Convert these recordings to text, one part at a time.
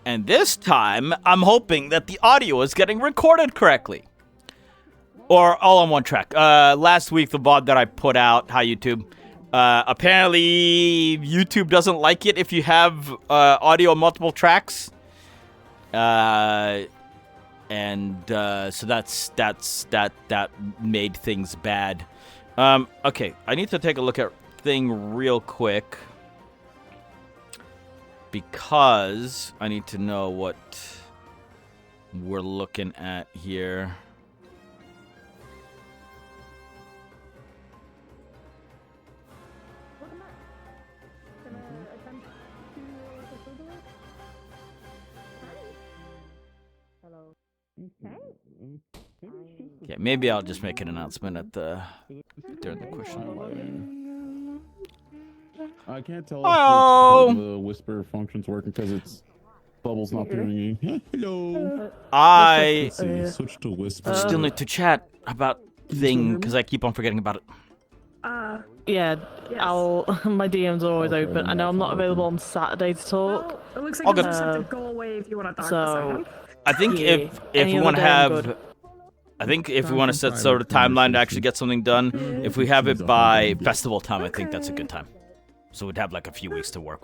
And this time, I'm hoping that the audio is getting recorded correctly. Or all on one track. Last week, the VOD that I put out, hi YouTube, apparently YouTube doesn't like it if you have audio on multiple tracks. So that made things bad. Okay, I need to take a look at thing real quick. Because I need to know what we're looking at here. Yeah, maybe I'll just make an announcement at during the question. I can't tell Hello. if the whisper function's working because it's Bubble's not doing it. Hello. I Switch to whisper. still need to chat about thing because I keep on forgetting about it. Yeah, Yes. my DMs are always Okay, open. then I know I'm that's not fine. available on Saturday to talk. Well, it looks All like you good. just have to go away if you want to talk So, I think Yeah. if Any we other want to day, I'm have, good. I think if we want to set sort of timeline to actually get something done, if we have it by festival time, I think that's a good time. So we'd have like a few weeks to work.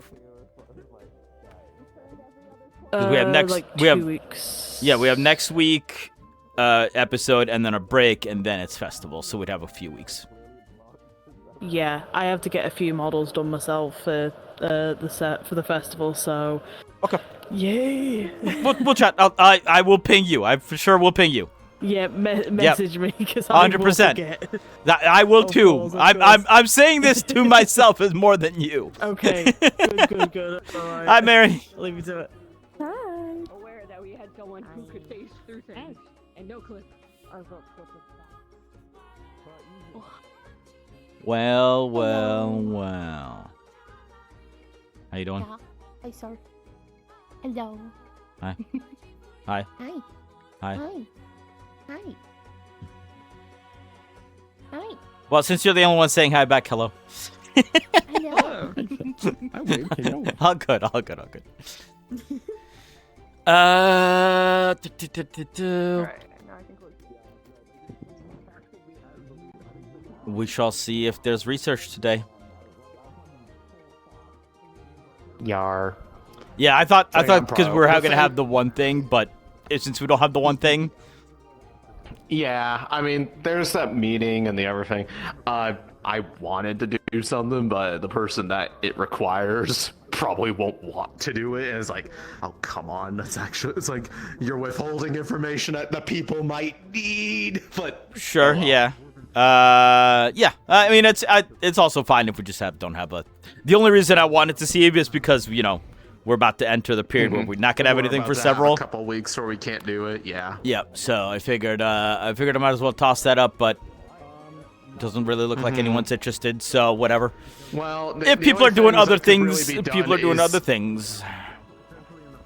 We have next. Like we have 2 weeks. Yeah, we have next week episode and then a break and then it's festival, so we'd have a few weeks. Yeah, I have to get a few models done myself for the set for the festival. So. Okay. Yay. We'll chat. I will ping you. I for sure will ping you. Yeah, message me because I 100%. will forget. I will Of too. course, of I'm saying this to myself as more than you. Okay. Good. All right. Hi, Mary. I'll leave you to it. Aware that we had someone who could face through things and no clip. Well. How you doing? Yeah. Hi, sir. Hello. Hi. Hi. Hi. Hi. Hi. Hi. Hi. Well, since you're the only one saying hi back, hello. Hello. I wave. Hello. All good. We shall see if there's research today. Yar. Yeah, I thought Saying I'm because we pro. were The going to thing- have the one thing, but since we don't have the one thing, Yeah, I mean, there's that meeting and the everything. I wanted to do something, but the person that it requires probably won't want to do it. And it's like, oh, come on. It's like you're withholding information that people might need. But sure, oh, well. yeah. Yeah. I mean, it's also fine if we just don't have a. The only reason I wanted to see it is because we're about to enter the period where we're not gonna have We're anything about for to have several. a couple weeks where we can't do it. Yeah. Yep. So I figured I might as well toss that up, but it doesn't really look like anyone's interested. So whatever. Well, If people are doing other things, people are doing other things.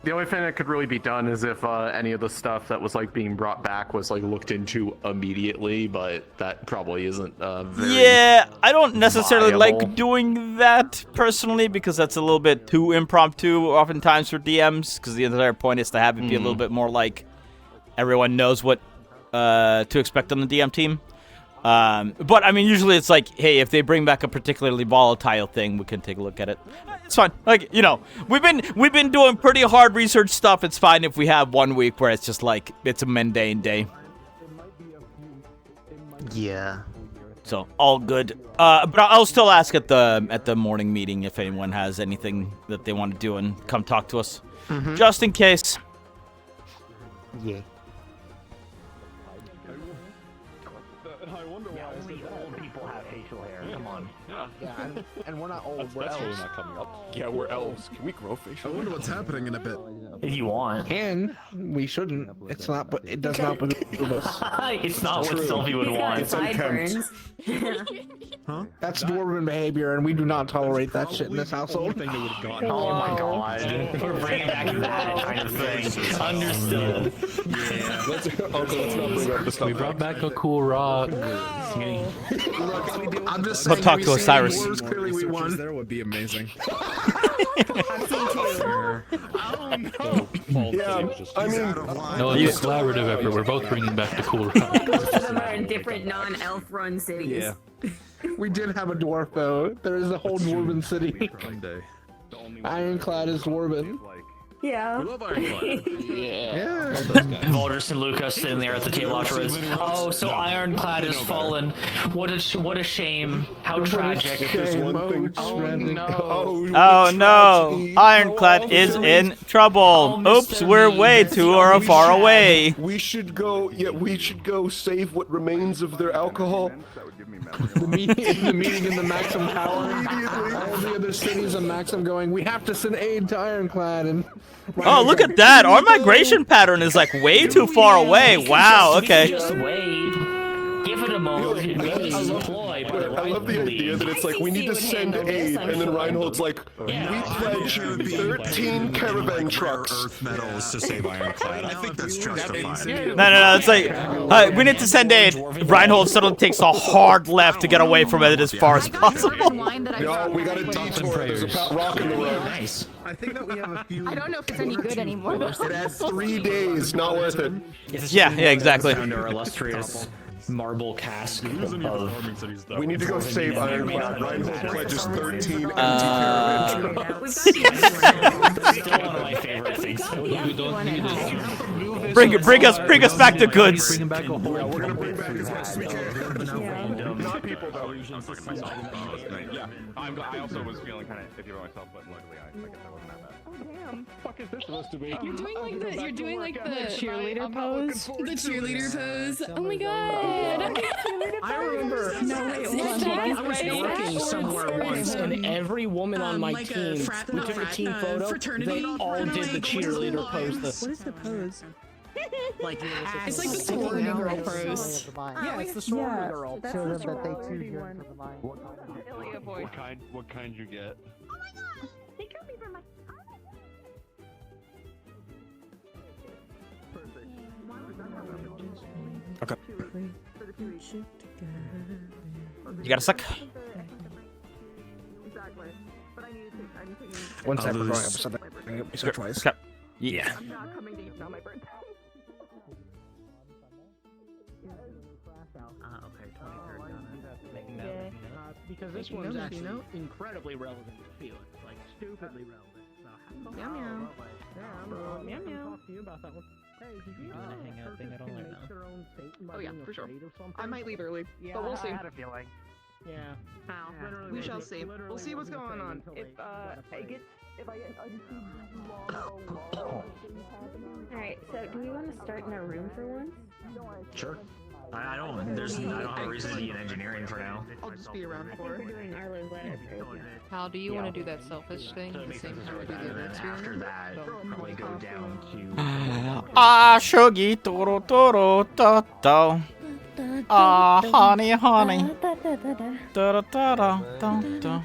The only thing that could really be done is if any of the stuff that was like being brought back was like looked into immediately, but that probably isn't very Yeah, I don't necessarily viable. like doing that personally because that's a little bit too impromptu oftentimes for DMs because the entire point is to have it be a little bit more like everyone knows what to expect on the DM team. But I mean, usually it's like, hey, if they bring back a particularly volatile thing, we can take a look at it. It's fine. Like, we've been doing pretty hard research stuff. It's fine if we have 1 week where it's just like it's a mundane day. Yeah. So all good. But I'll still ask at the morning meeting if anyone has anything that they want to do and come talk to us, just in case. Yeah. Only old people have facial hair. Come on. Yeah, and we're not old. We're That's really elves. not coming up. Yeah, we're elves. Can we grow facial? I wonder what's happening in a bit. If you want. Can we shouldn't? It's not, but it does not behoove us. It's not what Sylvie would want. It's unkempt. Huh? That's dwarven behavior, and we do not tolerate that shit in this household. Thing that would have gone. Oh my god. We're bringing back that kind of thing. Understood. Yeah. Let's not bring up the stuff. We brought back a cool rock. I'm just Go saying, talk have to you seen Osiris. Dwarves? Clearly we won. There would be amazing. I've seen two. Yeah, I mean, No, it's a collaborative effort. We're both bringing back the cool rock. Most of them are in different non-elf run cities. Yeah. We did have a dwarf though. There is a whole dwarven city. Ironclad is dwarven. Yeah. Yeah. Volders and Lucas sitting there at the table afterwards. Oh, so Ironclad has fallen. What a shame. How tragic. Oh no! Ironclad is in trouble. Oops, we're way too far away. We should go. Yeah, we should go save what remains of their alcohol. The meeting in the Maxim Tower. All the other cities of Maxim going, we have to send aid to Ironclad. And Oh, look at that! Our migration pattern is like way too far away. Wow. Okay. Just wait. Give it a moment. I love the idea that it's like we need to send aid, and then Reinhold's like, we pledge 13 caravan trucks. Earth metals to save Ironclad. I think that's justified. No. It's like we need to send aid. Reinhold suddenly takes a hard left to get away from it as far as possible. No, we got a detour. There's a rock in the road. Nice. I think that we have a few. I don't know if it's any good anymore. It adds 3 days. Not worth it. Yeah, exactly. Found our illustrious marble cask of... We need to go save Ironclad. Reinhold pledges 13 empty Still caravan trucks. one of my favorite things. We don't need it. Bring us back to goods. Bringing back a whole. We're gonna bring back as much as we can. Not people though. Yeah, I also was feeling kind of iffy about myself, but luckily I guess I wasn't that bad. Fuck is this supposed to be? You're doing like the cheerleader pose. The cheerleader pose. Oh my god. I remember. No, wait, hold on. I was working somewhere once, and every woman on my like team, we took a team photo. They all did the cheerleader pose. What is the pose? Like It's like the sorority girl pose. Yeah, it's the sorority girl. That's the sorority one. What kind you get? They got me from my. Okay. You got a sec? One second, we're going up something. We said twice. Yeah. Because this one's actually incredibly relevant to Felix, like stupidly relevant. So Meow meow. Meow meow. Talk to you about that one. Hey, did you hang out thing? I don't like that. Oh yeah, for sure. I might leave early, but we'll see. I had a feeling. Yeah. How? We shall see. We'll see what's going on. If I get Alright, so do we want to start in our room for once? Sure. I don't have a reason to be in engineering for now. I'll just be around for it. We're doing Arlo's letter first. How do you want to do that selfish thing the same time we do the other After experiment? that, probably go down to... Ah, shogi toro toro to to. Ah, honey. Da da da da da.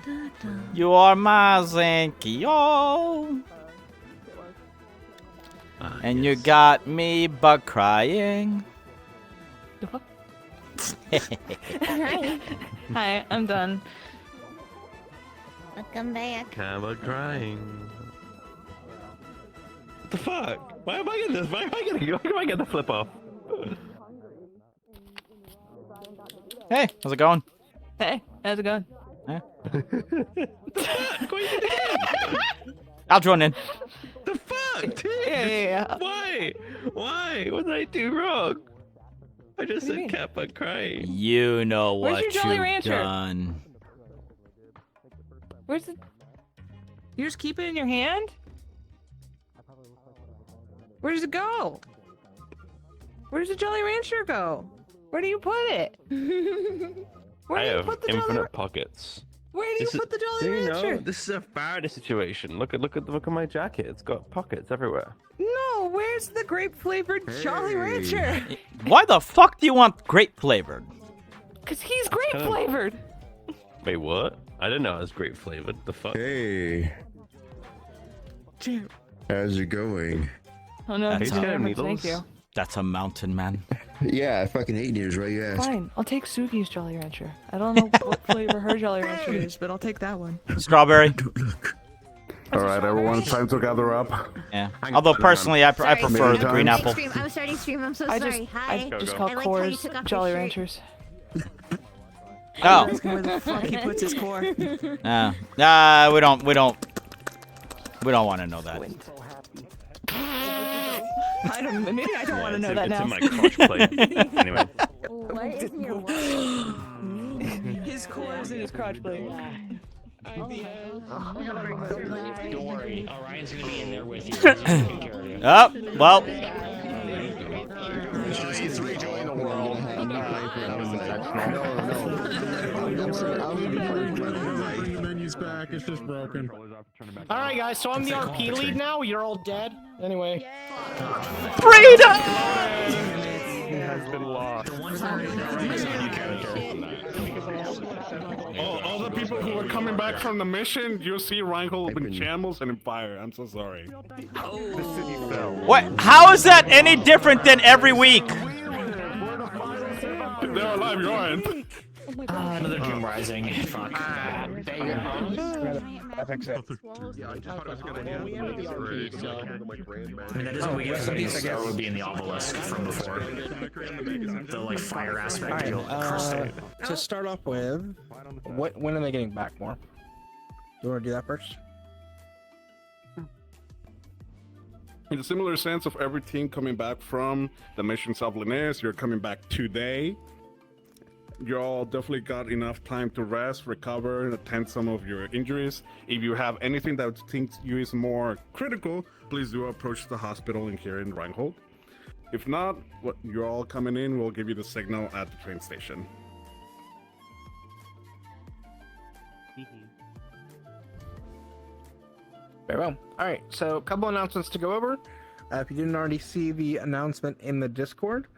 You are my Zenkyo. And you got me bug crying. Hi. Hi, I'm done. Welcome back. Camera crying. What the fuck? Why am I getting this? Why am I getting the flip off? Hey, how's it going? Hey, how's it going? I'll join in. The fuck, dude? Yeah. Why? What did I do wrong? I just said Kappa crying. You know Where's what your Jolly you've Rancher? done. Where's it? You just keep it in your hand? Where does it go? Where does the Jolly Rancher go? Where do you put it? Where I do you have put the Jolly infinite pockets. Where do you put the Jolly Rancher? This is a Faraday situation. Look at my jacket. It's got pockets everywhere. No, where's the grape flavored Jolly Rancher? Why the fuck do you want grape flavored? Cause he's grape flavored. Wait, what? I didn't know it was grape flavored. The fuck? Hey. How's it going? Oh no, That's thank you. That's a mountain, man. Yeah, I fucking hate yours. Why you ask? Fine, I'll take Sugi's Jolly Rancher. I don't know what flavor her Jolly Rancher is, but I'll take that one. Strawberry. All right, everyone, time to gather up. Yeah. Although personally, I prefer the green apple. I'm starting stream. I'm so I sorry. Hi. just called I liked how you Coors took off Jolly your shirt. Ranchers. Oh. Where the fuck he puts his core. Nah, we don't want to know that. Maybe I don't want to know that it's now. in my crotch plate. Anyway. What is in your His core is in his crotch plate. Don't worry, Orion's gonna be in there with you. Oh, well. He's rejoining the world. Menu's back. It's just broken. All right, guys. So I'm the RP lead now. You're all dead. Anyway. Freedom! Has been lost. All the people who are coming back from the mission, you'll see Reinhold in shambles and in fire. I'm so sorry. The city fell. What? How is that any different than every week? They're alive, you aren't. Another Doom Rising. Fuck. That fix it. I mean, that is what we get for these. That would be in the obelisk from before. The like fire aspect. To start off with, when are they getting back more? Do you want to do that first? In a similar sense of every team coming back from the missions of Linnaeus, you're coming back today. You all definitely got enough time to rest, recover, and attend some of your injuries. If you have anything that thinks you is more critical, please do approach the hospital in here in Reinhold. If not, you're all coming in, we'll give you the signal at the train station. Very well. All right, so a couple announcements to go over. If you didn't already see the announcement in the Discord,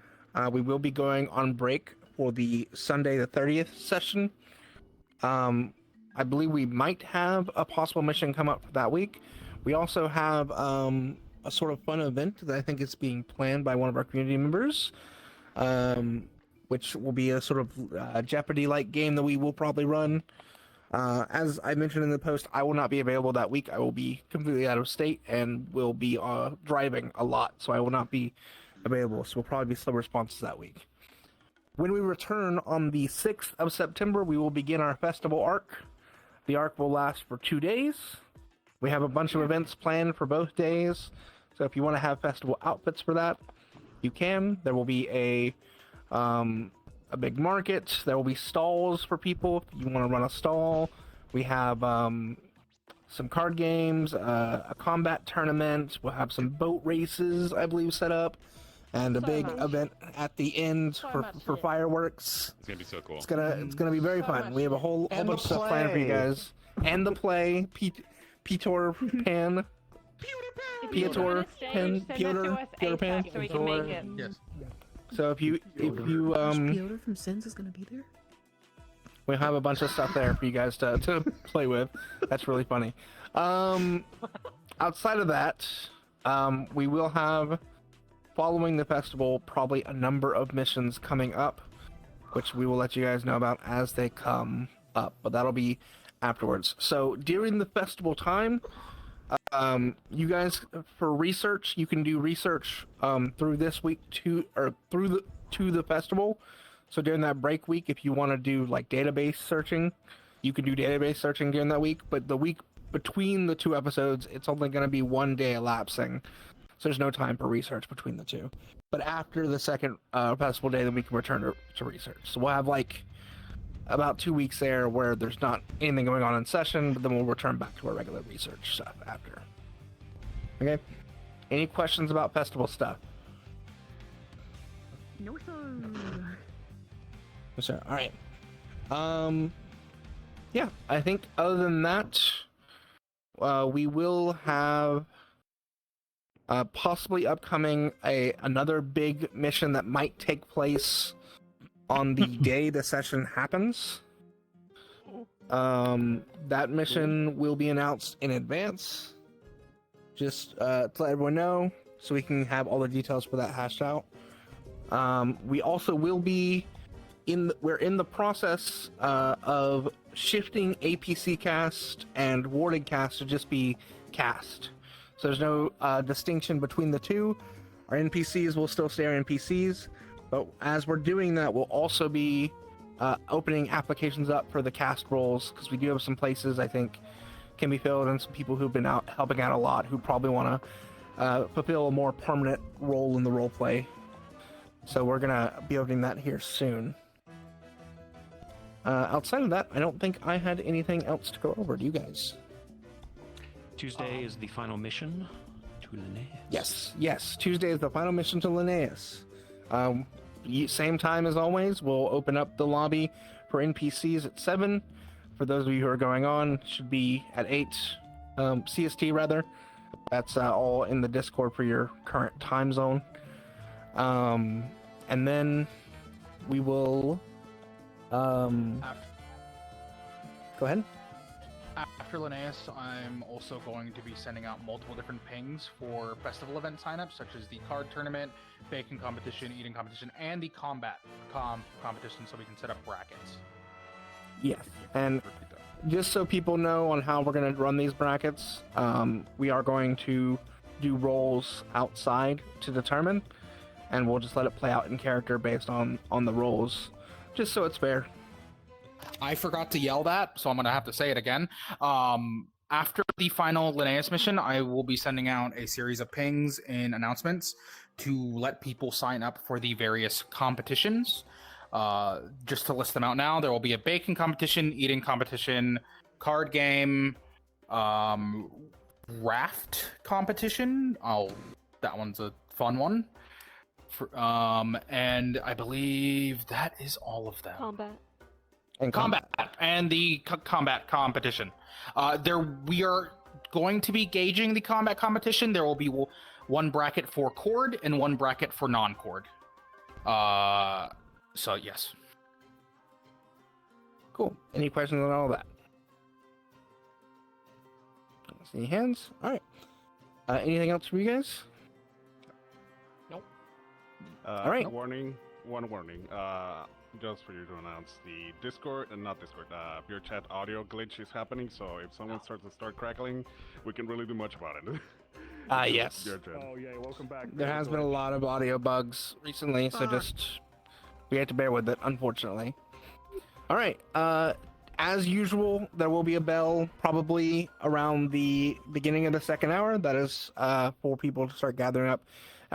we will be going on break for the Sunday the 30th session. I believe we might have a possible mission come up for that week. We also have a sort of fun event that I think is being planned by one of our community members, which will be a sort of Jeopardy-like game that we will probably run. As I mentioned in the post, I will not be available that week. I will be completely out of state and will be driving a lot, so I will not be available. So we'll probably be slow responses that week. When we return on the 6th of September, we will begin our festival arc. The arc will last for 2 days. We have a bunch of events planned for both days, so if you want to have festival outfits for that, you can. There will be a big market. There will be stalls for people if you want to run a stall. We have some card games, a combat tournament. We'll have some boat races, I believe, set up. And a big event at the end for fireworks. It's gonna be so cool. It's gonna be very fun. We have a whole bunch of stuff planned for you guys. And the play, Piotr Pan. Piotr Pan. Yes. So if you Piotr from Sins is gonna be there. we have a bunch of stuff there for you guys to play with. That's really funny. Outside of that, we will have, following the festival, probably a number of missions coming up, which we will let you guys know about as they come up, but that'll be afterwards. So during the festival time, you guys, for research, you can do research through this week to the festival. So during that break week, if you want to do like database searching, you can do database searching during that week, but the week between the two episodes, it's only going to be 1 day elapsing. So there's no time for research between the two. But after the second festival day, then we can return to research. So we'll have like about 2 weeks there where there's not anything going on in session, but then we'll return back to our regular research stuff after. Okay? Any questions about festival stuff? No, sir. No, sir. All right. Yeah, I think other than that, we will have possibly upcoming another big mission that might take place on the day the session happens. That mission will be announced in advance, just to let everyone know, so we can have all the details for that hashed out. We also will be we're in the process of shifting APC cast and Warded cast to just be cast. So there's no distinction between the two. Our NPCs will still stay our NPCs, but as we're doing that, we'll also be opening applications up for the cast roles, because we do have some places I think can be filled, and some people who've been out helping out a lot who probably want to fulfill a more permanent role in the role play. So we're gonna be opening that here soon. Outside of that, I don't think I had anything else to go over. Do you guys? Tuesday is the final mission to Linnaeus. Yes. Tuesday is the final mission to Linnaeus. Same time as always. We'll open up the lobby for NPCs at 7. For those of you who are going on, should be at 8 CST rather. That's all in the Discord for your current time zone. And then we will. Go ahead. After Linnaeus, I'm also going to be sending out multiple different pings for festival event signups, such as the card tournament, baking competition, eating competition, and the combat competition, so we can set up brackets. Yes, and just so people know on how we're going to run these brackets, we are going to do rolls outside to determine, and we'll just let it play out in character based on the rolls, just so it's fair. I forgot to yell that, so I'm going to have to say it again. After the final Linnaeus mission, I will be sending out a series of pings and announcements to let people sign up for the various competitions. Just to list them out now, there will be a baking competition, eating competition, card game, raft competition. That one's a fun one. And I believe that is all of them. Combat and the combat competition. We are going to be gauging the combat competition. There will be one bracket for cord and one bracket for non-cord. So yes. Cool. Any questions on all that? Any hands? All right. Anything else from you guys? Nope. All right. One warning. Just for you to announce, the VRChat audio glitch is happening, so if someone starts to crackling, we can't really do much about it. Yes. Oh yeah, welcome back. There has been a lot of audio bugs recently, so we have to bear with it, unfortunately. All right. As usual, there will be a bell probably around the beginning of the second hour. That is for people to start gathering up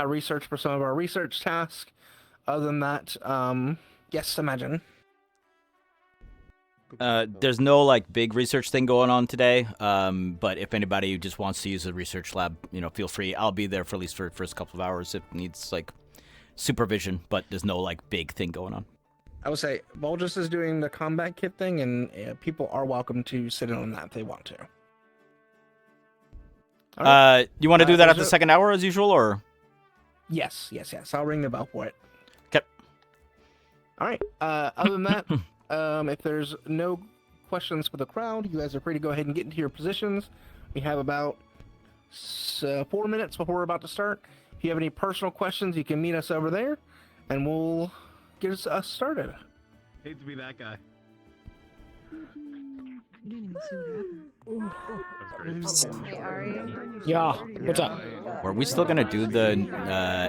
research for some of our research tasks. Other than that, yes, Imagine. There's no big research thing going on today, but if anybody just wants to use the research lab, feel free. I'll be there for at least for the first couple of hours if it needs supervision, but there's no big thing going on. I would say Volgus is doing the combat kit thing, and people are welcome to sit in on that if they want to. Right. You want to do that at the second hour as usual, or? Yes. I'll ring the bell for it. Okay. All right. Other than that, if there's no questions for the crowd, you guys are free to go ahead and get into your positions. We have about 4 minutes before we're about to start. If you have any personal questions, you can meet us over there, and we'll get us started. Hate to be that guy. Yeah, what's up? Were we still gonna do the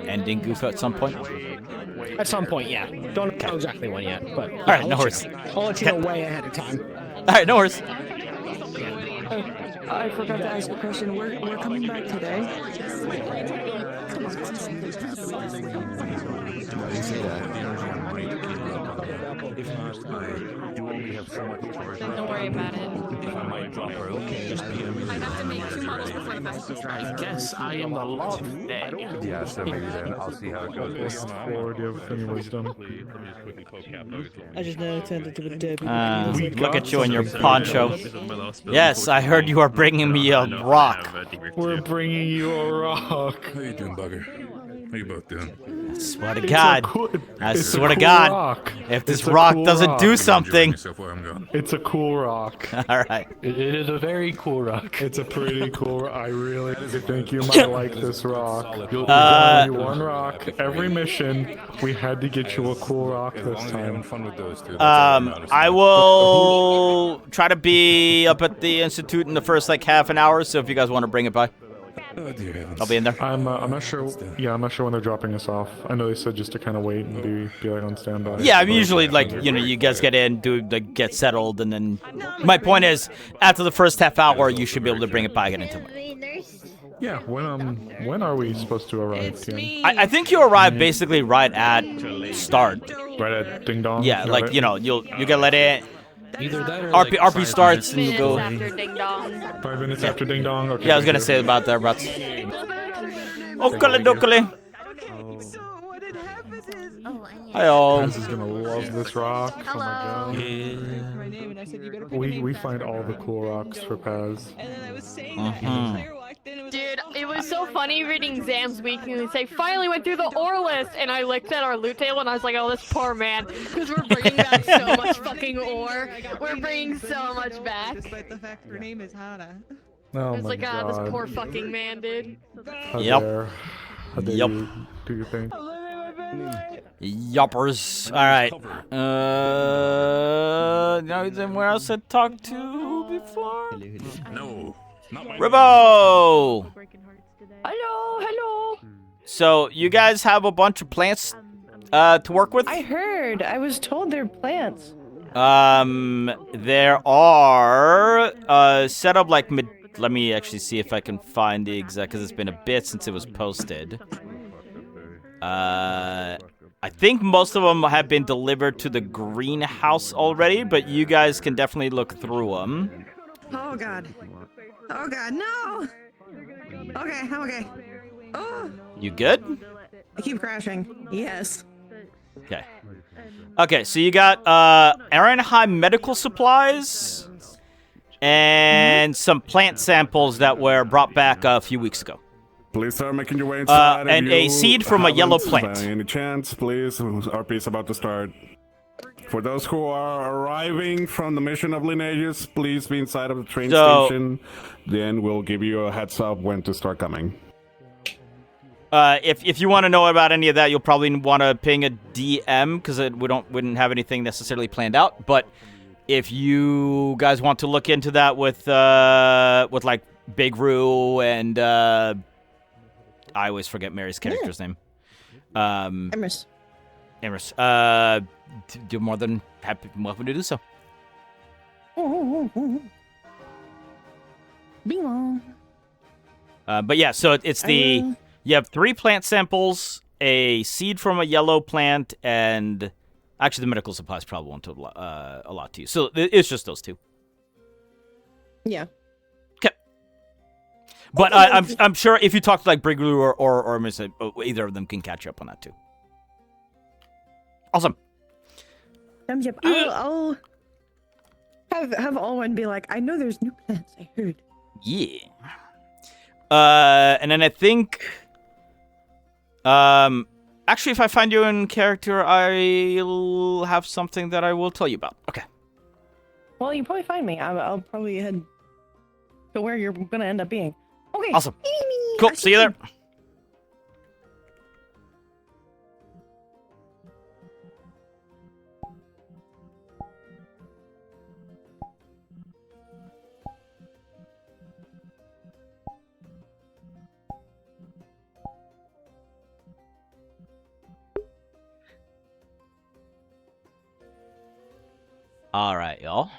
ending goof at some point? At some point, yeah. Don't know exactly when yet, but all right, no worries. I'll let you know way ahead of time. All right, no worries. I forgot to ask a question. We're coming back today. Don't worry about it. I have to make 2 models before the festival starts. I guess I am the law today. Yeah, so maybe then I'll see how it goes. Do you have any wisdom? I just know tentative dip. Look at you and your poncho. Yes, I heard you are bringing me a rock. We're bringing you a rock. How you doing, bugger? How you both doing? Swear to It's God. a cool- I it's a swear to cool God. rock. If this It's a rock cool doesn't rock. do something. It's a cool rock. All right. It is a very cool rock. It's a pretty cool rock. I really think you might like this rock. You'll only one rock. Every mission, we had to get you a cool rock this time. I will try to be up at the Institute in the first, like, half an hour, so if you guys want to bring it by. I'll be in there. I'm not sure. Yeah, I'm not sure when they're dropping us off. I know they said just to kind of wait and be like on standby. Yeah, I mean, usually, like, you know, you guys get in, get settled, and then... My point is, after the first half hour, you should be able to bring it by again until... Yeah, when are we supposed to arrive, Tian? I think you arrive basically right at start. Right at Ding Dong? Yeah, Got like, it. you know, you get let in. Either that or RP, like RP starts and you go... After Ding Dong. 5 minutes after Ding Dong? Okay, Yeah, I was gonna thank say you. about that, but... Okale dokale. Hi all. Paz is gonna love this rock. Oh my god. We find all the cool rocks for Paz. Dude, it was so funny reading Zam's weekly and say, finally went through the ore list, and I looked at our loot table and I was like, oh, this poor man, because we're bringing back so much fucking ore. We're bringing so much back. Despite the fact her name is Hana. Oh I was my like, ah, god. this poor fucking man, dude. How Yep. dare. How dare Yep. you do your thing. Yoppers. Alright. Now is anywhere else I talked to before? No. Not my Ribbo! Hello, hello. So, you guys have a bunch of plants to work with? I heard. I was told they're plants. There are set up like let me actually see if I can find the exact, because it's been a bit since it was posted. I think most of them have been delivered to the greenhouse already, but you guys can definitely look through them. Oh god. Oh god, no! Okay, I'm okay. Oh! You good? I keep crashing. Yes. Okay. Okay, so you got Aaronheim medical supplies and some plant samples that were brought back a few weeks ago. Please start making your way inside. And if a you seed from a yellow haven't, plant. By any chance, please. RP is about to start. For those who are arriving from the mission of Lineages, please be inside of the train station. Then we'll give you a heads up when to start coming. If you want to know about any of that, you'll probably want to ping a DM because wouldn't have anything necessarily planned out. But if you guys want to look into that with like Big Roo and I always forget Mary's character's name. Emrys. Emrys. You're more than welcome to do so. Bing. But yeah, so it's the you have 3 plant samples, a seed from a yellow plant, and actually the medical supplies probably won't do a lot to you. So it's just those 2. Yeah. Okay. But I'm sure if you talk to like Briglu or either of them can catch you up on that too. Awesome. Thumbs up. I'll have Alwyn be like, I know there's new plants. I heard. Yeah. And then I think, actually, if I find you in character, I'll have something that I will tell you about. Okay. Well, you probably find me. I'll probably head to where you're gonna end up being. Okay. Awesome. Cool. See you there. All right, y'all.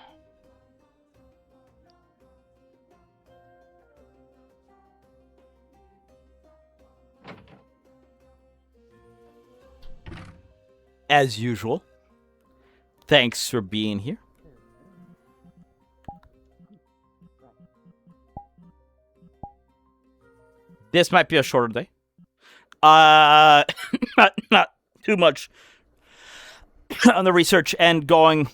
As usual, thanks for being here. This might be a shorter day. Not too much on the research and going.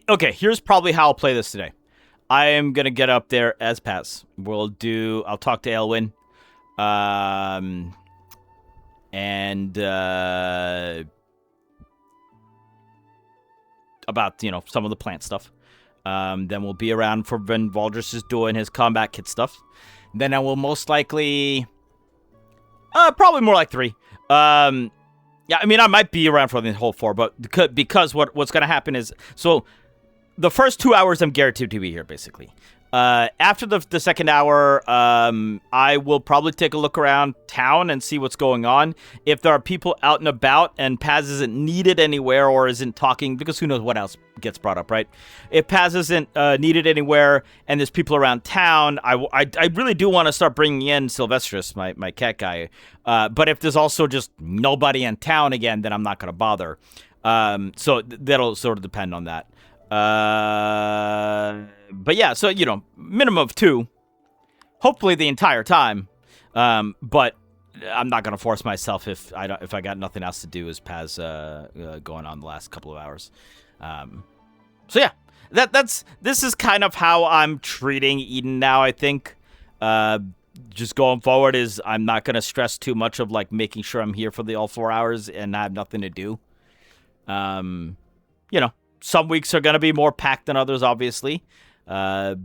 Okay, here's probably how I'll play this today. I am gonna get up there as Paz. I'll talk to Elwyn. and about some of the plant stuff. Then we'll be around for when Valdris is doing his combat kit stuff. Then I will most likely, probably more like 3. Yeah, I mean, I might be around for the whole 4, but because what's going to happen is, so the first 2 hours I'm guaranteed to be here, basically. After the second hour, I will probably take a look around town and see what's going on. If there are people out and about and Paz isn't needed anywhere or isn't talking, because who knows what else gets brought up, right? If Paz isn't needed anywhere and there's people around town, I really do want to start bringing in Sylvestris, my cat guy. But if there's also just nobody in town again, then I'm not going to bother. So that'll sort of depend on that. But yeah, so, minimum of 2, hopefully the entire time. But I'm not going to force myself if I got nothing else to do as Paz, going on the last couple of hours. So yeah, this is kind of how I'm treating Eden now, I think. Just going forward is I'm not going to stress too much of like making sure I'm here for the all 4 hours and I have nothing to do. Some weeks are going to be more packed than others, obviously, but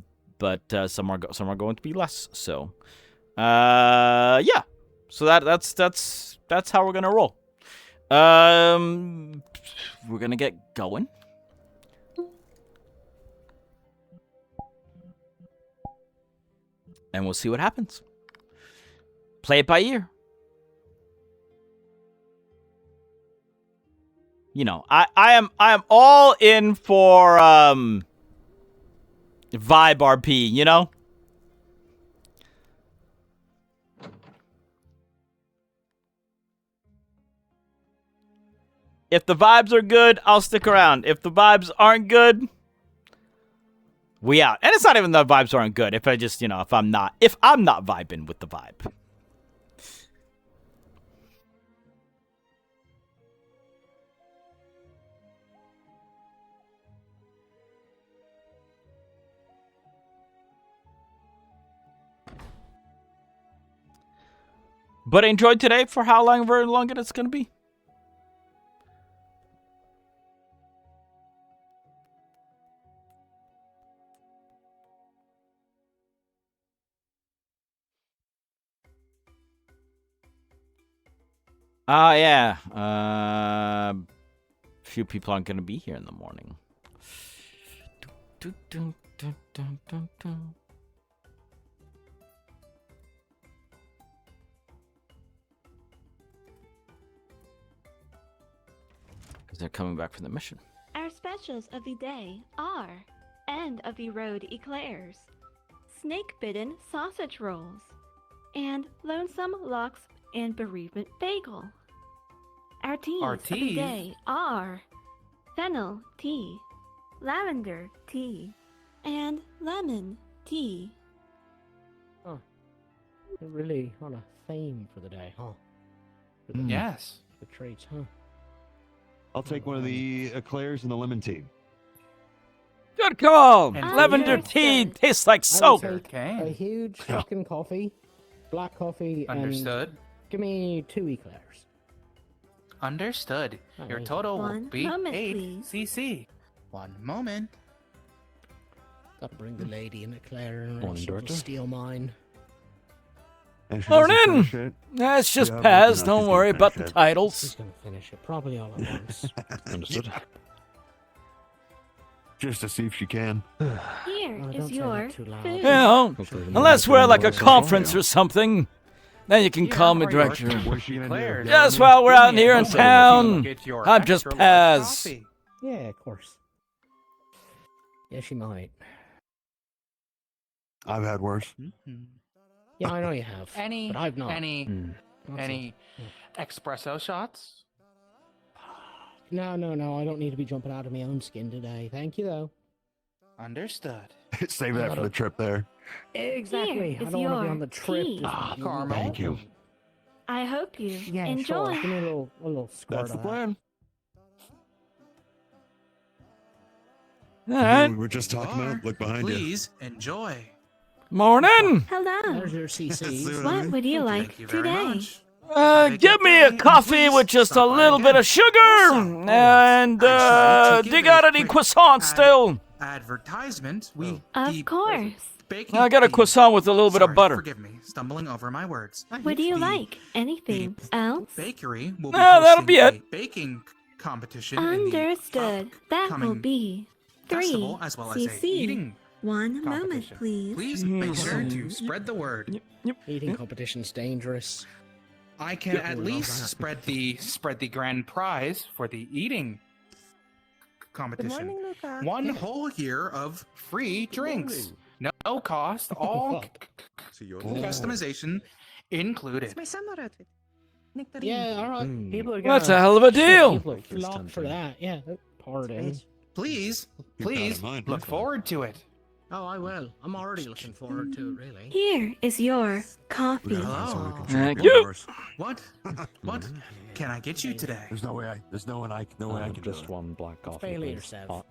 some are going to be less. So, yeah. So that's how we're going to roll. We're going to get going. And we'll see what happens. Play it by ear. I am all in for vibe RP, If the vibes are good, I'll stick around. If the vibes aren't good, we out. And it's not even the vibes aren't good. If I just, if I'm not vibing with the vibe. But I enjoyed today for how very long it's going to be. Yeah. Few people aren't going to be here in the morning. Because they're coming back from the mission. Our specials of the day are end of the road eclairs, snake-bitten sausage rolls, and lonesome lox and bereavement bagel. Our teas of the day are fennel tea, lavender tea, and lemon tea. Oh, we're really on a theme for the day, huh? Yes. The treats, huh? I'll take one of the eclairs and the lemon tea. Good call! Lavender tea tastes like soap! A huge fucking coffee, black coffee, Understood. And give me 2 eclairs. Understood. Your total will be moment, 8 please. CC. One moment. Gotta bring the lady an eclair or Morning, she'll Doctor. steal mine. And she doesn't Morning! finish it. That's just Yeah, Paz. no, Don't she's worry gonna about the finish it. titles. She's gonna finish it, probably all at once. Understood. Just to see if she can. Here Oh, is don't say your that too loud. food. Yeah, unless we're at like a conference or something. Then you can Yeah, call me or director. What's she gonna do? Eclairs. Just while we're out here in Give me a town, moment. Get your I'm just extra large Paz. coffee. Yeah, of course. Yeah, she might. I've had worse. Yeah, I know you have. Any, but I've not. any That's espresso shots? No, I don't need to be jumping out of my own skin today. Thank you, though. Understood. Save that for the trip there. Exactly. Here I is don't want to be your on the trip. tea. just Caramel. Thank you. I hope you Yeah, enjoy. sure. Give me a little squirt That's the of that. plan. All right. We were just talking about. Look behind you. Please enjoy. Morning. Hello. There's your CC. See what I What mean? would you like Thank you very today? much. Give me a coffee with just a little bit of sugar, and do you got any croissants still? Advertisement. Of course. I got a croissant with a little bit of butter. Forgive me, stumbling over my words. What do you like? Anything else? Bakery will be No, that'll be hosting it. a baking competition Understood. That will upcoming be 3 festival as well as a CC. eating 1 moment, competition. please. Please make sure to spread the word. Eating competition's dangerous. I can at least spread the grand prize for the eating competition. morning, Luca. 1 whole year of free drinks. No cost, all customization included. It's my summer outfit. Nectarine. Yeah, all right. People are That's a hell of a deal. People are flop for that. Yeah, pardon. Please look forward to it. Oh, I will. I'm already looking forward to it, really. Here is your coffee. Hello. Thank you. What can I get you today? There's no way I can just one black coffee. Pay please. yourself.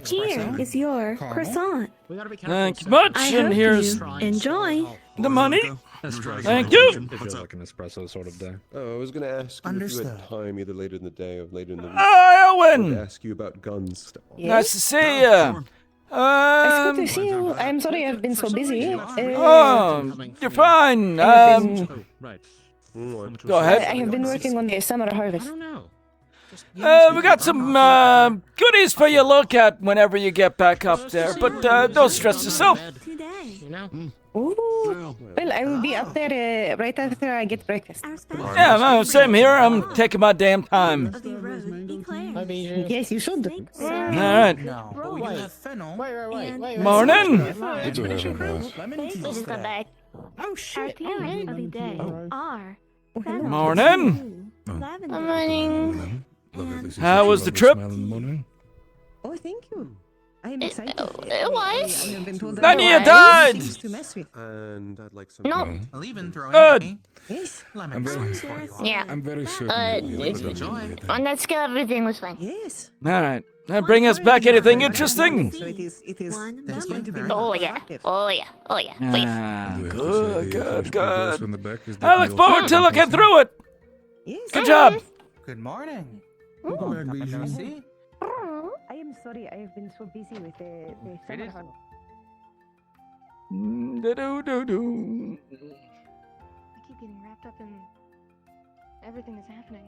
Here is your croissant. We gotta be careful. Thank you much, I and hope here's you enjoy. the money. Espresso. Thank you. It feels like an espresso sort of day. Oh, I was going to ask you if you Understood. had time either later in the day or later in the week. Hi, I wanted Owen. to ask you about guns. Nice to see you. It's good to see you. I'm sorry I've been so busy. Oh, you're fine. Right. Go ahead. I have been working on the summer harvest. I don't know. We got some goodies for you to look at whenever you get back up there, but don't stress yourself. You know? Ooh. Well, I will be up there right after I get breakfast. Yeah, no, same here. I'm taking my damn time. Maybe Yes, you should. All right. No, but we do have fennel. Wait. Morning. Lemon teas today. Oh, Our shit. parent of the day are Morning. lavender. Morning. How was the trip? Oh, thank you. I am excited. It was. I have been told None of you there are died. things to mess with. And I'd like some. No. I'll even throw Good. in Yes. lemon juice for you. Yeah. I'm very sure. Enjoy. On that scale, everything was fine. Yes. All right. Now bring us back anything interesting. So it is. There's going to be Oh more yeah. active. Oh yeah. Oh yeah. Please. Ah, good. I look forward to looking through it. Yes. Good job. Good morning. I am sorry. I have been so busy with the summer harvest. Do-do-do-do. I keep getting wrapped up in everything that's happening.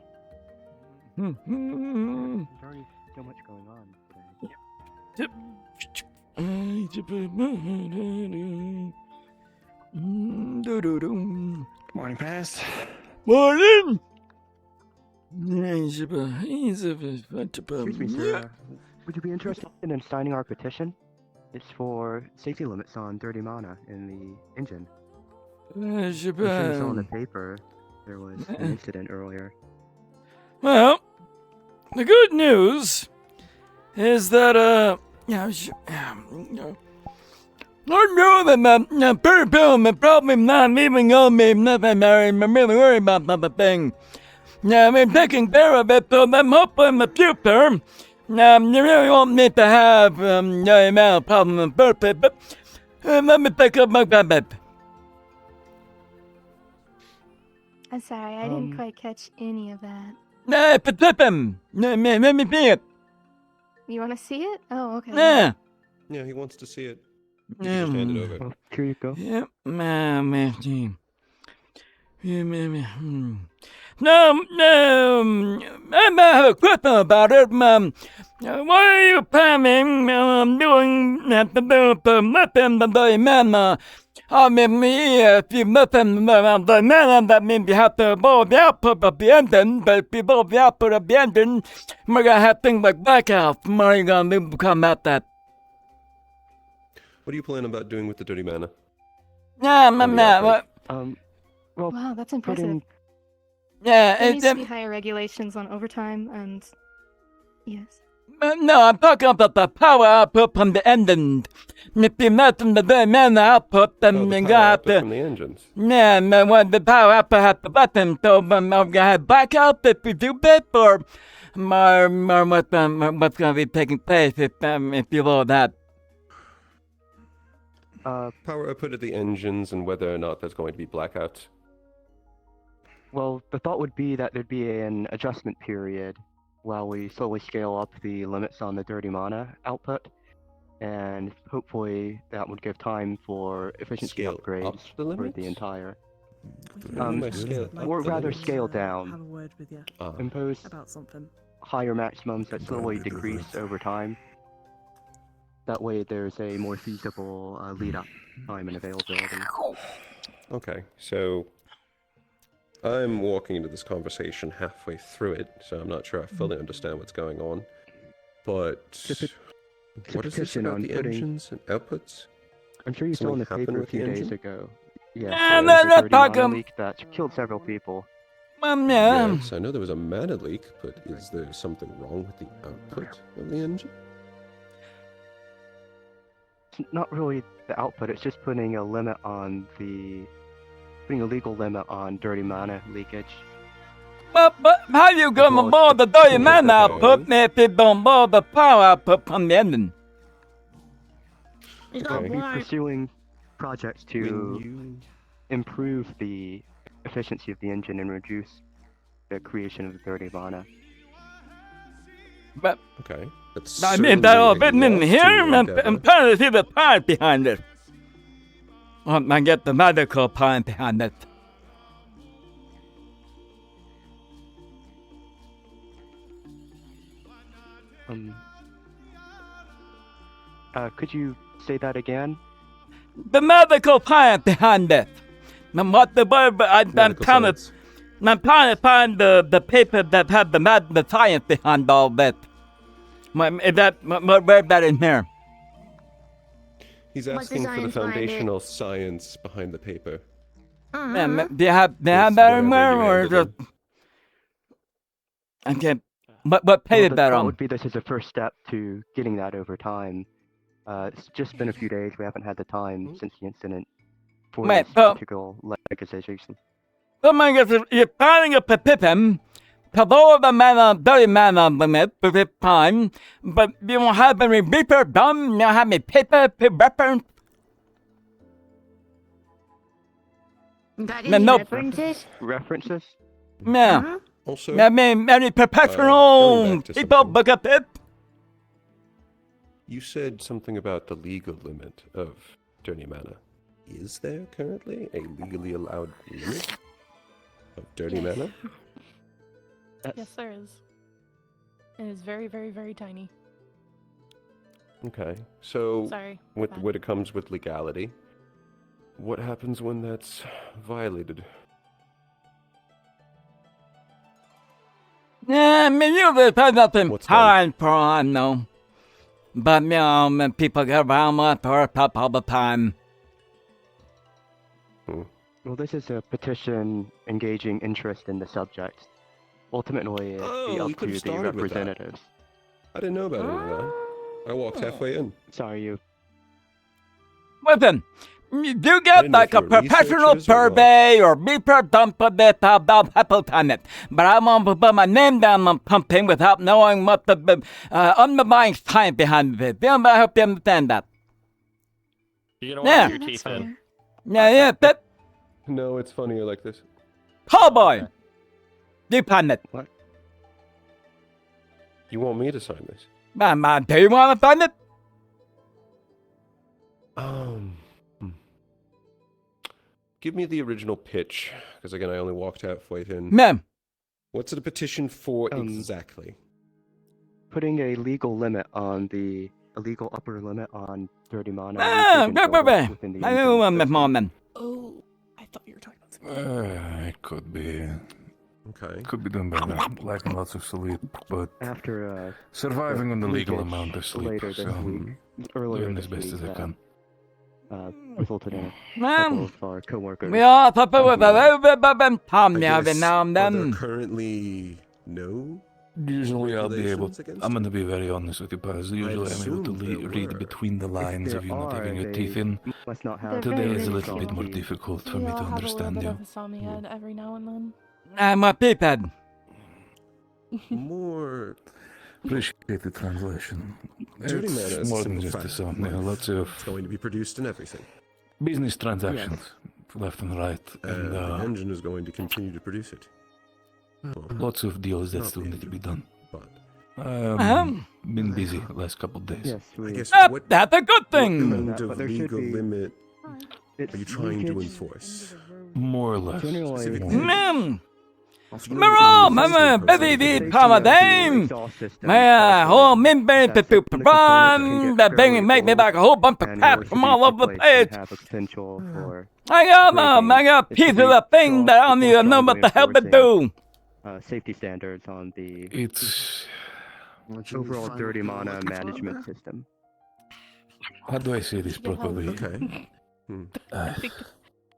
There's already so much going on today. Morning, Past. Morning. Excuse me, sir. Would you be interested in signing our petition? It's for safety limits on dirty mana in the engine. I'm sure you saw on the paper there was an incident earlier. Well, the good news is that, I know that probably not leaving on me, nothing, I'm really worried about that thing. Yeah, I'm taking care of it, so I'm hoping in the future, you really won't need to have, the amount of problem with birthday, but, let me pick up my bed. I'm sorry, I didn't quite catch any of that. Let me see it. You want to see it? Oh, okay. Yeah. Yeah, he wants to see it. You can just hand it over. Well, here you go. Yep, No, I have a question about it. Why are you planning doing that to do to weapon the man? I mean, if you weapon the man, that means you have to blow the output of the engine, but if you blow the output of the engine, we're gonna have things like blackouts. What are you gonna do to combat that? What do you plan about doing with the dirty mana? Well, Wow, that's impressive. Yeah, There needs to be higher regulations on overtime and... Yes. No, I'm talking about the power output from the engine. If you mess with the man output, then you're gonna have to... from the engines. Yeah, when the power output has the button, so I'm gonna have blackout if you do that, or what's gonna be taking place if you roll that. Power output of the engines and whether or not there's going to be blackouts. Well, the thought would be that there'd be an adjustment period while we slowly scale up the limits on the dirty mana output, and hopefully that would give time for efficiency Scale up upgrades the for limits? the entire. Scale Or up the rather, limits? scale Have a down. word with you Impose about something. higher maximums that slowly decrease over time. That way, there's a more feasible lead-up time and availability. Okay, so I'm walking into this conversation halfway through it, so I'm not sure I fully understand what's going on. But what is this petition about on the putting- engines and outputs? I'm sure you saw in the Something happened paper a with the few days engine? ago. Yes, Yeah, there was a dirty talk, mana leak that killed several people. Yes, I know there was a mana leak, but is there something wrong with the output of the engine? It's not really the output, it's just putting a limit on putting a legal limit on dirty mana leakage. But how you gonna board the dirty mana output if you don't board the power output from the engine? We'll be pursuing projects to improve the efficiency of the engine and reduce the creation of the dirty mana. But okay, I mean, that all been in here and trying to see the part behind it. I get the medical part behind it. Could you say that again? The medical part behind it. And what I'm trying to find the paper that had the science behind all that. Is that where that in here? He's asking for the foundational science behind the paper. Do you have that in there, or just? Okay, what page is that That on? would be this is a first step to getting that over time. It's just been a few days. We haven't had the time since the incident for Wait, this but- particular legislation. You're planning a petition to lower the dirty mana limit for this time, but you don't have any paper done, you don't have any paper reference. Got No, any no. references? References? Yeah. Also, I mean, any professional people look at it. You said something about the legal limit of dirty mana. Is there currently a legally allowed limit of dirty mana? Yes, there is. It is very, very, very tiny. Okay, so Sorry, when it comes with legality, what happens when that's violated? Yeah, I mean, you just had nothing time for on, no. But, you know, when people get around with her all the time. Well, this is a petition engaging interest in the subject. Ultimately, it'd be you up could've to the started with that. representatives. I didn't know about any of that. I walked halfway in. Sorry, you. Listen, you get like a professional survey or paper dump of this about Apple Planet, but I won't put my name down on something without knowing what the underlying science behind it. I hope you understand that. You don't want to get your teeth in. Yeah, that. No, it's funnier like this. Cowboy! You Planet. What? You want me to sign this? Do you want to sign it? Give me the original pitch, because again, I only walked halfway in. Ma'am. What's it a petition for exactly? Putting a legal limit on the legal upper limit on dirty mana. Within the engine. Oh, I thought you were talking about It could be. Okay. Could be done better. Lacking lots of sleep, but after surviving on the legal leakage amount of sleep. later this So week, earlier doing this as best week, as I can. resulted in a Ma'am, couple of our coworkers. we all talk with a little bit of time I now every guess, now and are there then. currently no? Usually I'll be able. regulations against I'm going to be very honest with you, Paz. Usually I'm able to assumed there read were. between the lines there of you not are, having your they teeth in. must not have Today very is a little bit small. more difficult for We me all to have understand a little you. bit of a Sami head every now and then. I'm a peephead. More. Appreciate the translation. Dirty It's mana is more a than simple just a fact song. of There are life. lots of It's going to be produced in everything. business transactions. left and right, and the engine is going to continue to produce it. lots of deals that still need to be done. But been busy the last couple of days. Yes, I guess that's a good thing. What kind of legal limit are you trying to enforce? More or less. Mama, baby, the Pamadame. My whole member to run that thing make me back a whole bunch of crap from all over the place. I got a piece of the thing that I don't even know what the hell to do. Safety standards on the It's overall dirty mana management system. How do I say this properly? Okay.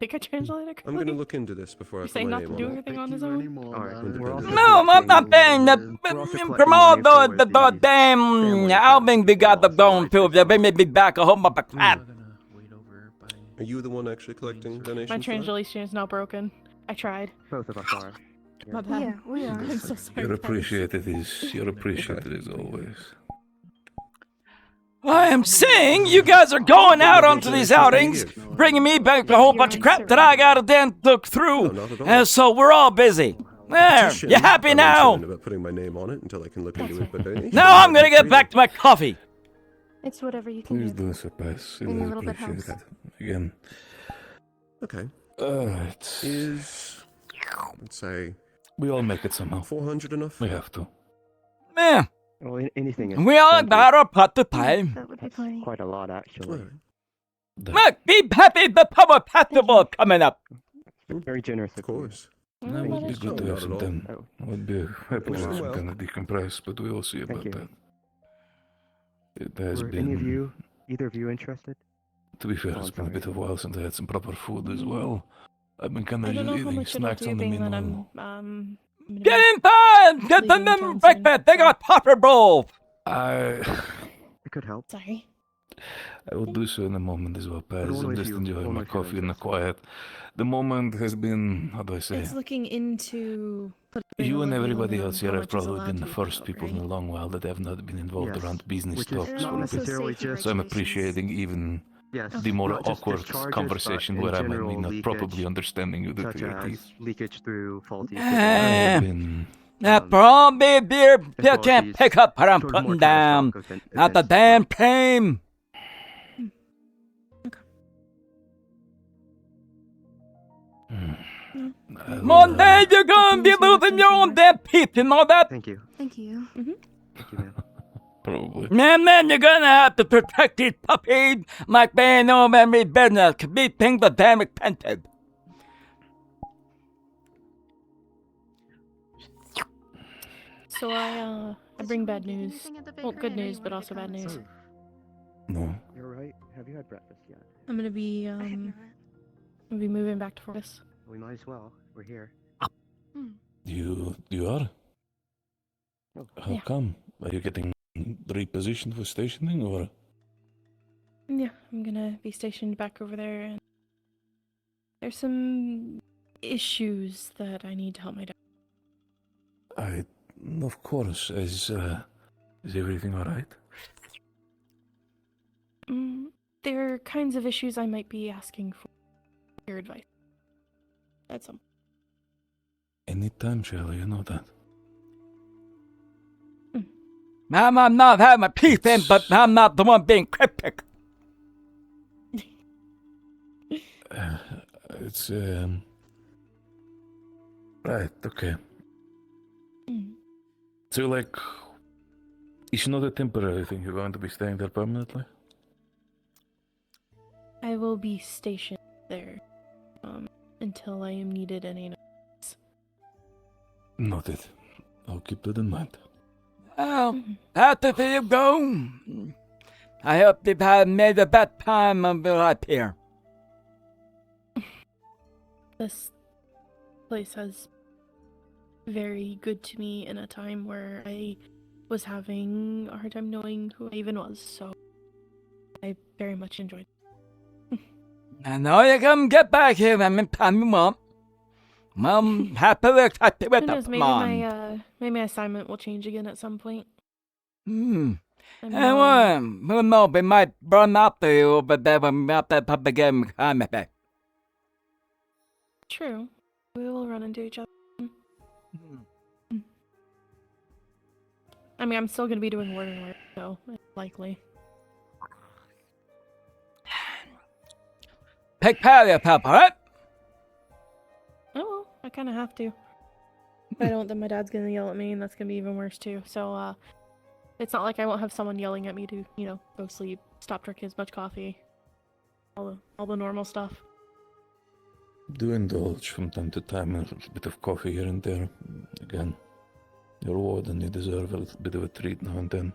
Think I translated it I'm going to look into this before I put my not name to do on it. anything on his own? No, I'm not saying that from all the damn album we got going to, they may be back a whole bunch of crap. Are you the one actually collecting donations? My translation is now broken. I tried. Both of us are. My bad. Yeah, we are. I'm so sorry. You're appreciated as always. I am saying you guys are going out onto these outings, bringing me back a whole bunch of crap that I gotta then look through, and so we're all busy. There, you happy now? About putting my name on it until I can look into it, but now I'm gonna get back to my coffee. It's whatever you can Please do. do surpass. It Any is little bit appreciated. helps. Again. Okay. It's... Is, let's say... We all make it somehow. 400 enough? We have to. Yeah. Well, anything is We all got our pot to pie. That's quite a lot, actually. Look, be happy the Power Festival coming up. Very generous, of course. That would be good to have some time. Would be happy to have some time to decompress, but we will see about that. It has Were been... any of you, either of you interested? To be fair, it's been a bit of a while since I had some proper food as well. I've been kind of I don't know just how eating much it'll snacks do on the being that menu. I'm Get inside! Get them breakfast! They got popper bowl! It could help. Sorry. I will do so in a moment as well, Paz. only I'm if just you- enjoying only my if you're coffee in the quiet. The moment has been, how do I say? It's looking into. You and everybody on else here how have much is probably allowed been to the be first out, people in right? a long while that have not been involved Yes, around business which is talks. not necessarily just So I'm appreciating even Yes, the more not just awkward discharges, conversation but in where I might be general not leakage, probably understanding you due such to your as teeth. leakage through faulty That probably beer you can't pick up what I'm putting down. Not the damn cream. One day you're gonna be losing your own damn teeth and all that. Thank you. Thank you. Probably. Man, you're gonna have to protect these puppies like they know every business. Cause these things are damn expensive. So I bring bad news. Well, good news, but also bad news. No. You're right. Have you had breakfast yet? I'm gonna be moving back to Fortis. We might as well. We're here. You are? How Yeah. come? Are you getting repositioned for stationing or? Yeah, I'm gonna be stationed back over there, and there's some issues that I need to help my dad. Of course. Is everything alright? There are kinds of issues I might be asking for your advice. That's some. Anytime, Shelley, you know that. I'm not having my teeth in, but I'm not the one being cryptic. It's right, okay. So, like, it's not a temporary thing. You're going to be staying there permanently? I will be stationed there until I am needed any. Noted. I'll keep that in mind. Well, after you go, I hope you've had made the best time of your life here. This place has very good to me in a time where I was having a hard time knowing who I even was, so I very much enjoyed it. I know you can get back here anytime you want. I'm happily accepted with Who knows, the maybe maybe my assignment will change again at some point. And I'm who knows, we might run after you, but then we'll have to pop again. True. We will run into each other. I mean, I'm still gonna be doing warden work, so it's likely. Pick Pally up, right? Oh, well, I kind of have to. If I don't, then my dad's gonna yell at me, and that's gonna be even worse too. So, it's not like I won't have someone yelling at me to, you know, go sleep, stop drinking as much coffee, all the normal stuff. Do indulge from time to time a bit of coffee here and there. Again, you're warden, you deserve a bit of a treat now and then.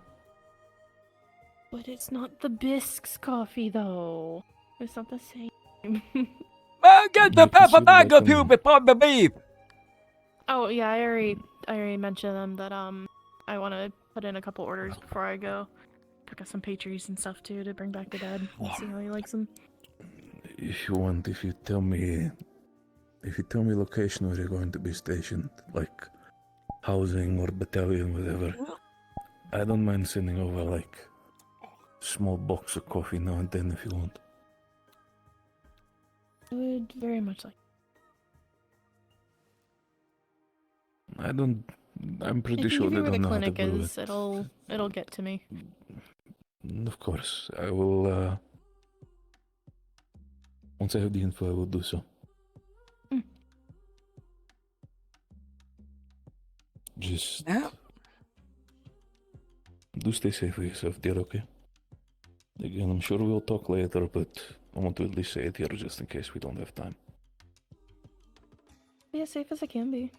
But it's not the Bisques coffee, though. It's not the same. Get the pepper bag of you before the beef. Oh yeah, I already mentioned them that I want to put in a couple orders before I go. Pick up some pastries and stuff too to bring back to Dad. See how he likes them. If you want, if you tell me location where you're going to be stationed, like housing or battalion, whatever, I don't mind sending over like small box of coffee now and then if you want. I would very much like. I'm pretty If you sure give me they where the don't know how to clinic brew is, it. it'll get to me. Of course, I will. Once I have the info, I will do so. Just do stay safe with yourself, dear. Okay. Again, I'm sure we'll talk later, but I want to at least say it here just in case we don't have time. Be as safe as I can be.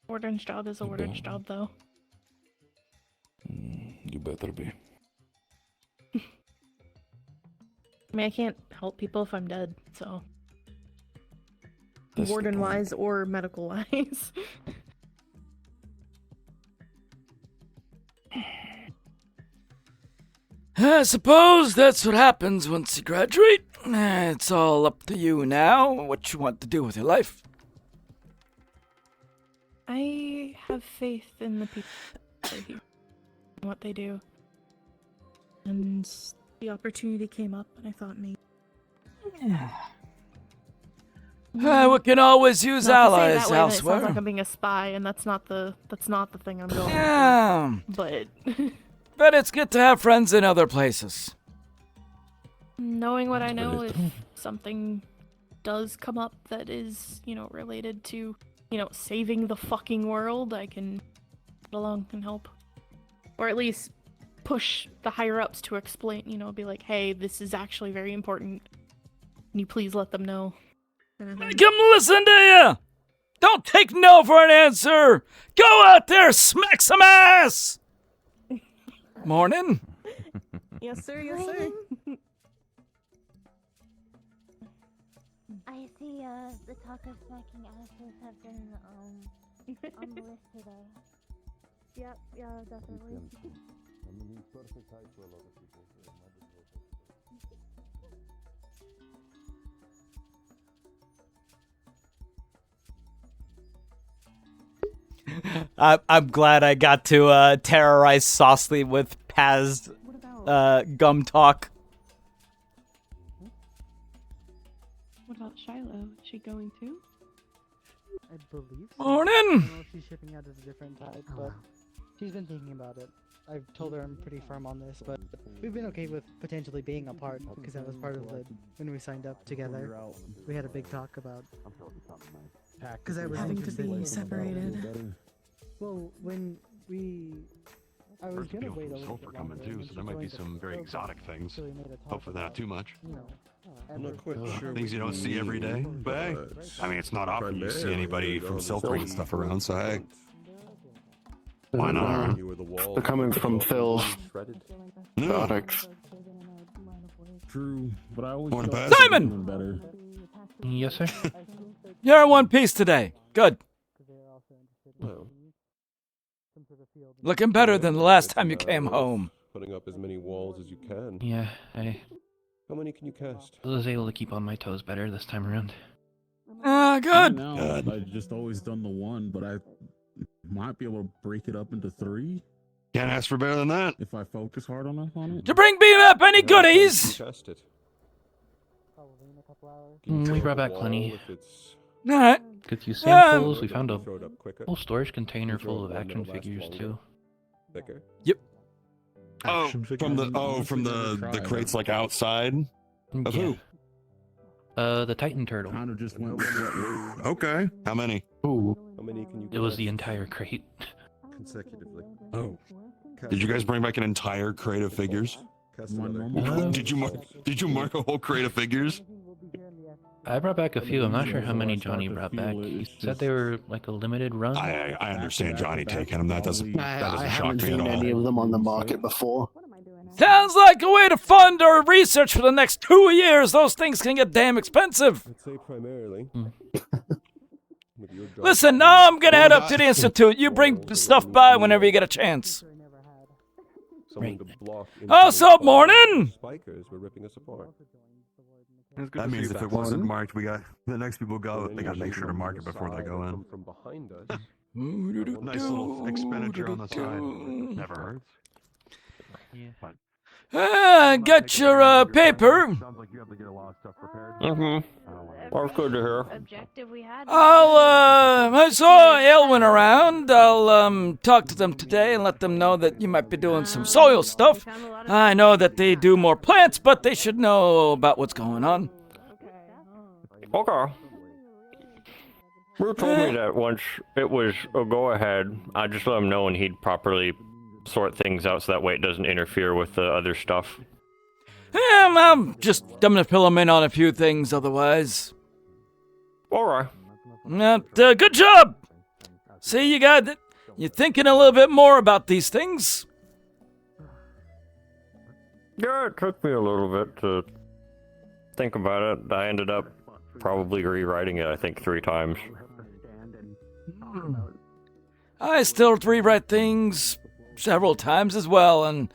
Warden's job is a warden's job, though. You better be. I mean, I can't help people if I'm dead, so. Warden-wise or medical-wise. I suppose that's what happens once you graduate. It's all up to you now, what you want to do with your life. I have faith in the people here, and what they do. And the opportunity came up, and I thought maybe. We can always use allies that way, elsewhere. It sounds like I'm being a spy, and that's not the thing I'm going for. But but it's good to have friends in other places. knowing what I know, if something does come up that is, related to, saving the fucking world, I can get along and help. Or at least push the higher-ups to explain, be like, hey, this is actually very important. Can you please let them know? Come listen to you! Don't take no for an answer! Go out there, smack some ass! Morning. Yes, sir, yes, sir. I see the talk of smacking asses have been on the list today. Yep, yeah, definitely. I'm glad I got to terrorize Saucely with Paz gum talk. What about Shiloh? Is she going too? I believe so. Morning! I don't know if she's shipping out as a different type, but she's been thinking about it. I've told her I'm pretty firm on this, but we've been okay with potentially being apart because that was part of when we signed up together. We had a big talk about because I was having to be separated. Well, I was gonna wait a little bit coming longer, too, and so there might be some very exotic things. so we made a talk Hopefully not about, too much. I'm not quite sure Things you what don't see every day. But hey, I mean, it's not often you see primarily anybody from on the Silk and stuff around, so hey. Why not? They're coming from Phil's products. True, but I always Morning, felt Paz. like Simon! doing better. Yes, sir. You're in one piece today. Good. Looking better than the last time you came home. Putting up as many walls as you can. Yeah, How many can you cast? I was able to keep on my toes better this time around. Good. I've just always done the one, but I might be able to break it up into 3. Can't ask for better than that. If I focus hard on it. Did you bring Beam up any goodies? Cast it. We brought back plenty. If it's All right. With you samples, we found a whole storage container full of action figures too. Yep. Oh, from the crates like outside of who? The Titan turtle. Kind of just went. Okay. How many? Ooh. How many can you? It was the entire crate. Consecutively. Oh. Did you guys bring back an entire crate of figures? Did you mark a whole crate of figures? I brought back a few. I'm not sure how many Johnny brought back. He said they were like a limited run. I understand Johnny taking them. That doesn't I shock haven't me at seen all. any of them on the market before. Sounds like a way to fund our research for the next 2 years. Those things can get damn expensive. I'd say primarily. Listen, now I'm gonna head up to the institute. You bring stuff by whenever you get a chance. Oh, so morning. Spikers were ripping us apart. That means if it wasn't marked, we got the next people go. They got to make sure to mark it before they go in. From behind us. Nice little expenditure on the side. Never hurts. Got your paper. That's good to hear. Objective we had. I saw Elwin around. I'll talk to them today and let them know that you might be doing some soil stuff. I know that they do more plants, but they should know about what's going on. Okay. Rue told me that once it was a go-ahead, I just let him know and he'd properly sort things out so that way it doesn't interfere with the other stuff. I'm just gonna fill them in on a few things otherwise. Alright. Good job! See, you're thinking a little bit more about these things. Yeah, it took me a little bit to think about it. I ended up probably rewriting it, I think, 3 times. I still rewrite things several times as well, and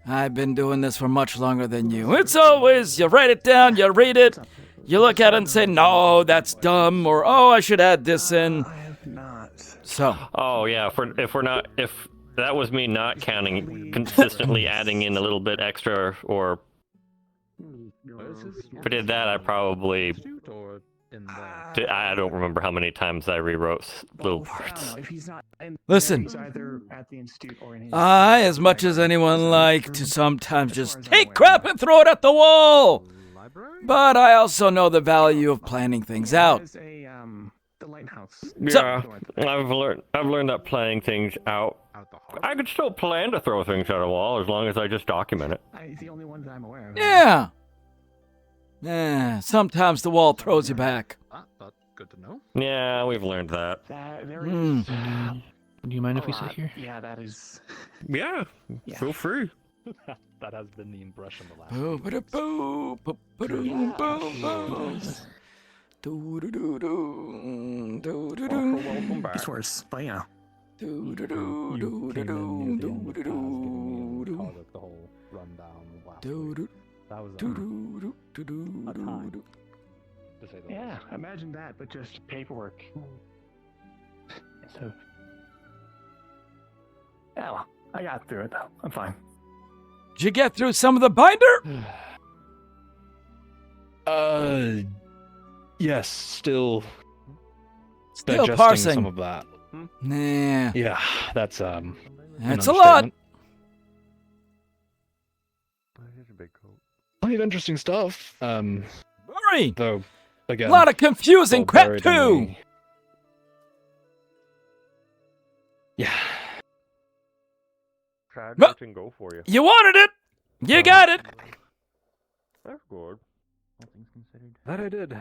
I've been doing this for much longer than you. It's always, you write it down, you read it, you look at it and say, no, that's dumb, or, oh, I should add this in. So. Oh, yeah, if that was me not counting, consistently adding in a little bit extra, or if I did that, I probably, I don't remember how many times I rewrote little parts. Listen, I, as much as anyone, like to sometimes just take crap and throw it at the wall. But I also know the value of planning things out. Yeah, I've learned that planning things out. I could still plan to throw things at a wall as long as I just document it. The only one that I'm aware of. Yeah. Yeah, sometimes the wall throws you back. That's good to know. Yeah, we've learned that. Do you mind if we sit here? Yeah, that is. Yeah, feel free. That has been the impression the last. Welcome back. This was, but yeah. That was a time. Yeah, imagine that, but just paperwork. So, yeah, well, I got through it though. I'm fine. Did you get through some of the binder? Yes, still digesting parsing some of that. Nah. Yeah, that's That's a lot. Plenty of interesting stuff. Very. Though, again, a lot of confusing crap buried too. Yeah. Tragic can go for you. You wanted it. You got it. That's good. That I did.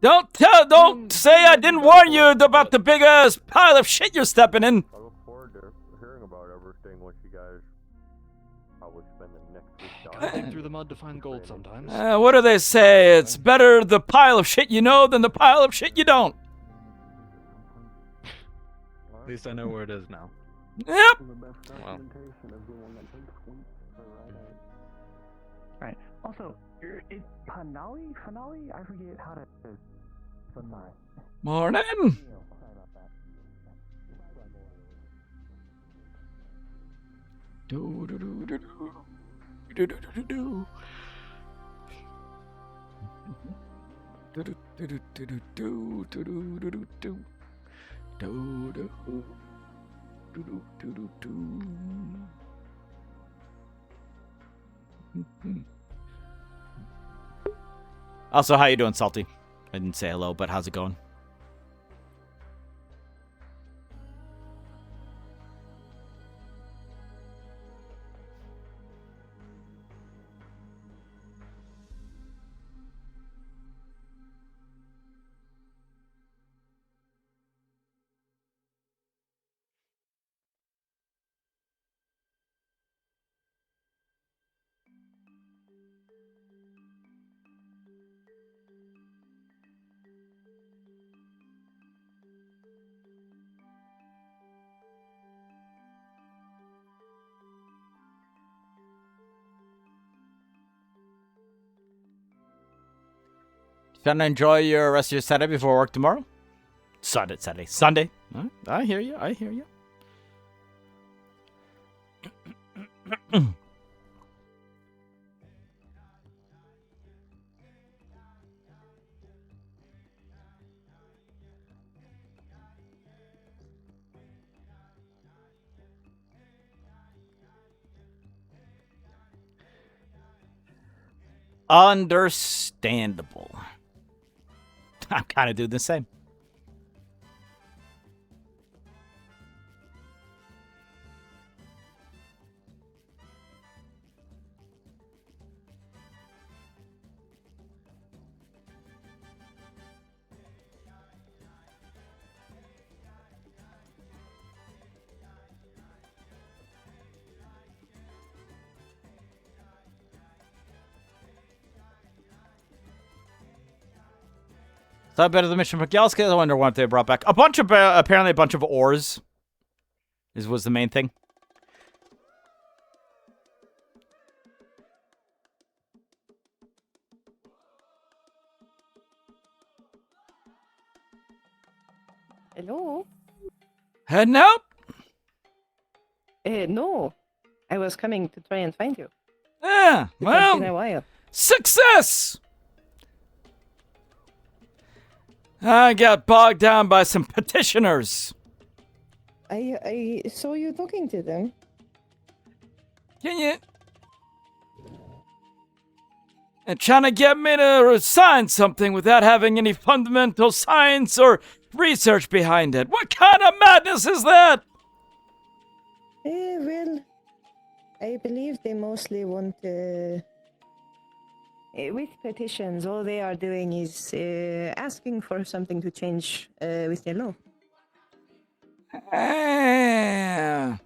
Don't say I didn't warn you about the big ass pile of shit you're stepping in. I look forward to hearing about everything what you guys probably spend the next week Gotta dig through the mud to find gold sometimes. What do they say? It's better the pile of shit you know than the pile of shit you don't. At least I know where it is now. Yep. Well. Right. Also, it's Panali? I forget how to. Morning. Also, how you doing, Salty? I didn't say hello, but how's it going? Trying to enjoy your rest of your Saturday before work tomorrow? Sunday. Huh? I hear you. Understandable. I'm kind of doing the same. Is that better than Mission Miguel's? I wonder what they brought back. A bunch of, apparently a bunch of ores was the main thing. Hello? Heading out? No. I was coming to try and find you. Yeah, It's been a well, while. success! I got bogged down by some petitioners. I saw you talking to them. Can you? And trying to get me to sign something without having any fundamental science or research behind it. What kind of madness is that? Well, I believe they mostly want with petitions, all they are doing is asking for something to change with the law. I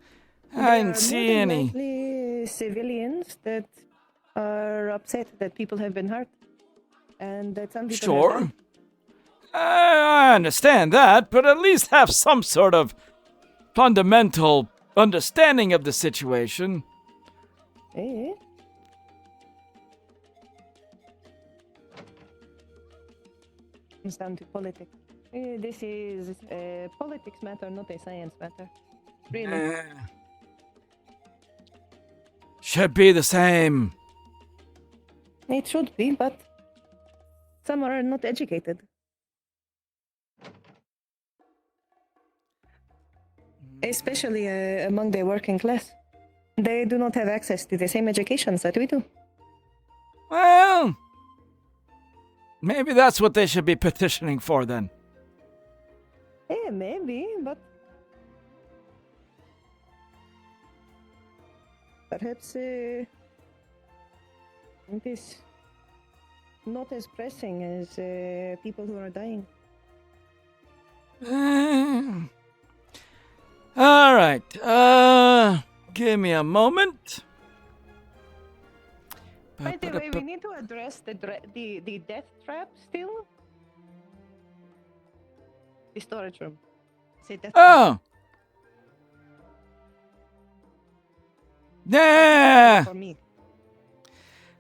didn't see any. Likely civilians that are upset that people have been hurt, and that some people have Sure. died. I understand that, but at least have some sort of fundamental understanding of the situation. Eh? Comes down to politics. This is a politics matter, not a science matter. Really. Should be the same. It should be, but some are not educated. Especially among the working class. They do not have access to the same educations that we do. Well, maybe that's what they should be petitioning for then. Yeah, maybe, but perhaps it is not as pressing as people who are dying. All right. Give me a moment. By the way, we need to address the death trap still. The storage room. Say death Oh. Yeah. For me.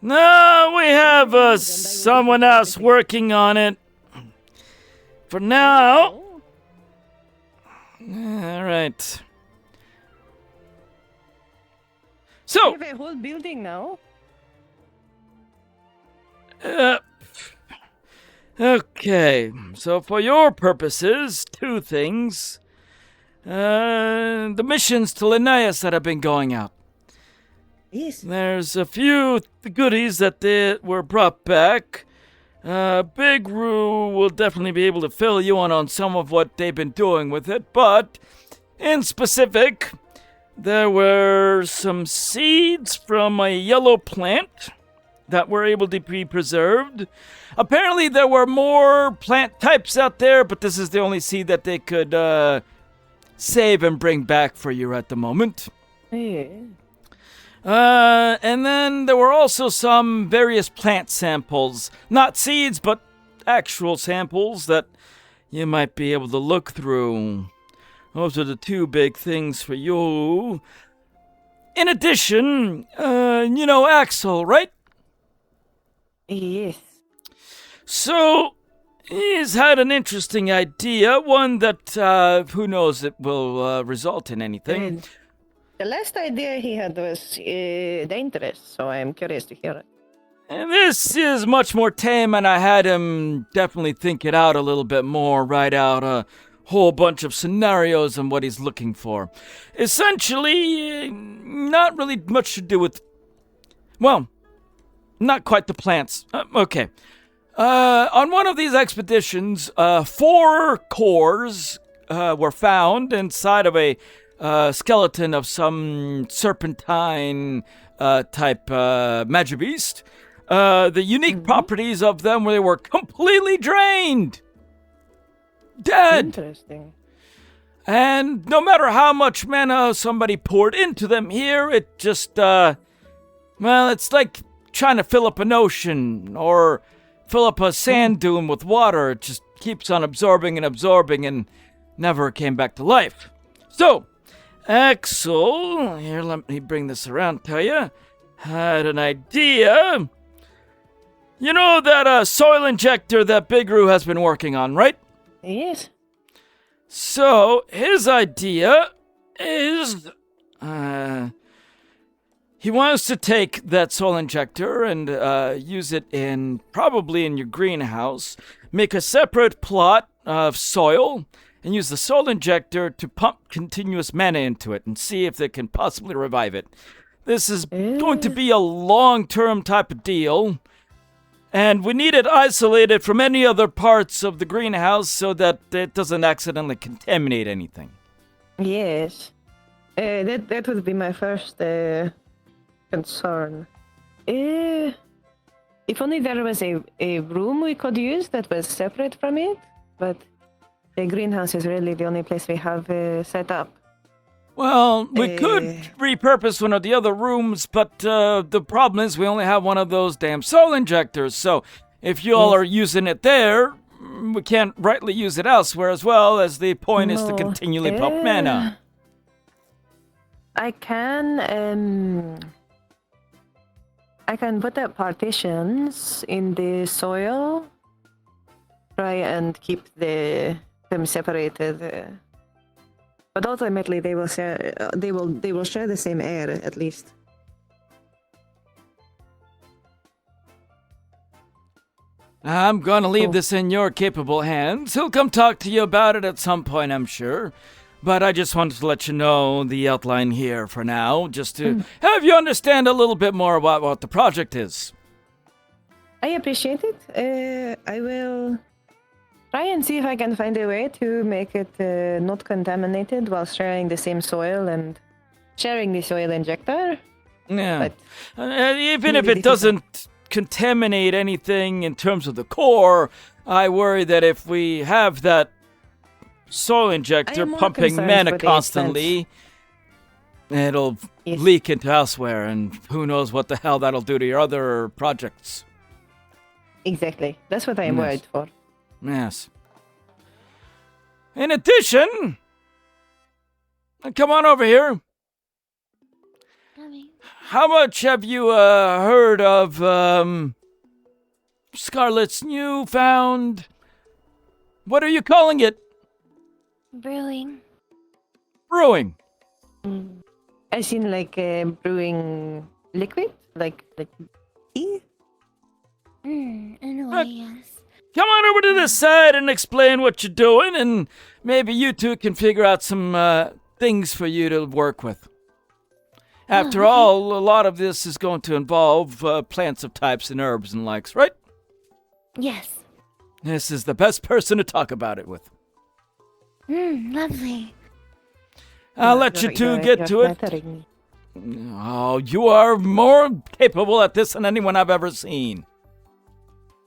No, we have someone else working on it. For now. All right. So. We have a whole building now. Okay, so for your purposes, two things. The missions to Linnaeus that have been going out. Yes. There's a few goodies that were brought back. Big Roo will definitely be able to fill you in on some of what they've been doing with it, but in specific, there were some seeds from a yellow plant that were able to be preserved. Apparently there were more plant types out there, but this is the only seed that they could save and bring back for you at the moment. Yeah. And then there were also some various plant samples. Not seeds, but actual samples that you might be able to look through. Those are the two big things for you. In addition, you know Axel, right? Yes. So, he's had an interesting idea, one that, who knows, it will result in anything. The last idea he had was dangerous, so I'm curious to hear it. And this is much more tame, and I had him definitely think it out a little bit more, write out a whole bunch of scenarios and what he's looking for. Essentially, not really much to do with, well, not quite the plants. Okay. On one of these expeditions, 4 cores were found inside of a skeleton of some serpentine type magic beast. The unique properties of them were they were completely drained. Dead. Interesting. And no matter how much mana somebody poured into them here, it just, well, it's like trying to fill up an ocean or fill up a sand dune with water. It just keeps on absorbing and never came back to life. So, Axel, here, let me bring this around to you, had an idea. You know that soil injector that Big Roo has been working on, right? Yes. So, his idea is, he wants to take that soil injector and use it probably in your greenhouse, make a separate plot of soil, and use the soil injector to pump continuous mana into it and see if they can possibly revive it. This is going to be a long-term type of deal, and we need it isolated from any other parts of the greenhouse so that it doesn't accidentally contaminate anything. Yes. That would be my first concern. If only there was a room we could use that was separate from it, but the greenhouse is really the only place we have set up. Well, we could repurpose one of the other rooms, but the problem is we only have one of those damn soul injectors, so if you all are using it there, we can't rightly use it elsewhere as well, as the point is to continually pump mana. I can put up partitions in the soil, try and keep them separated. But ultimately, they will share. They will share the same air, at least. I'm gonna leave this in your capable hands. He'll come talk to you about it at some point, I'm sure. But I just wanted to let you know the outline here for now, just to have you understand a little bit more about what the project is. I appreciate it. I will try and see if I can find a way to make it not contaminated while sharing the same soil and sharing the soil injector. Yeah. Even if it doesn't contaminate anything in terms of the core, I worry that if we have that soil injector pumping mana constantly, it'll leak into elsewhere, and who knows what the hell that'll do to your other projects. Exactly. That's what I am worried for. Yes. In addition, come on over here. How much have you heard of Scarlet's newfound? What are you calling it? Brewing. Brewing. As in like brewing liquid, like tea. In a way, yes. come on over to this side and explain what you're doing, and maybe you two can figure out some things for you to work with. After all, a lot of this is going to involve plants of types and herbs and likes, right? Yes. This is the best person to talk about it with. Lovely. I'll let you two get to it. Oh, you are more capable at this than anyone I've ever seen.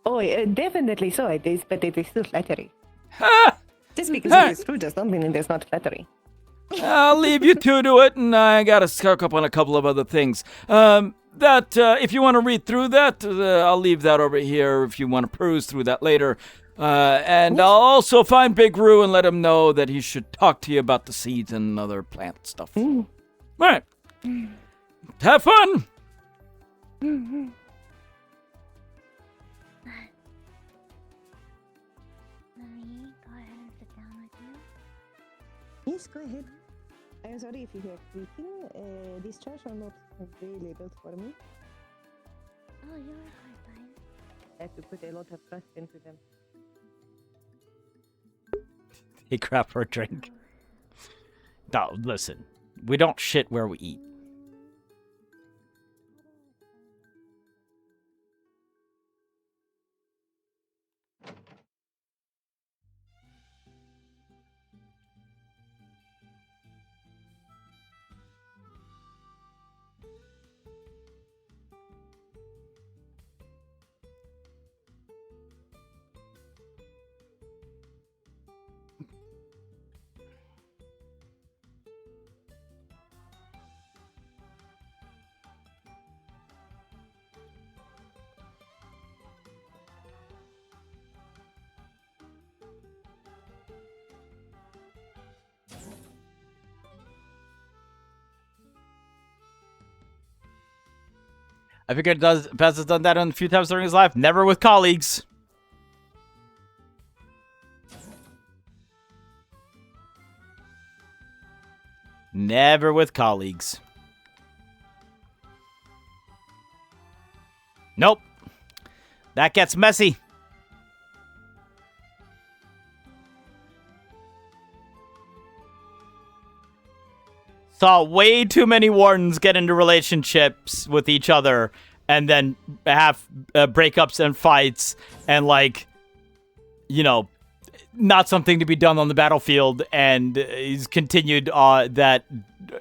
Oh, definitely so it is, but it is still flattery. Just because it is true does not mean it is not flattery. I'll leave you two to it, and I gotta start up on a couple of other things. If you want to read through that, I'll leave that over here if you want to peruse through that later. And I'll also find Big Roo and let him know that he should talk to you about the seeds and other plant stuff. All right. Have fun! Marie, go ahead and sit down with you. Yes, go ahead. I'm sorry if you hear creaking. These chairs are not really built for me. Oh, you're fine. I have to put a lot of trust into them. Hey, crap for a drink. No, listen. We don't shit where we eat. I figured Paz has done that a few times during his life. Never with colleagues. Never with colleagues. Nope. That gets messy. Saw way too many wardens get into relationships with each other and then have breakups and fights and, like, you know, not something to be done on the battlefield, and he's continued that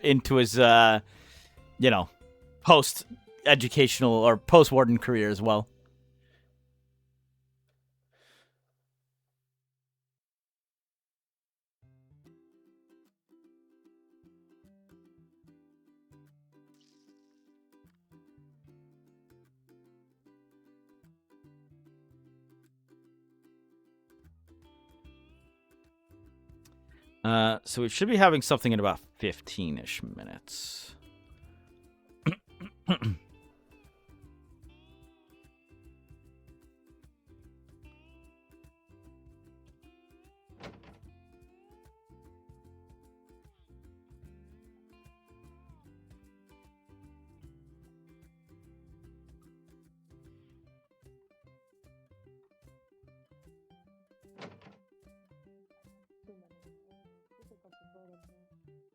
into his, you know, post-educational or post-warden career as well. So we should be having something in about 15-ish minutes.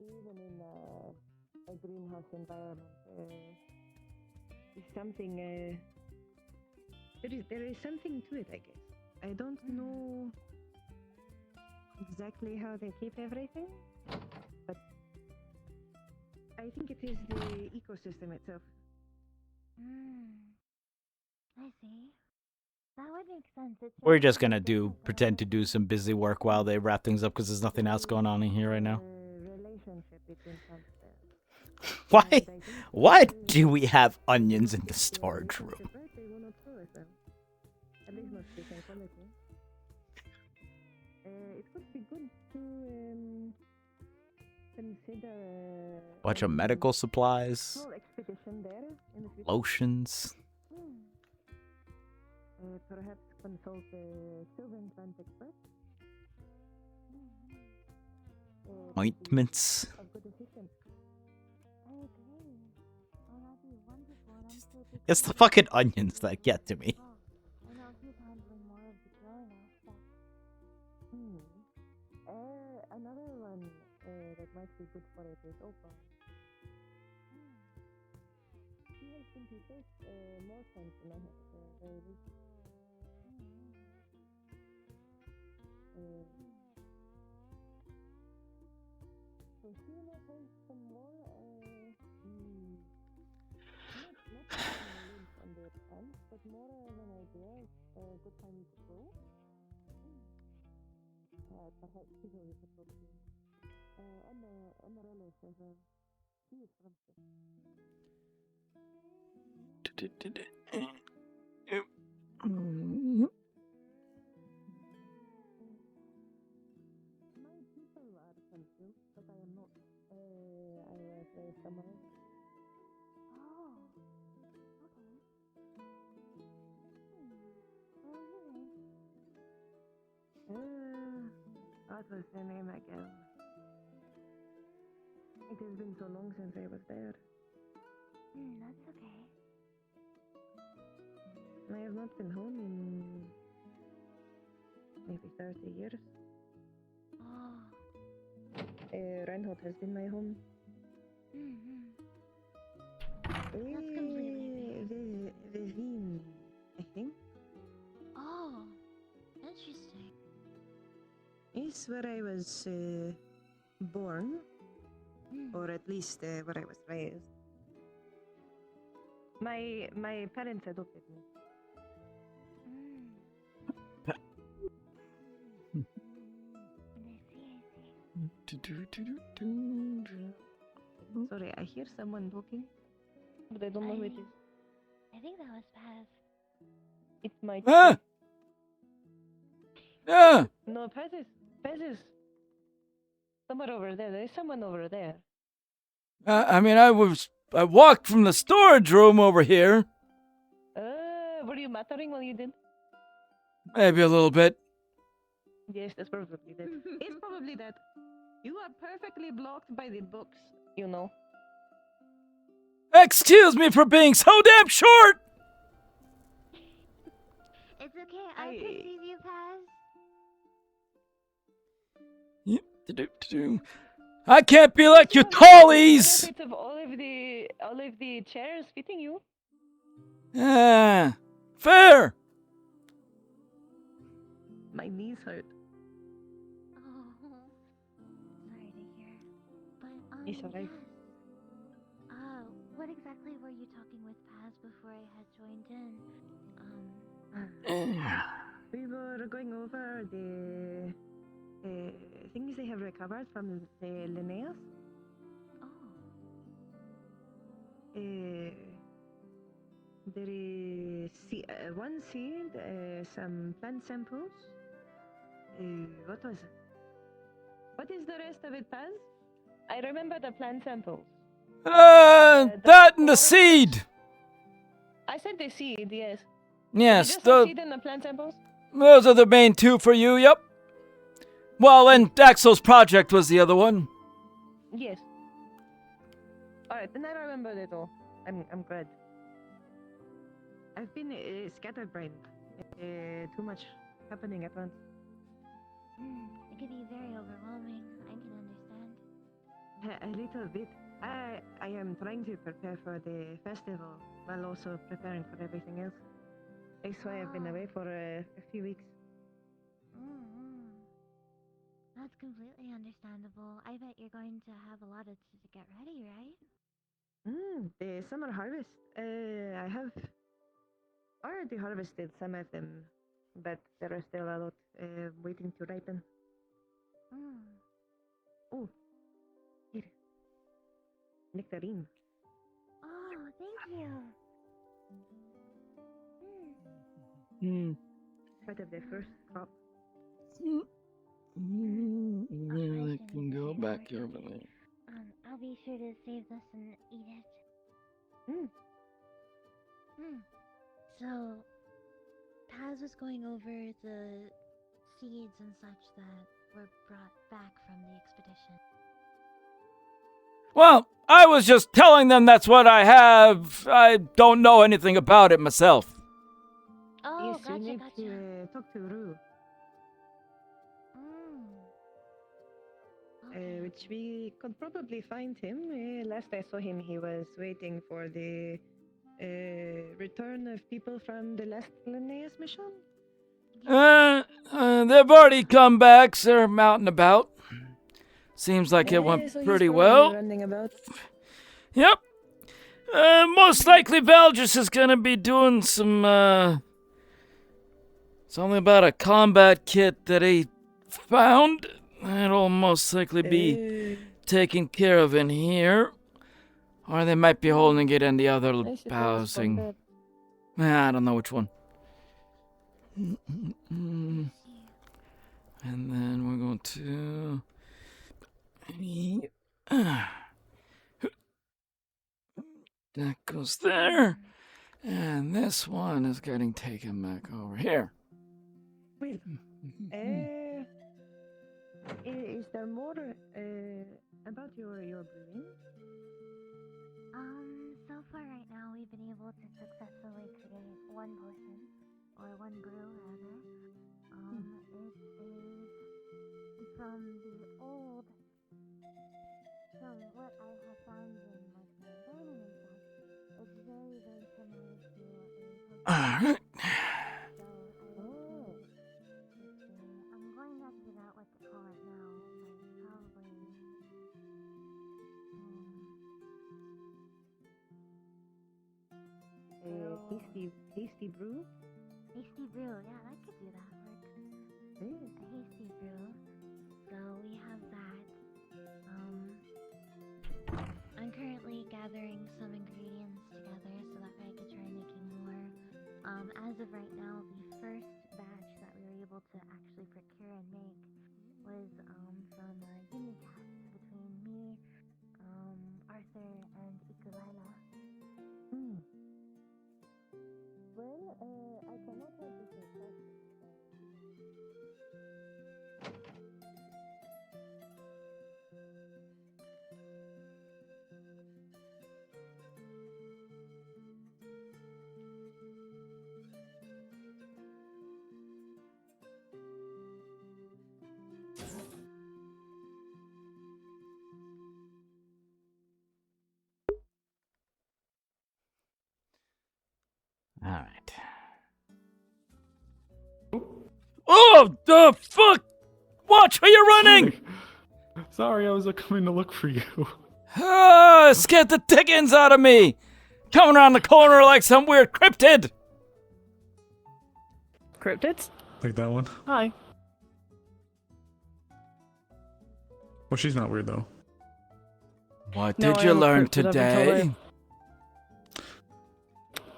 Even in a greenhouse environment, is something. There is something to it, I guess. I don't know exactly how they keep everything, but I think it is the ecosystem itself. I see. That would make sense. We're just gonna pretend to do some busy work while they wrap things up because there's nothing else going on in here right now. Why do we have onions in the storage room? It would be good to consider Bunch of medical supplies, small expedition there in the future. lotions. Perhaps consult a Sylvan plant expert. Ointments. It's the fucking onions that get to me. Another one that might be good for it is Opa. She has been to church more times than I have very recently. So she might have some more, not on their pants, but more of an idea of a good time to go. Perhaps people we could talk to. Amarello says she is from My people are from too, but I am not. I was raised somewhere else. Oh, okay. What was her name again? It has been so long since I was there. That's okay. I have not been home in maybe 30 years. Oh. Reinhold has been my home. That's completely Vivine, I think. Oh, interesting. Is where I was born, or at least where I was raised. My parents adopted me. Sorry, I hear someone talking, but I don't know who it is. I think that was Paz. It's my. Ah! Ah! No, Paz is somewhere over there. There's someone over there. I mean, I walked from the storage room over here. Were you muttering while you did? Maybe a little bit. Yes, that's probably that. It's probably that. You are perfectly blocked by the books, you know. Excuse me for being so damn short! It's okay, I perceive you, Paz. I can't be like you tallies! Benefits of all of the chairs fitting you. Fair! My knees hurt. Oh, sorry to hear. But, It's alright. yes. What exactly were you talking with Paz before I had joined in? We were going over the things they have recovered from the Linnaeus. There is one seed, some plant samples. What was it? What is the rest of it, Paz? I remember the plant samples. That and the seed! I said the seed, yes. Yes, Just the seed and the plant samples? those are the main two for you, yep. Well, and Axel's project was the other one. Yes. Alright, then I remember it all. I'm glad. I've been scatterbrained. Too much happening at once. It can be very overwhelming. I can understand. A little bit. I am trying to prepare for the festival while also preparing for everything else. That's why I've been away for a few weeks. That's completely understandable. I bet you're going to have a lot to get ready, right? The summer harvest. I have already harvested some of them, but there are still a lot waiting to ripen. Oh, here. Nectarine. Oh, thank you. Part of the first crop. Really can go back over there. I'll be sure to save this and eat it. So, Paz was going over the seeds and such that were brought back from the expedition. Well, I was just telling them that's what I have. I don't know anything about it myself. Oh, yes, gotcha, you need gotcha. to talk to Rue. much. We could probably find him. Last I saw him, he was waiting for the return of people from the last Linnaeus mission. They've already come back, so they're out and about. Seems like it went So he's pretty probably well. running about. Yep. Most likely Valgis is gonna be doing some, something about a combat kit that he found. It'll most likely be taken care of in here. Or they might be holding it in the other housing. I don't know which one. And then we're going to... That goes there. And this one is getting taken back over here. Wait. Is there more about your brewing? So far right now we've been able to successfully create one potion, or one brew rather. It is from the old, from what I have found in like my learning and such, it's very, very similar to a potion. Alright. I'm going to have to figure out what to call it now. Hasty brew? Hasty brew, yeah, that could do that work. A hasty brew. So we have that. I'm currently gathering some ingredients together so that way I could try making more. As of right now, the first batch that we were able to actually procure and make was from a unicast between me, Arthur, and Ikulila. Well, I cannot help you with that. Alright. Oh, the fuck! Watch where you're running! Sorry, I was coming to look for you. Scared the dickens out of me! Coming around the corner like some weird cryptid! Cryptids? Like that one? Hi. Well, she's not weird though. What No, did I you am a learn cryptid, I've been told today?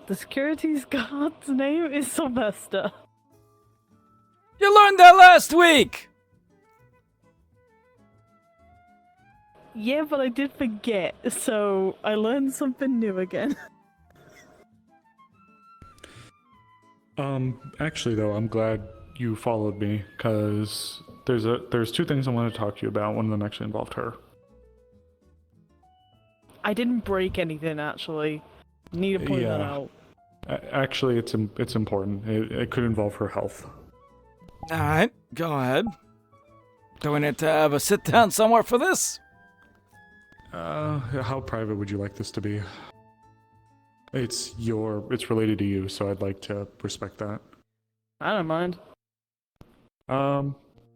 The security guard's name is Sylvester. You learned that last week! Yeah, but I did forget, so I learned something new again. Actually though, I'm glad you followed me, cause there's two things I want to talk to you about. One of them actually involved her. I didn't break anything, actually. Need to point that out. Actually, it's important. It could involve her health. Alright, go ahead. Do we need to have a sit down somewhere for this? How private would you like this to be? It's related to you, so I'd like to respect that. I don't mind.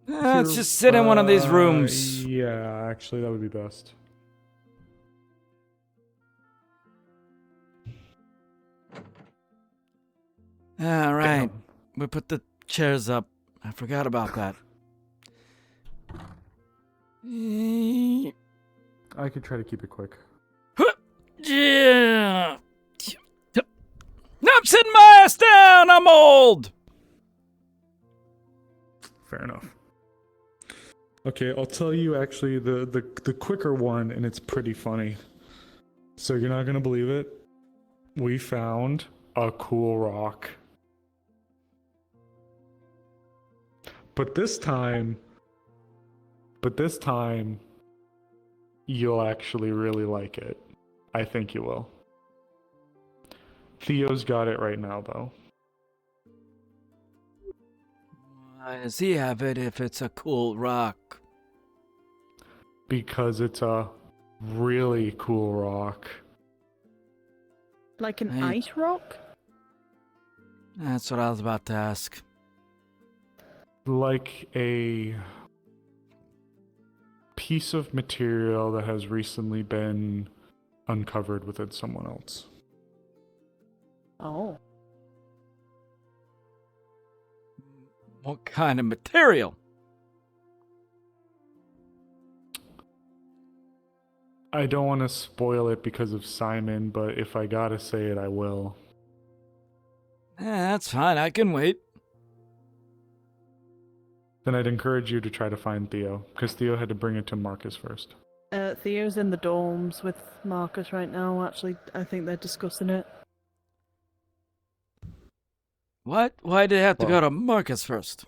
Let's just sit in one of these rooms. Yeah, actually, that would be best. Alright, we put the chairs up. I forgot about that. I could try to keep it quick. Yeah. I'm sitting my ass down. I'm old. Fair enough. Okay, I'll tell you actually the quicker one, and it's pretty funny. So you're not gonna believe it. We found a cool rock. But this time, you'll actually really like it. I think you will. Theo's got it right now, though. Why does he have it if it's a cool rock? because it's a really cool rock. Like an Hey. ice rock? That's what I was about to ask. Like a piece of material that has recently been uncovered within someone else. Oh. What kind of material? I don't want to spoil it because of Simon, but if I gotta say it, I will. That's fine. I can wait. Then I'd encourage you to try to find Theo, because Theo had to bring it to Marcus first. Theo's in the dorms with Marcus right now, actually. I think they're discussing it. What? Why did it have to go to Marcus first?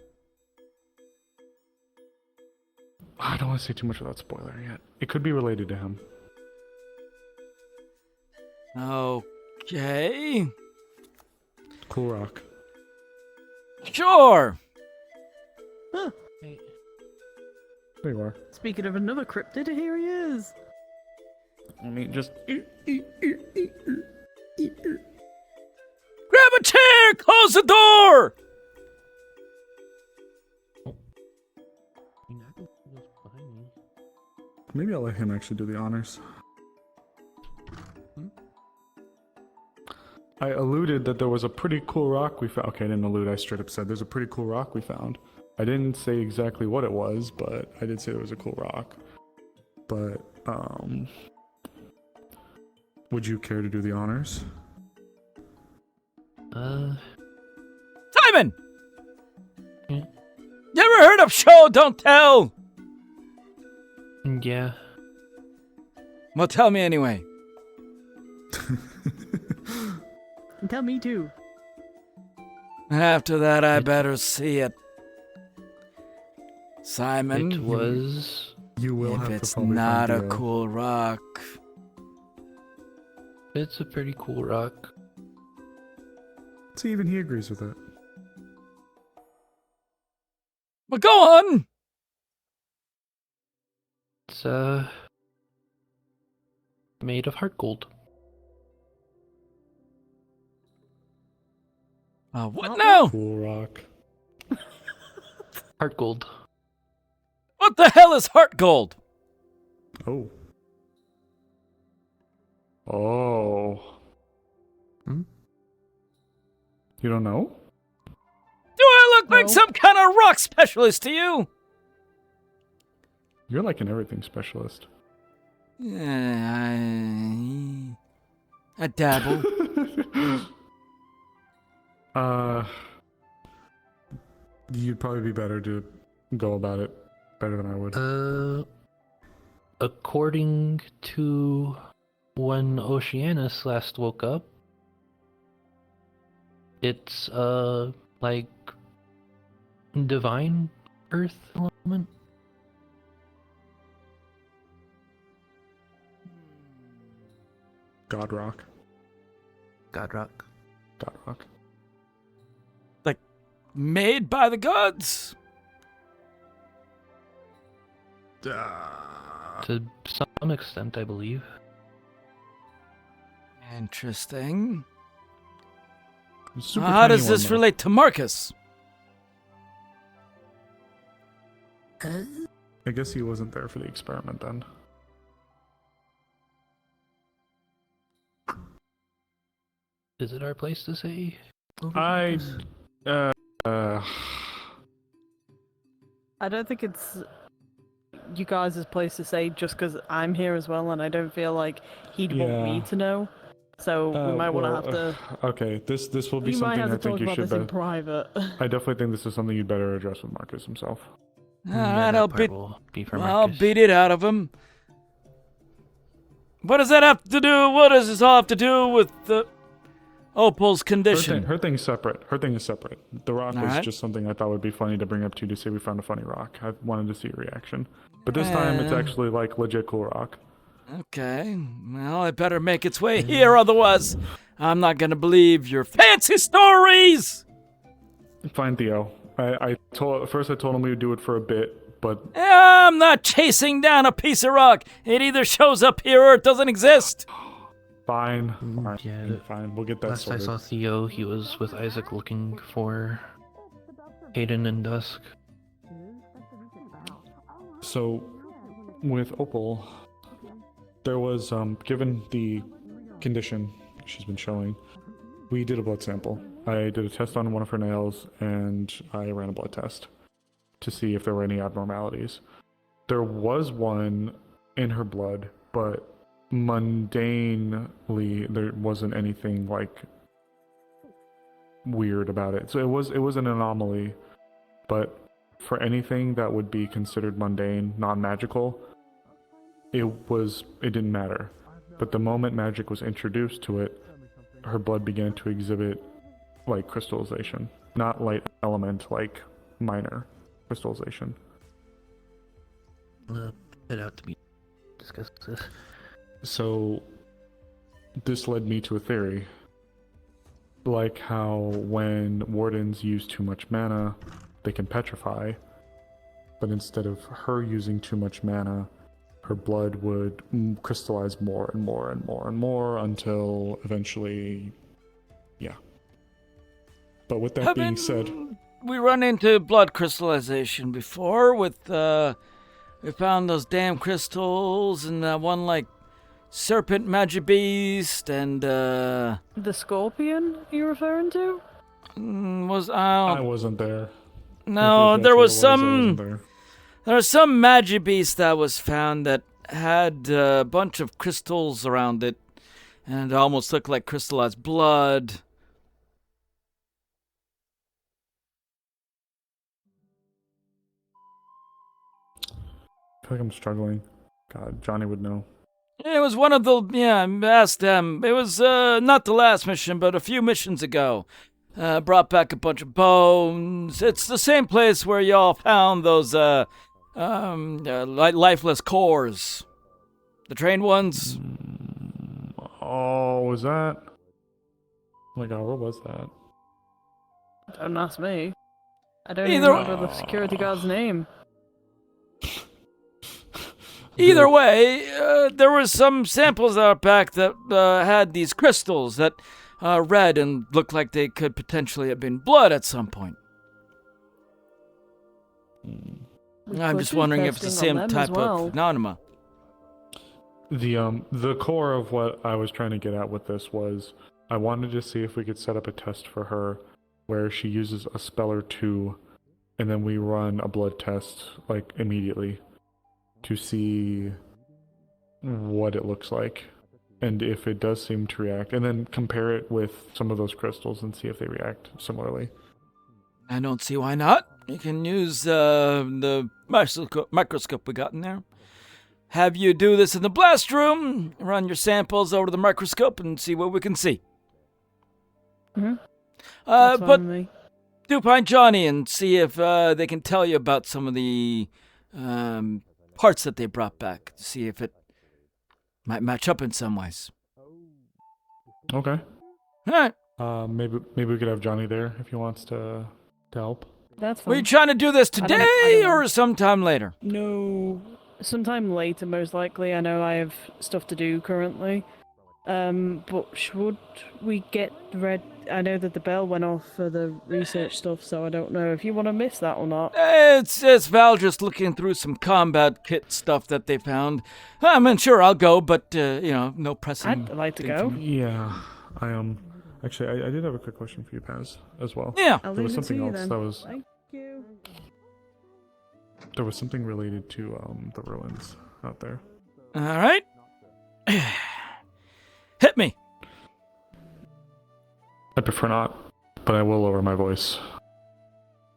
I don't want to say too much without spoiler yet. It could be related to him. Okay. Cool rock. Sure. Huh. There you are. Speaking of another cryptid, here he is. I mean, just... Grab a chair! Close the door! Maybe I'll let him actually do the honors. I alluded that there was a pretty cool rock we found. Okay, I didn't allude, I straight up said there's a pretty cool rock we found. I didn't say exactly what it was, but I did say there was a cool rock. But, would you care to do the honors? Simon! You ever heard of show, don't tell? Yeah. Well, tell me anyway. And tell me too. After that, I better see it. Simon. It was. You will if have it's to probably not find a Theo. cool rock. It's a pretty cool rock. See, even he agrees with it. Well, go on! It's, made of heart gold. What now? Cool rock. Heart gold. What the hell is heart gold? Oh. Oh. You don't know? Do I look like some kind of rock specialist to you? You're like an everything specialist. Yeah, I dabble. You'd probably be better to go about it better than I would. According to when Oceanus last woke up, it's, like, divine earth element. God rock. God rock. God rock. Like, made by the gods? To some extent, I believe. Interesting. Super How does tiny this one, though. relate to Marcus? I guess he wasn't there for the experiment then. Is it our place to say? I don't think it's you guys' place to say just because I'm here as well, and I don't feel like he'd want me to know. So we might want to have to. Okay, this will be We might something have I to think talk you about should. this in private. I definitely think this is something you'd better address with Marcus himself. Alright, I'll beat it out of him. What does that have to do? What does this all have to do with the Opal's condition? Her thing's separate. Her thing is separate. The rock was Alright. just something I thought would be funny to bring up to you to say we found a funny rock. I wanted to see your reaction. But this time it's actually like legit cool rock. Okay, well, it better make its way here, otherwise I'm not gonna believe your fancy stories! Fine, Theo. I told him we would do it for a bit, but I'm not chasing down a piece of rock. It either shows up here or it doesn't exist. fine. Yeah, Fine. We'll get that last sorted. I saw Theo, he was with Isaac looking for Hayden and Dusk. So, with Opal, there was, given the condition she's been showing, we did a blood sample. I did a test on one of her nails, and I ran a blood test to see if there were any abnormalities. There was one in her blood, but mundanely, there wasn't anything, like, weird about it. So it was an anomaly, but for anything that would be considered mundane, non-magical, it didn't matter. But the moment magic was introduced to it, her blood began to exhibit like crystallization. Not light element, like minor crystallization. It out to be discuss this. So this led me to a theory. Like how when wardens use too much mana, they can petrify, but instead of her using too much mana, her blood would crystallize more and more and more and more until eventually, yeah. But with that being said, we run into blood crystallization before with, we found those damn crystals and that one, like, serpent magic beast and, The scorpion you're referring to? I wasn't there. No, there was some magic beast that was found that had a bunch of crystals around it, and it almost looked like crystallized blood. I feel like I'm struggling. God, Johnny would know. It was one of the, I asked them. It was not the last mission, but a few missions ago. Brought back a bunch of bones. It's the same place where y'all found those lifeless cores. The trained ones. Oh, was that? Oh my God, what was that? Don't ask me. I don't Either- even remember the security guard's name. Either way, there were some samples out back that had these crystals that read and looked like they could potentially have been blood at some point. I'm just wondering if it's the same type of phenomena. The core of what I was trying to get at with this was I wanted to see if we could set up a test for her where she uses a spell or two, and then we run a blood test like immediately to see what it looks like and if it does seem to react, and then compare it with some of those crystals and see if they react similarly. I don't see why not. You can use the microscope we got in there. Have you do this in the blast room, run your samples over to the microscope and see what we can see. Mm-hmm. That's fine But with me. do find Johnny and see if they can tell you about some of the parts that they brought back. See if it might match up in some ways. Okay. All right. Maybe we could have Johnny there if he wants to help. That's Were fine. you trying to do this I today don't know. or sometime later? No, sometime later, most likely. I know I have stuff to do currently. But should we get read? I know that the bell went off for the research stuff, so I don't know if you want to miss that or not. It's Val just looking through some combat kit stuff that they found. I mean, sure, I'll go, but, no pressing. I'd like to go. Yeah, actually, I did have a quick question for you, Paz, as well. Yeah. I'll There was leave it to something you else then. that was... Thank you. There was something related to the ruins out there. All right. Hit me. I prefer not, but I will lower my voice.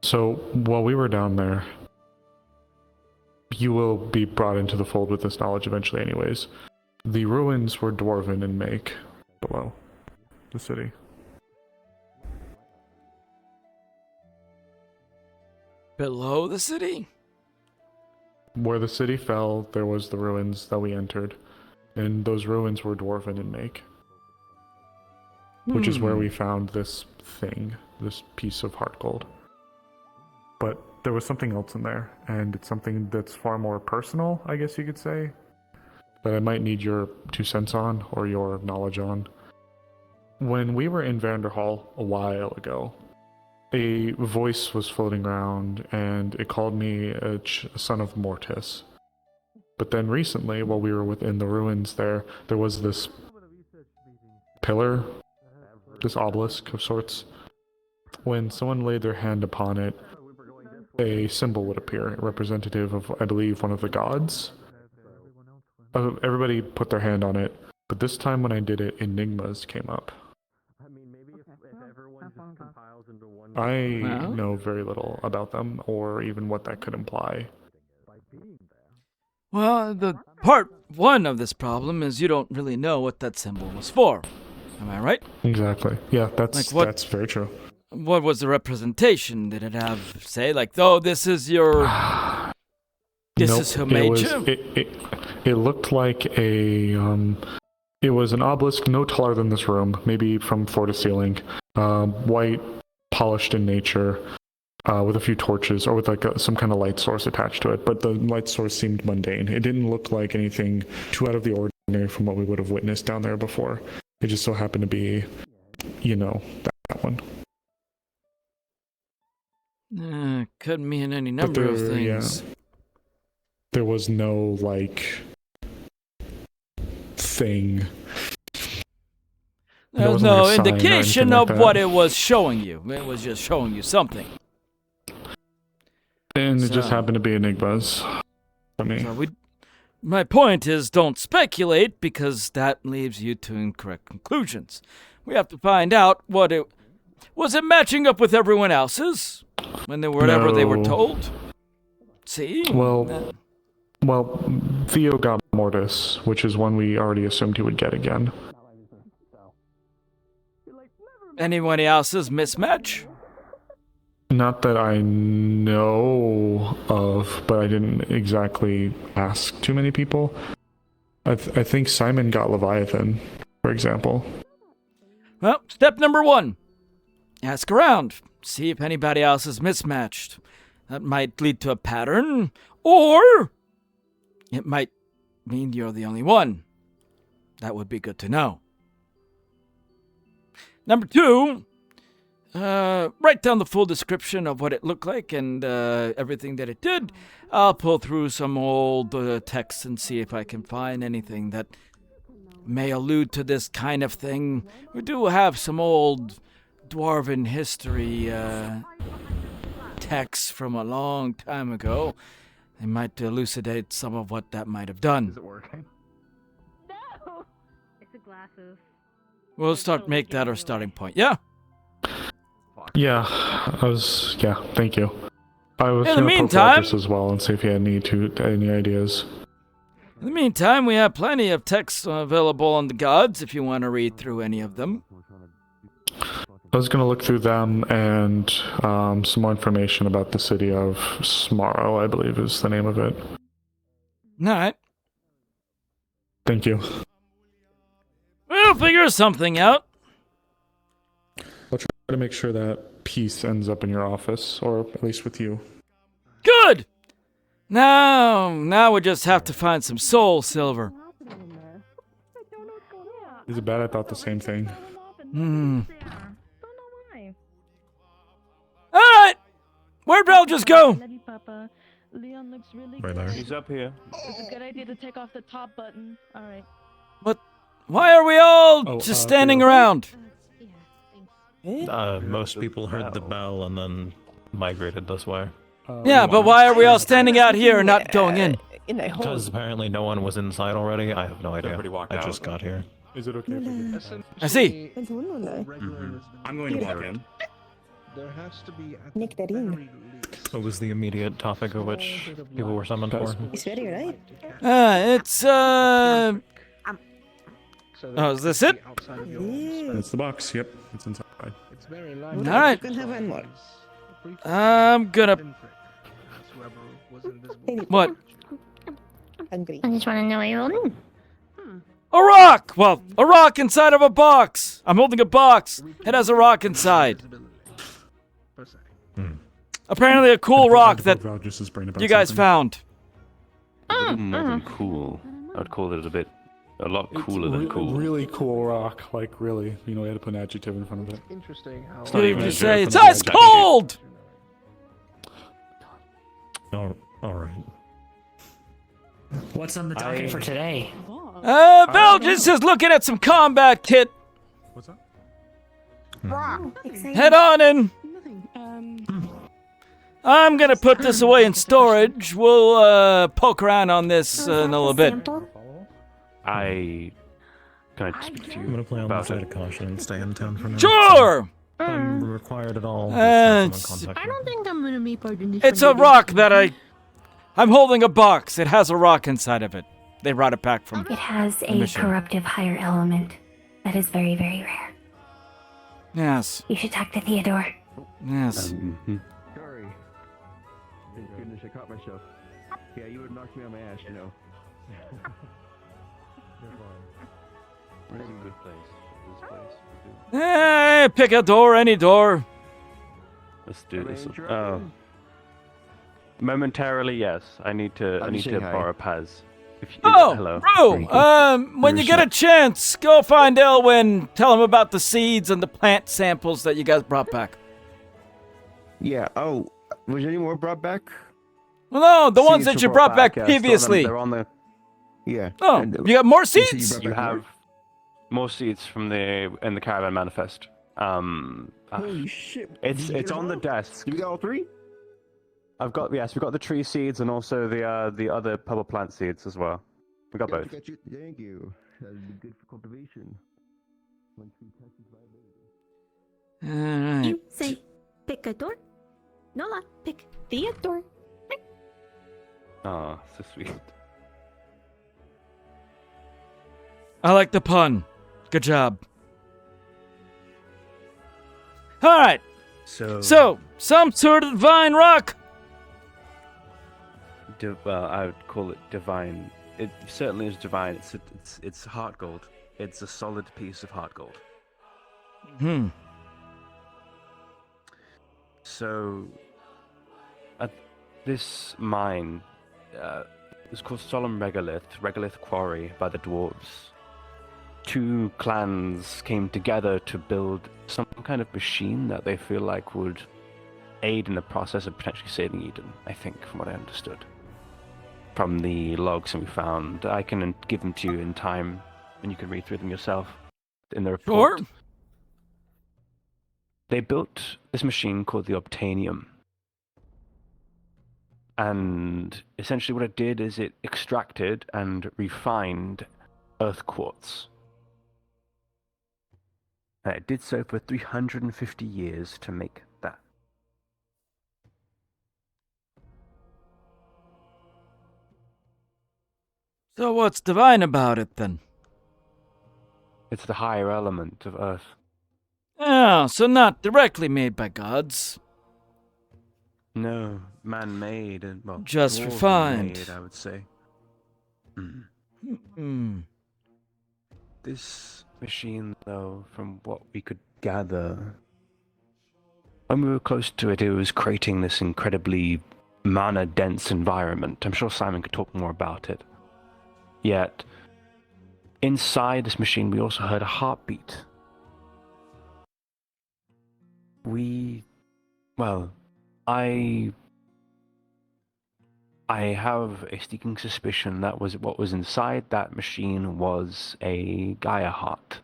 So, while we were down there, you will be brought into the fold with this knowledge eventually anyways. The ruins were dwarven in make below the city. Below the city? Where the city fell, there was the ruins that we entered, and those ruins were dwarven in make. Which is where we found this thing, this piece of heart gold. but there was something else in there, and it's something that's far more personal, I guess you could say, that I might need your 2 cents on, or your knowledge on. When we were in Vanderhall a while ago, a voice was floating around, and it called me a son of Mortis. But then recently, while we were within the ruins there was this pillar, this obelisk of sorts. When someone laid their hand upon it, a symbol would appear, representative of, I believe, one of the gods. Everybody put their hand on it, but this time when I did it, enigmas came up. I know very little about them, or even what that could imply. Well, the part 1 of this problem is you don't really know what that symbol was for. Am I right? Exactly. Yeah, that's very true. What was the representation? Did it have, say, like, oh, this is your... This nope, is who made you? It looked like a... it was an obelisk no taller than this room, maybe from floor to ceiling. White, polished in nature, with a few torches, or with like some kind of light source attached to it. But the light source seemed mundane. It didn't look like anything too out of the ordinary from what we would have witnessed down there before. It just so happened to be, that one. Could mean any number of things. Yeah, there was no, thing. There's no indication of what it was showing you. It was just showing you something. And it just happened to be enigmas for me. So my point is, don't speculate, because that leaves you to incorrect conclusions. We have to find out what it... Was it matching up with everyone else's? Whatever they were told? See? Well, Theo got Mortis, which is one we already assumed he would get again. Anyone else's mismatch? Not that I know of, but I didn't exactly ask too many people. I think Simon got Leviathan, for example. Well, step number 1. Ask around. See if anybody else is mismatched. That might lead to a pattern, or it might mean you're the only one. That would be good to know. Number 2, write down the full description of what it looked like and everything that it did. I'll pull through some old texts and see if I can find anything that may allude to this kind of thing. We do have some old dwarven history texts from a long time ago. They might elucidate some of what that might have done. Is it working? No! It's the glasses. We'll make that our starting point. Yeah? Yeah, thank you. I was in the going to meantime, poke as well and see if he had any ideas. In the meantime, we have plenty of texts available on the gods if you want to read through any of them. I was going to look through them and some more information about the city of Smarrow, I believe is the name of it. Alright. Thank you. We'll figure something out. I'll try to make sure that piece ends up in your office, or at least with you. Good! Now we just have to find some soul silver. Is it bad? I thought the same thing. Alright! Where'd Bell just go? Leon looks really Right there. He's up here. It's a good idea to take off the top button. Alright. What? Why are we all just standing around? Most people heard the bell and then migrated this way. Yeah, but why are we all standing out here and not going in? Because apparently no one was inside already. I have no idea. I just got here. Is it okay if we I see. I'm going to walk in. There has to be Nectarine. What was the immediate topic of which people were summoned for? It's very right. It's Oh, is this it? That's the box. Yep, it's inside. It's very All right. You can have one more. I'm gonna. What? Hungry. I just want to know what you're holding. A rock! Well, a rock inside of a box! I'm holding a box. It has a rock inside. Apparently a cool rock that Just his brain about you guys something. found. More than cool. I would call it a lot cooler than cool. Really cool rock, like really. You know, we had to put an adjective in front of it. Interesting how. It's not even a Just say joke. it's ice cold. All right. What's on the docket for today? Belgis is looking at some combat kit. What's that? Head on in. I'm gonna put this away in storage. We'll poke around on this in a little bit. Can I speak to you? I'm gonna play on the about side it? of caution and stay in town for now. Sure. If I'm required at all. I don't think I'm gonna be part of this. It's a rock that I'm holding a box. It has a rock inside of it. They brought it back from. It has the a mission. corruptive higher element that is very, very rare. Yes. You should talk to Theodore. Yes. Sorry. Thank goodness I caught myself. Yeah, you would knock me on my ass, you know. Where's a good place? This place. Pick a door, any door. Let's do this. Oh. Momentarily, yes. I need to borrow Paz. Hello. Bro, when you get a chance, go find Elwyn. Tell him about the seeds and the plant samples that you guys brought back. Yeah. Oh, was any more brought back? Well, no, the ones Seeds that you were brought back yeah, I saw them. previously. They're on the. Yeah. Oh, And, you got more you said you seeds? brought You back more? have more seeds from in the caravan manifest. Holy shit! It's on the desk. You got all three? We've got the tree seeds and also the other purple plant seeds as well. We got both. Thank you. That would be good for cultivation. Once we test its viability. All right. You say, pick a door. Nola, pick Theodore. Oh, so sweet. I like the pun. Good job. All right. So, some sort of divine rock. Well, I would call it divine. It certainly is divine. It's heart gold. It's a solid piece of heart gold. So, at this mine, it's called Solemn Regolith Quarry by the dwarves. Two clans came together to build some kind of machine that they feel like would aid in the process of potentially saving Eden, I think, from what I understood. From the logs that we found, I can give them to you in time, and you can read through them yourself in the report. Sure. They built this machine called the Obtainium. And essentially what it did is it extracted and refined earth quartz. And it did so for 350 years to make that. So what's divine about it then? It's the higher element of earth. Oh, so not directly made by gods. No, man-made and, well, Just dwarven refined. made, I would say. This machine, though, from what we could gather, when we were close to it, it was creating this incredibly mana-dense environment. I'm sure Simon could talk more about it. Yet, inside this machine, we also heard a heartbeat. I have a sneaking suspicion that what was inside that machine was a Gaia heart.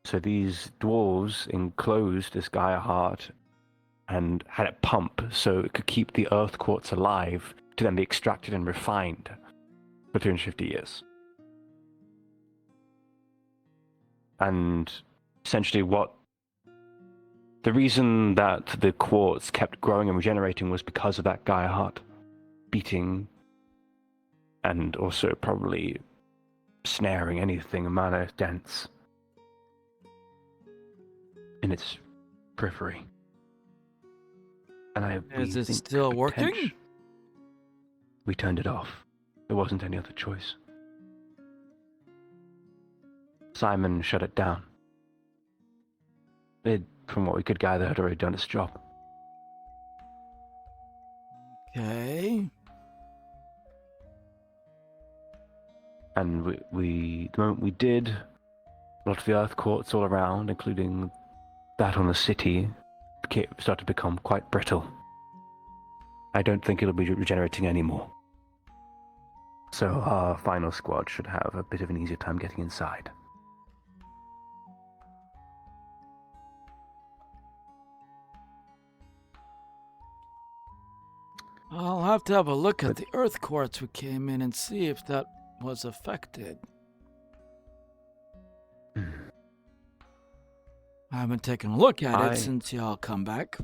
So these dwarves enclosed this Gaia heart and had it pump so it could keep the earth quartz alive to then be extracted and refined for 350 years. And essentially the reason that the quartz kept growing and regenerating was because of that Gaia heart beating and also probably snaring anything mana dense in its periphery. And Is it still working? We turned it off. There wasn't any other choice. Simon shut it down. from what we could gather, had already done its job. Okay. And the moment we did, a lot of the earth courts all around, including that on the city, started to become quite brittle. I don't think it'll be regenerating anymore. So our final squad should have a bit of an easier time getting inside. I'll have to have a look at the earth quartz we came in and see if that was affected. I haven't taken a look at it since y'all come back.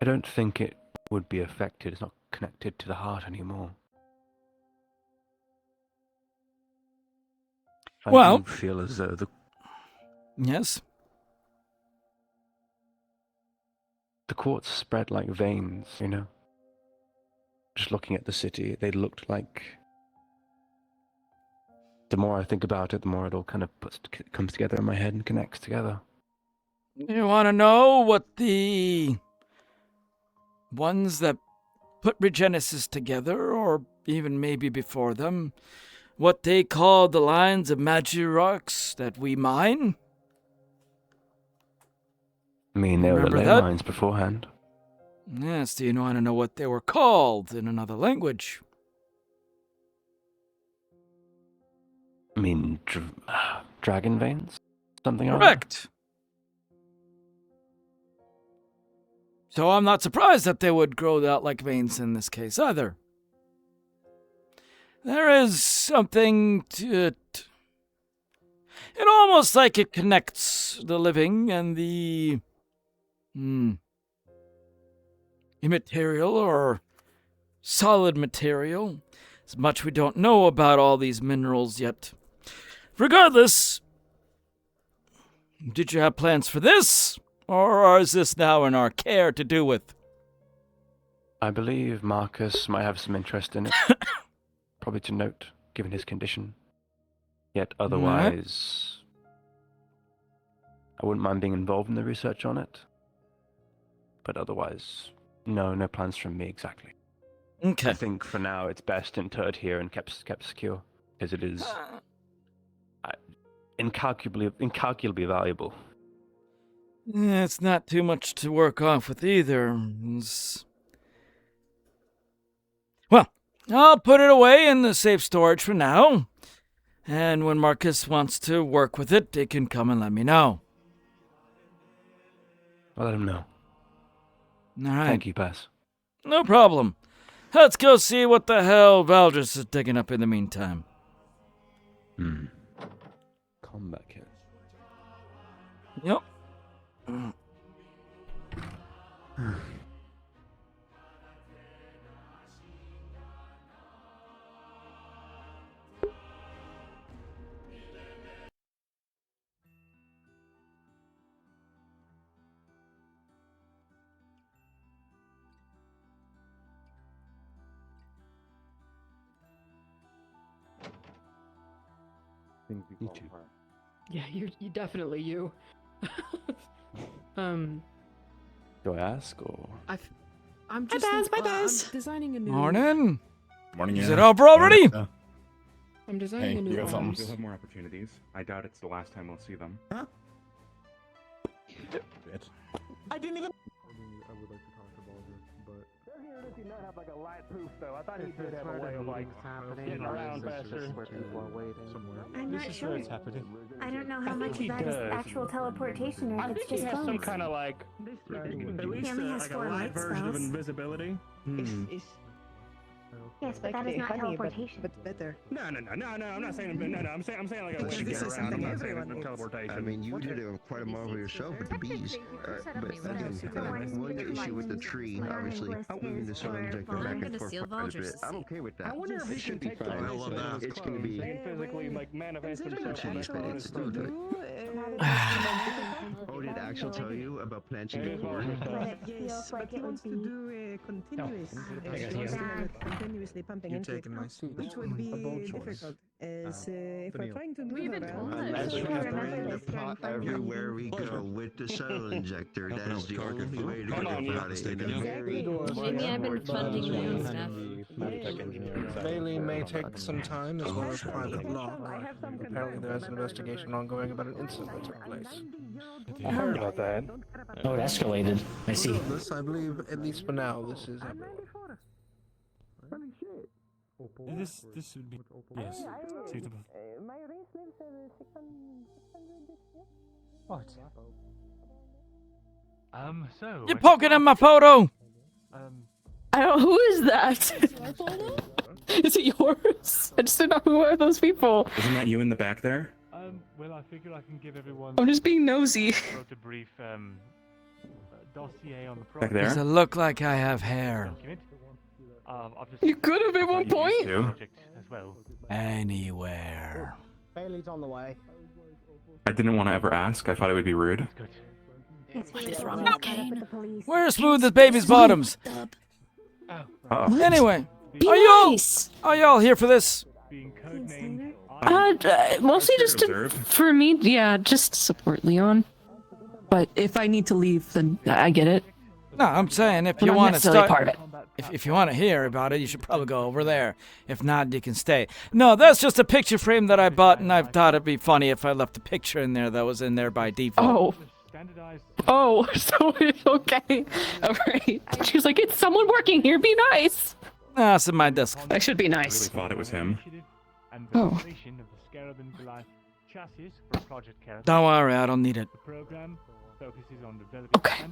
I don't think it would be affected. It's not connected to the heart anymore. I do feel as though Yes? the quartz spread like veins, you know? Just looking at the city, they looked like... The more I think about it, the more it all kind of comes together in my head and connects together. You want to know what the ones that put Regenesis together, or even maybe before them, what they call the lines of Magi-Rocks that we mine? I mean, they were the Remember ley that? lines beforehand. Yes, do you want to know what they were called in another language? I mean, dragon veins? Something like Correct. So I'm not surprised that they would grow out like veins in this case either. There is something to it. It almost like it connects the living and the immaterial or solid material. As much we don't know about all these minerals yet. Regardless, did you have plans for this? Or is this now in our care to do with? I believe Marcus might have some interest in it. Probably to note, given his condition. Yet otherwise, I wouldn't mind being involved in the research on it. But otherwise, no plans from me exactly. Okay. I think for now it's best interred here and kept secure, because it is incalculably valuable. Yeah, it's not too much to work off with either. Well, I'll put it away in the safe storage for now. And when Marcus wants to work with it, he can come and let me know. I'll let him know. All right. Thank you, Pass. No problem. Let's go see what the hell Valdris is digging up in the meantime. Combat kit. Yep. Yeah, you definitely you. Do I ask or? I'm just my I'm Baz. designing a new. Morning. Morning. Is it over already? I'm designing Hey, a new. you got something? arms. You'll have more opportunities. I doubt it's the last time we'll see them. Huh? I didn't even. I would like to talk to Baldur, but They're here does he not have like a light proof though? I thought he did have a way of like getting around faster. I'm not sure. I don't know how much of that is does. actual teleportation or I if it's think he just has some bones. kind of like At least like a light version of spells. invisibility. Yes, but that is not teleportation. But better. No, I'm not saying no. I'm saying like a way to This get is around. I'm something not saying everyone it's needs. teleportation. I mean, you did quite a marvel yourself with the bees. But again, one issue with the tree, obviously, moving the sun to go back and forth quite a bit. I'm okay with that. I wonder if he It should can be take the fine. release of his It's going to be. and physically like manifest himself on Change, that but phone it's and stuff. still good. Oh, did Axel tell you about planting the corn? Yes, but he wants to do a continuous. He wants to have it continuously pumping into it, which would be difficult. is if we're trying to move around. Unless we bring the pot everywhere we go with the soul injector, that is the only way to go about it. In a very Maybe I've been funding my own stuff. Bailey may take some time as well as private law. Apparently there's an investigation ongoing about an incident that took place. I heard about that. Oh, it escalated. I see. This, I believe, at least for now, this is everyone. This would be yes suitable. What? So You're poking at my photo. I don't. Who is that? Is it yours? I just don't know who are those people. Isn't that you in the back there? Well, I figure I can give everyone. I'm just being nosy. Wrote a brief dossier on the Back there? Does it look like I have hair? You could have at one point. As well. Anywhere. Bailey's on the way. I didn't want to ever ask. I thought it would be rude. What is wrong with Kane? We're as smooth as baby's bottoms. Uh-oh. Anyway, are y'all here for this? Mostly just for me. Yeah, just to support Leon. But if I need to leave, then I get it. No, I'm saying if But you I'm want to necessarily start, part of it. if you want to hear about it, you should probably go over there. If not, you can stay. No, that's just a picture frame that I bought, and I thought it'd be funny if I left a picture in there that was in there by default. Oh, so okay. All right. She was like, "It's someone working here. Be nice." Nah, it's in my desk. I should be I nice. really thought it was him. Oh. Don't worry, I don't need it. Okay.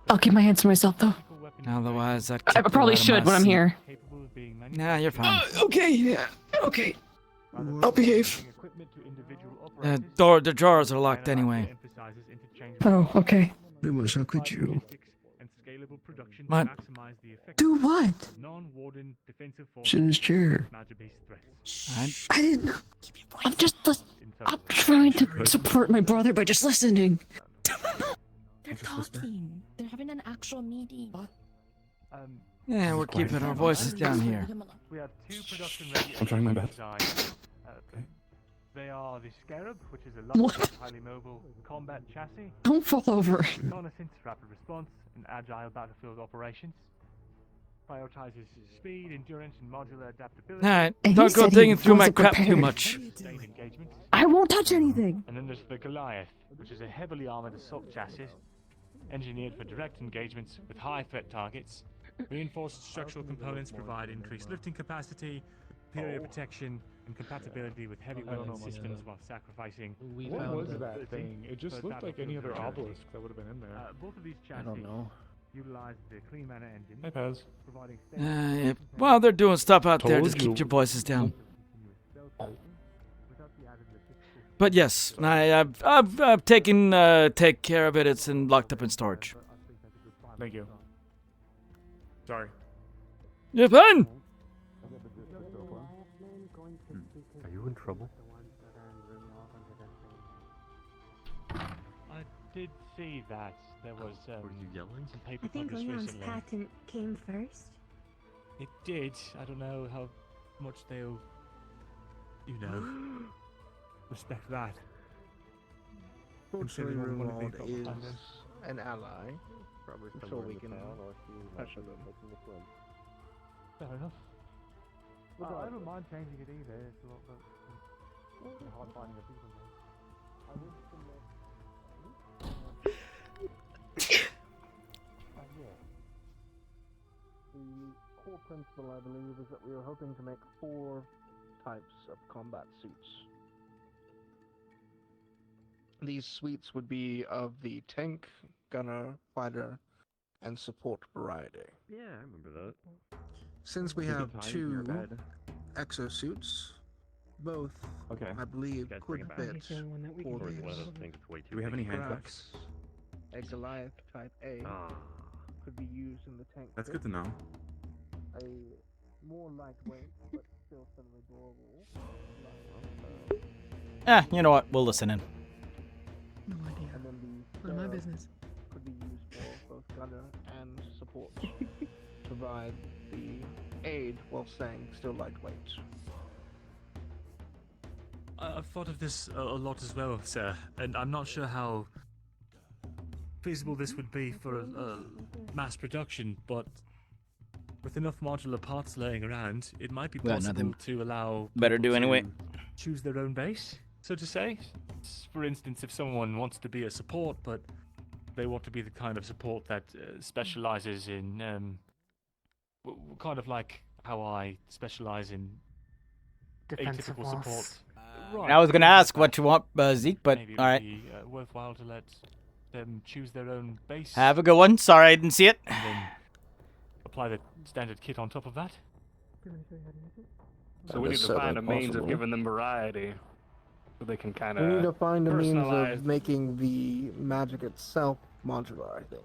I'll keep my hands to myself, though. Otherwise, I'd I kick you probably out of should my when I'm seat. here. Nah, you're fine. Okay, yeah. Okay. I'll behave. The drawers are locked anyway. Oh, okay. Lumos, how could you? What? Do what? Sit in his chair. I didn't. I'm trying to support my brother by just listening. They're talking. They're having an actual meeting. Yeah, we're keeping our voices down here. We have two production ready. I'm trying my best. They are the Scarab, which is a large, highly mobile combat chassis. Don't fall over. Reconnaissance, rapid response, and agile battlefield operations. Prioritizes speed, endurance, and modular adaptability. Alright, don't go digging through my crap too much. I won't touch anything. And then there's the Goliath, which is a heavily armored assault chassis, engineered for direct engagements with high threat targets. Reinforced structural components provide increased lifting capacity, superior protection, and compatibility with heavy weapon systems while sacrificing. What was that thing? It just looked like any other obelisk that would have been in there. Both of these chassis I don't know. utilize the clean manner engine. Hey, Pez. Providing Yeah. Well, they're doing stuff out there. Told Just you. keep your voices down. But yes, I've taken take care of it. It's locked up in storage. Thank you. Sorry. You're fine. Are you in trouble? I did see that there was Were you yelling? some paper I think published Leon's recently. patent came first. It did. I don't know how much they'll, respect that. Fortunately, Considering one of the Romuald people is behind it. an ally. Probably So we can pressure them. Fair enough. I don't mind changing it either. It's a lot hard finding a people name. The core principle, I believe, is that we were hoping to make 4 types of combat suits. These suites would be of the tank, gunner, fighter, and support variety. Yeah, I remember that. Since we You could have hide in your 2 bed. exosuits, both, Okay. I believe, Guys, could bring it back. fit Anything one that we for Or can is one of these. those things way too Do we have big? any handbooks? A Goliath Type A Ah. could be used in the tank. That's pit. good to know. A more lightweight, but still semi-durable. You know what? We'll listen in. No idea. And then the None of my Scarab business. could be used for both gunner and support. Provide the aid while staying still lightweight. I've thought of this a lot as well, sir, and I'm not sure how feasible this would be for mass production, but with enough modular parts laying around, it might be We got possible nothing to allow better people do anyway. to choose their own base, so to say. For instance, if someone wants to be a support, but they want to be the kind of support that specializes in, kind of like how I specialize in Defensive atypical support. loss. I was gonna ask what you want, Zeke, but Maybe it all would right. be worthwhile to let them choose their own base. Have a good one. Sorry I didn't see it. And then apply the standard kit on top of that. So we need to find a means of giving them variety, so they can kind of. We need to find a means personalize. of making the magic itself modular, I think.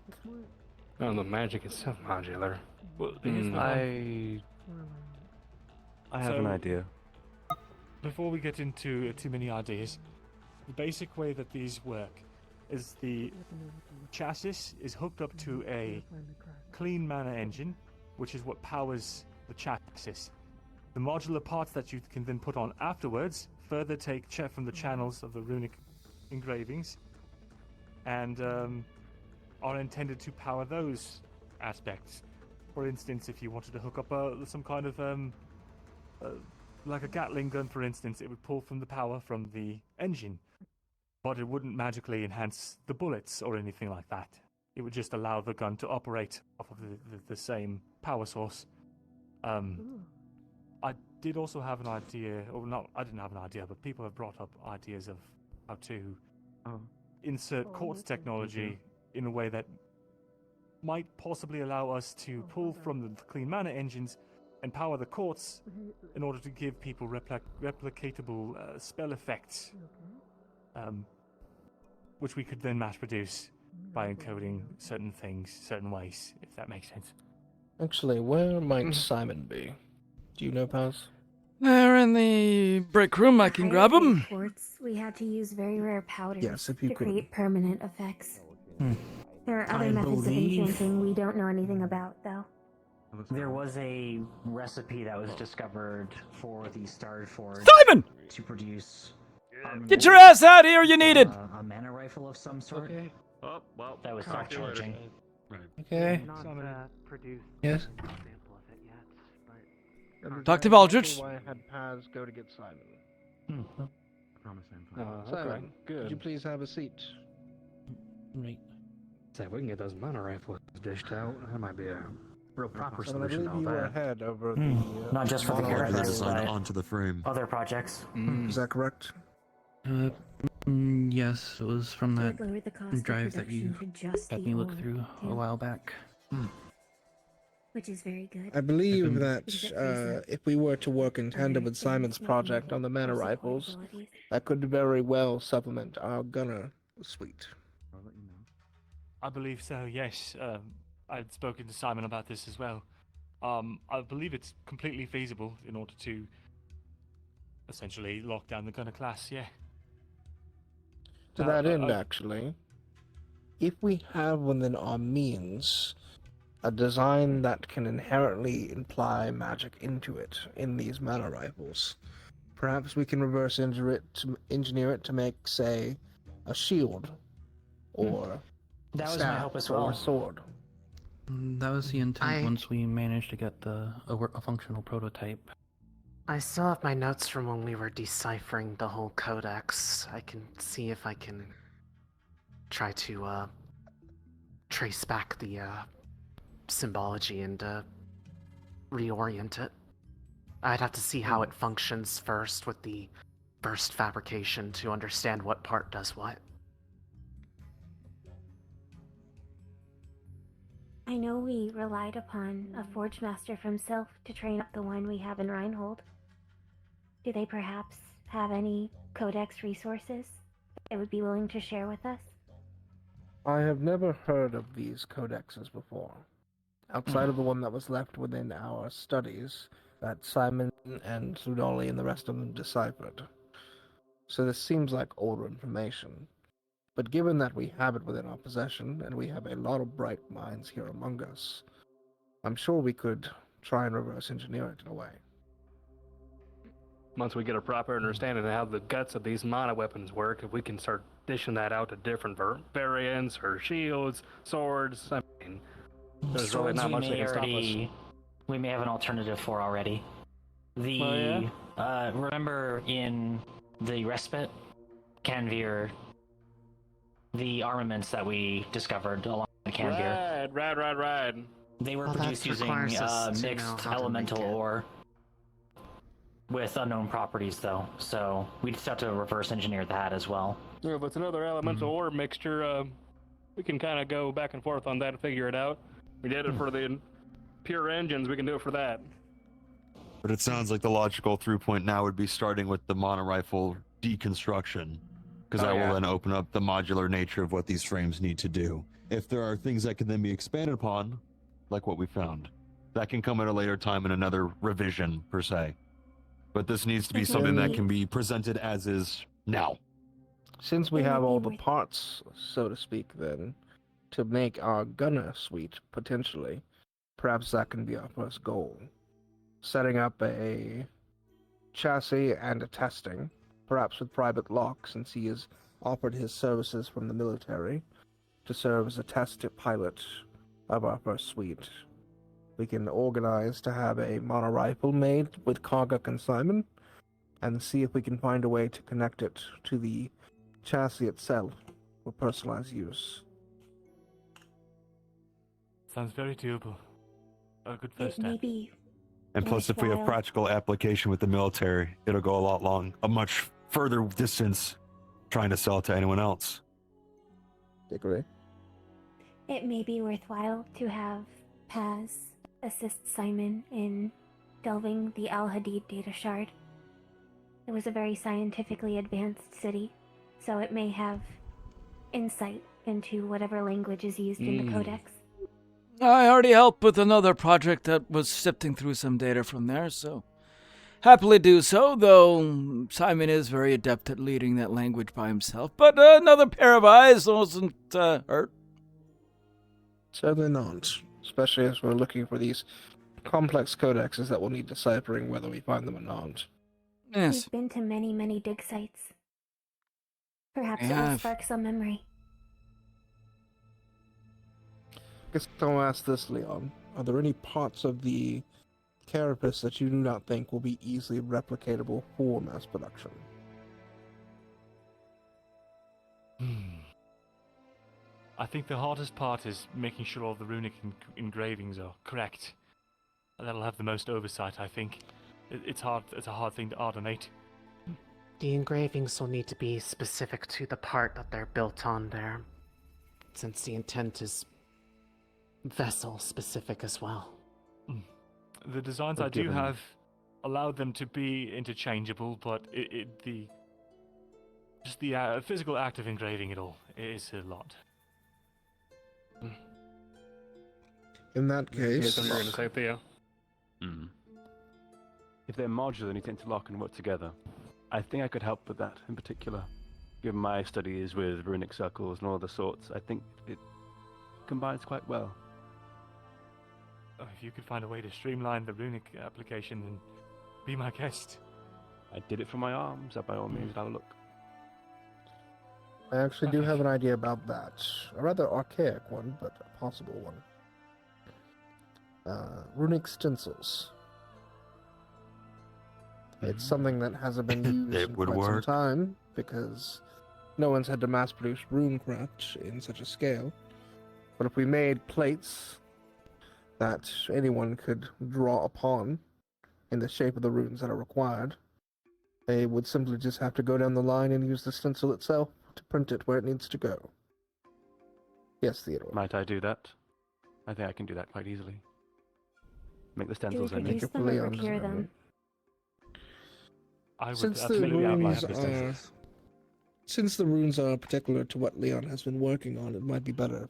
Oh, the magic itself modular. Well, here's the one. I have an So- idea. Before we get into too many ideas, the basic way that these work is the chassis is hooked up to a clean mana engine, which is what powers the chassis. The modular parts that you can then put on afterwards further take from the channels of the runic engravings and are intended to power those aspects. For instance, if you wanted to hook up some kind of like a Gatling gun, for instance, it would pull from the power from the engine, but it wouldn't magically enhance the bullets or anything like that. It would just allow the gun to operate off of the same power source. I did also have an idea, or not, I didn't have an idea, but people have brought up ideas of how to insert quartz technology in a way that might possibly allow us to pull from the clean mana engines and power the quartz in order to give people replicatable spell effects, which we could then mass produce by encoding certain things certain ways, if that makes sense. Actually, where might Simon be? Do you know, Paz? They're in the break room. I can grab them. Quartz, we had to use very rare powders Yes, if you to could. create permanent effects. Hmm. There are other I methods believe- of enchanting we don't know anything about, though. There was a recipe that was discovered for the Starred Forge Simon! to produce Get your ass out here! You need it. a mana rifle of some sort. Okay. Oh, well. That was talk to you later. self-charging. Okay. produced Yes. Talk to Valdrich. Why I had Paz go to get Simon. Okay. Simon, Good. could you please have a seat? Right. Say, if we can get those mana rifles dished out, that might be a real proper Simon, I solution believe to all you were that. ahead over Hmm. the... Not just for the mono characters, rifles. but onto the frame. other projects. Is that correct? Yes, it was from that Lower the cost of drive that you production to just had the me look ore, through a too, while back. which is very good. I believe that Because it frees up if we were to work in tandem with things Simon's not project needed on the mana for support rifles, abilities. that could very well supplement our gunner suite. I believe so, yes. I'd spoken to Simon about this as well. I believe it's completely feasible in order to essentially lock down the gunner class, yeah. To that end, actually, if we have within our means a design that can inherently imply magic into it in these mana rifles, perhaps we can reverse engineer it to make, say, a shield or That was my staff hope as or well. a sword. That was the intent I- once we managed to get a functional prototype. I still have my notes from when we were deciphering the whole codex. I can see if I can try to trace back the symbology and reorient it. I'd have to see how it functions first with the burst fabrication to understand what part does what. I know we relied upon a forge master from Sylph to train up the one we have in Reinhold. Do they perhaps have any codex resources they would be willing to share with us? I have never heard of these codexes before, outside of the one that was left within our studies that Simon and Sudoli and the rest of them deciphered. So this seems like older information. But given that we have it within our possession, and we have a lot of bright minds here among us, I'm sure we could try and reverse engineer it in a way. once we get a proper understanding of how the guts of these mana weapons work, if we can start dishing that out to different variants or shields, swords, I mean, there's really Swords not much that can stop us. we may have an alternative for already. Remember in the respite, Canvir, the armaments that we discovered along the Canvir. Right. They were Well, produced that using requires us to know mixed how to elemental make it. ore with unknown properties, though. So we just have to reverse engineer that as well. Yeah, if it's another elemental ore mixture, we can kind of go back and forth on that and figure it out. We did it for the pure engines, we can do it for that. But it sounds like the logical through point now would be starting with the mono rifle deconstruction, because that will then open up the modular nature of what these frames need to do. If there are things that can then be expanded upon, like what we found, that can come at a later time in another revision, per se. But this needs to be something that can be presented as is now. Since we have all the parts, so to speak, then, to make our gunner suite, potentially, perhaps that can be our first goal. Setting up a chassis and a testing, perhaps with Private Locke, since he has offered his services from the military, to serve as a test pilot of our first suite. We can organize to have a mono rifle made with cargo consignment, and see if we can find a way to connect it to the chassis itself for personalized use. Sounds very doable. A good first step. Maybe. And plus, if we have practical application with the military, it'll go a much further distance trying to sell it to anyone else. Agree. It may be worthwhile to have Paz assist Simon in delving the Al Hadid data shard. It was a very scientifically advanced city, so it may have insight into whatever language is used in the codex. I already helped with another project that was sifting through some data from there, so happily do so, though Simon is very adept at leading that language by himself. But another pair of eyes wasn't hurt. Certainly not, especially as we're looking for these complex codexes that will need deciphering whether we find them or not. Yes. We've been to many, many dig sites. Perhaps it will spark some memory. Guess I'll ask this, Leon. Are there any parts of the carapace that you do not think will be easily replicatable for mass production? I think the hardest part is making sure all the runic engravings are correct. That'll have the most oversight, I think. It's hard. It's a hard thing to automate. The engravings will need to be specific to the part that they're built on there, since the intent is vessel specific as well. The designs I do have allowed them to be interchangeable, but the physical act of engraving it all is a lot. In that case, Something you're going to say, Theo? If they're modular, they need to interlock and work together. I think I could help with that in particular. Given my studies with runic circles and all other sorts, I think it combines quite well. If you could find a way to streamline the runic application, then be my guest. I did it for my arms, so by all means, have a look. I actually do have an idea about that. A rather archaic one, but a possible one. Runic stencils. It's something that hasn't been used in quite some time, because no one's had to mass-produce runecraft in such a scale. But if we made plates that anyone could draw upon in the shape of the runes that are required, they would simply just have to go down the line and use the stencil itself to print it where it needs to go. Yes, Theodore. Might I do that? I think I can do that quite easily. Make the Do we stencils I produce make. them or procure them? Since the runes are particular to what Leon has been working on, it might be better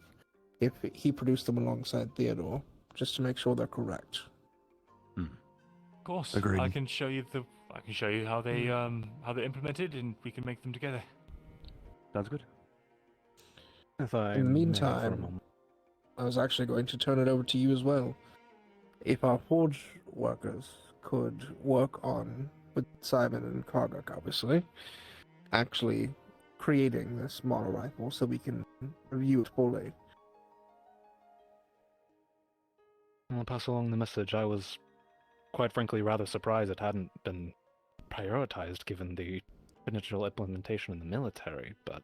if he produced them alongside Theodore, just to make sure they're correct. Of course, Agreed. I can show you how they're implemented, and we can make them together. Sounds good. In the meantime, I was actually going to turn it over to you as well. If our forge workers could work on with Simon and Kargak, obviously, actually creating this mono rifle so we can review it fully. I'll pass along the message. I was, quite frankly, rather surprised it hadn't been prioritized given the initial implementation in the military, but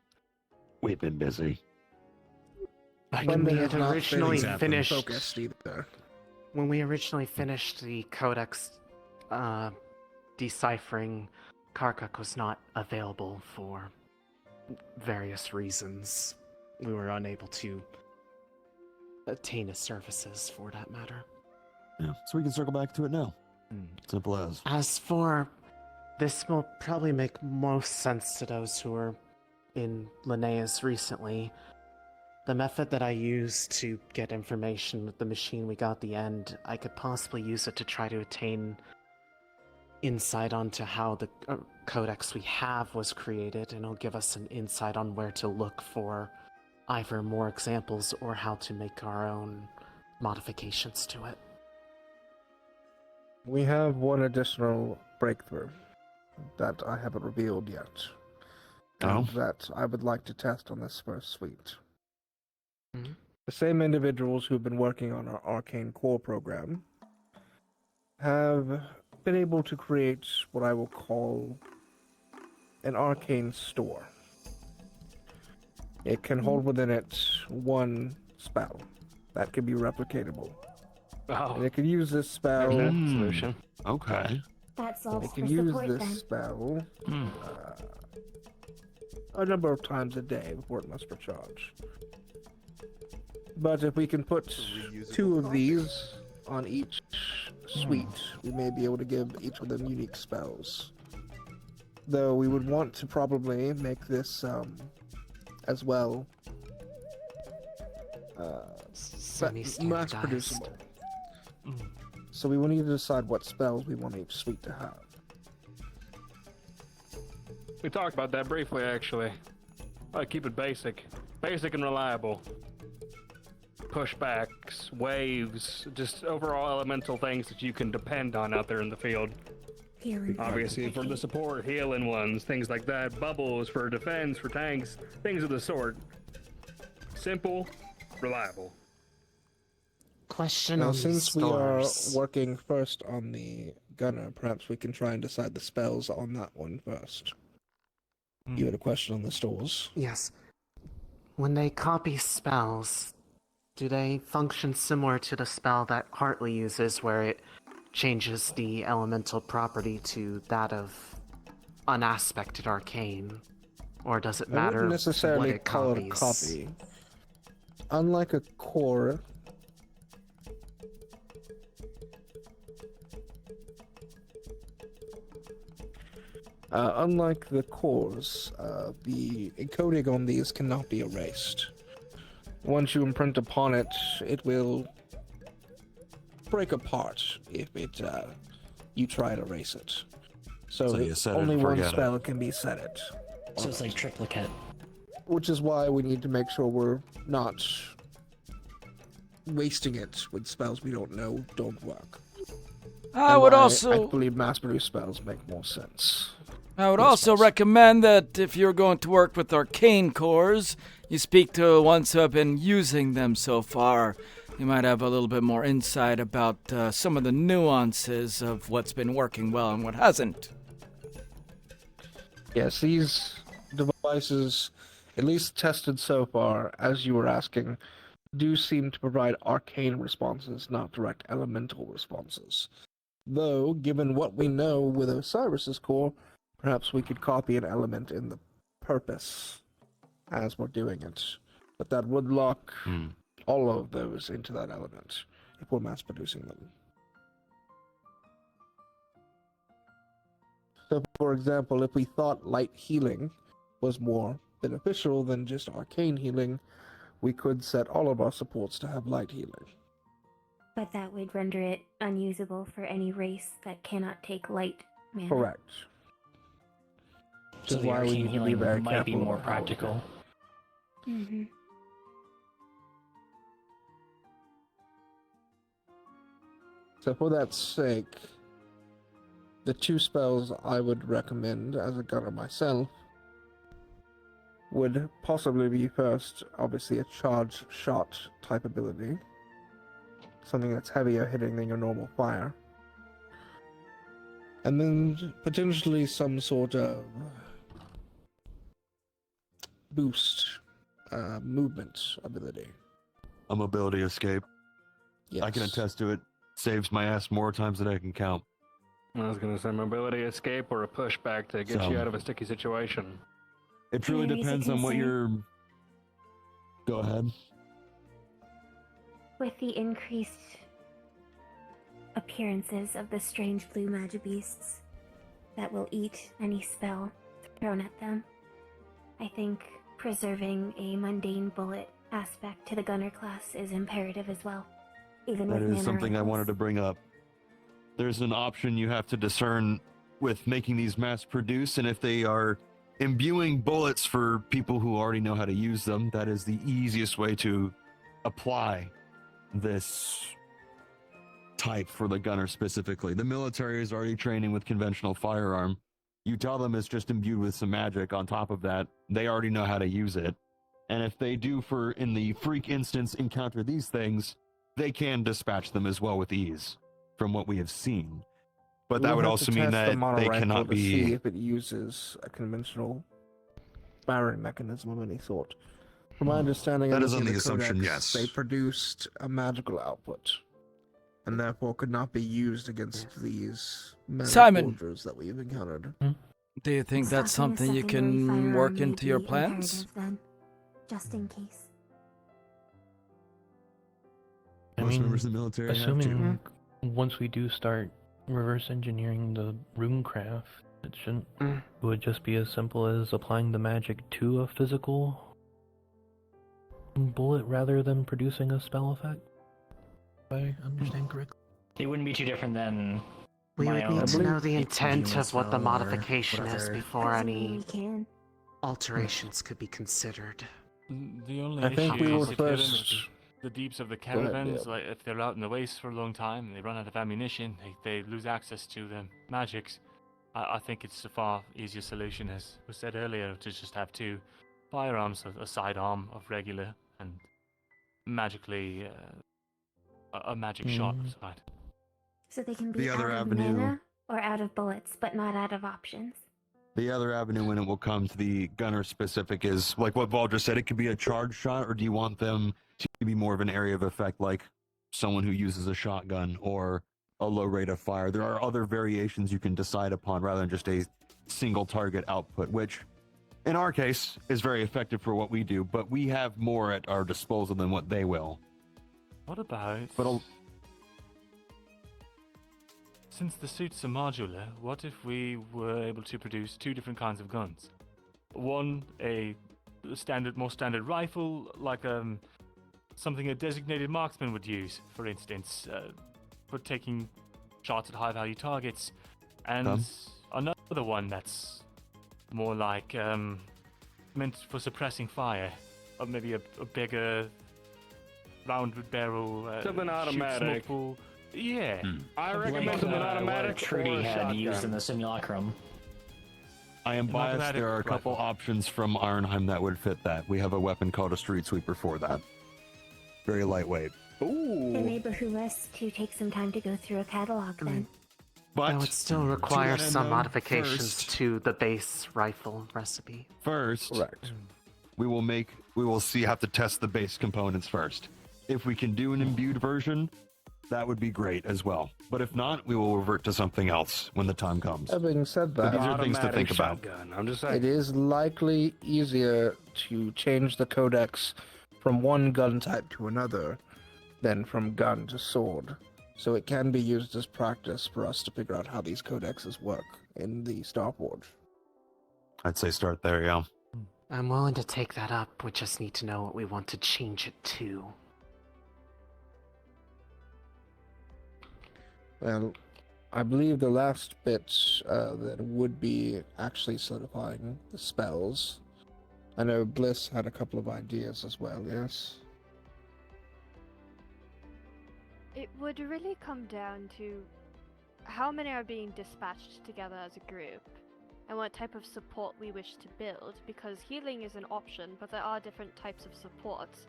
we've been busy. When we had not originally been finished, focused either. when we originally finished the codex deciphering, Karkuk was not available for various reasons. We were unable to attain his services for that matter. Yeah, so we can circle back to it now. Simple as. As for this, will probably make most sense to those who were in Linnaeus recently. The method that I used to get information with the machine we got at the end, I could possibly use it to try to attain insight onto how the codex we have was created, and it'll give us an insight on where to look for either more examples or how to make our own modifications to it. We have one additional breakthrough that I haven't revealed yet. And that I would like to test on this first suite. The same individuals who've been working on our Arcane Core program have been able to create what I will call an Arcane Store. It can hold within it one spell that can be replicatable. And it can use this spell. solution. Okay. That solves It can for use support this then. spell a number of times a day before it must recharge. But if we can put 2 of these on each suite, we may be able to give each of them unique spells. Though we would want to probably make this as well mass producible. So we will need to decide what spells we want each suite to have. we talked about that briefly, actually. I keep it basic. Basic and reliable. Pushbacks, waves, just overall elemental things that you can depend on out there in the field. Healing. Obviously, for the support, healing ones, things like that. Bubbles for defense, for tanks, things of the sort. Simple, reliable. Question Now, on since these we are stores. working first on the gunner, perhaps we can try and decide the spells on that one first. You had a question on the stores. Yes. When they copy spells, do they function similar to the spell that Hartley uses, where it changes the elemental property to that of unaspected arcane? Or does it I matter wouldn't necessarily what it call it a copies? copy. Unlike a core, unlike the cores, the encoding on these cannot be erased. Once you imprint upon it, it will break apart if you try to erase it. So you set it only and one forget it. spell can be set it. So it's like triplicate. Which is why we need to make sure we're not wasting it with spells we don't know don't work. I would why also- I believe mass-produced spells make more sense. I would also recommend that if you're going to work with arcane cores, you speak to ones who have been using them so far. You might have a little bit more insight about some of the nuances of what's been working well and what hasn't. Yes, these devices, at least tested so far, as you were asking, do seem to provide arcane responses, not direct elemental responses. Though, given what we know with Osiris's core, perhaps we could copy an element in the purpose as we're doing it. But that would lock all of those into that element if we're mass producing them. So, for example, if we thought light healing was more beneficial than just arcane healing, we could set all of our supports to have light healing. But that would render it unusable for any race that cannot take light mana. Correct. Which So is the why we arcane need to be healing very might be careful more about how we do practical. it. Mm-hmm. So for that sake, the two spells I would recommend as a gunner myself would possibly be first, obviously, a charge shot type ability. Something that's heavier hitting than your normal fire. And then potentially some sort of boost movement ability. A mobility escape. Yes. I can attest to it. Saves my ass more times than I can count. I was gonna say mobility escape or a pushback to get you out of a sticky situation. It truly depends on what you're... Go ahead. With the increased appearances of the strange blue magibeasts that will eat any spell thrown at them, I think preserving a mundane bullet aspect to the gunner class is imperative as well. Even That with is mana something I rifles. wanted to bring up. There's an option you have to discern with making these mass produce, and if they are imbuing bullets for people who already know how to use them, that is the easiest way to apply this type for the gunner specifically. The military is already training with conventional firearm. You tell them it's just imbued with some magic on top of that, they already know how to use it. And if they do, in the freak instance, encounter these things, they can dispatch them as well with ease, from what we have seen. But that We'll would have also to mean test the that mono they rifle cannot to see be... if it uses a conventional firing mechanism of any sort. From my understanding, That of is on looking the at assumption, codex, yes. they produced a magical output, and therefore could not be used against these mana Simon! forgers that we've encountered. Do you think that's Stocking a something you secondary can firearm work may into your be plans? imperative then, just in case. I Most mean, members of the military have assuming once we do start reverse engineering the runecraft, it shouldn't. It would just be as simple as applying the magic to a physical bullet rather than producing a spell effect. If I understand correctly. It wouldn't be too different than We my would own need to know the It's intent human of what the spell or modification is whatever. before Assuming any we can. alterations could be considered. The only I think issue we is would if they're in first- the deeps of the Go ahead, caravans, Dale. like if they're out in the waste for a long time and they run out of ammunition, they lose access to the magics. I think it's a far easier solution, as was said earlier, to just have two firearms, a sidearm of regular and magically a magic shot. Right. So they can be The other out of avenue- mana or out of bullets, but not out of options. The other avenue when it will come to the gunner specific is, like what Vol just said, it could be a charge shot, or do you want them to be more of an area of effect, like someone who uses a shotgun or a low rate of fire? There are other variations you can decide upon rather than just a single target output, which in our case is very effective for what we do, but we have more at our disposal than what they will. What about... But since the suits are modular, what if we were able to produce two different kinds of guns? One, a more standard rifle, like something a designated marksman would use, for instance, for taking shots at high-value targets, and another one that's more like meant for suppressing fire, or maybe a bigger rounded barrel. Something automatic. Yeah. I Something recommend like, something automatic what Trudy or a had shotgun. used in the simulacrum. I am biased. automatic There are a couple options from Ironheim that would fit that. We have a weapon called a street sweeper for that. Very lightweight. It may behoove us to take some time to go through a catalog then. But That would still to require that end, some though, modifications first- to the base rifle recipe. First, we will have to test the base components first. If we can do an imbued version, that would be great as well. But if not, we will revert to something else when the time comes. Having said But that, these are things to think about. I'm just saying. It is likely easier to change the codex from one gun type to another than from gun to sword. So it can be used as practice for us to figure out how these codexes work in the Starforge. I'd say start there, yeah. I'm willing to take that up. We just need to know what we want to change it to. Well, I believe the last bit that would be actually solidifying the spells. I know Bliss had a couple of ideas as well, yes? It would really come down to how many are being dispatched together as a group, and what type of support we wish to build, because healing is an option, but there are different types of supports.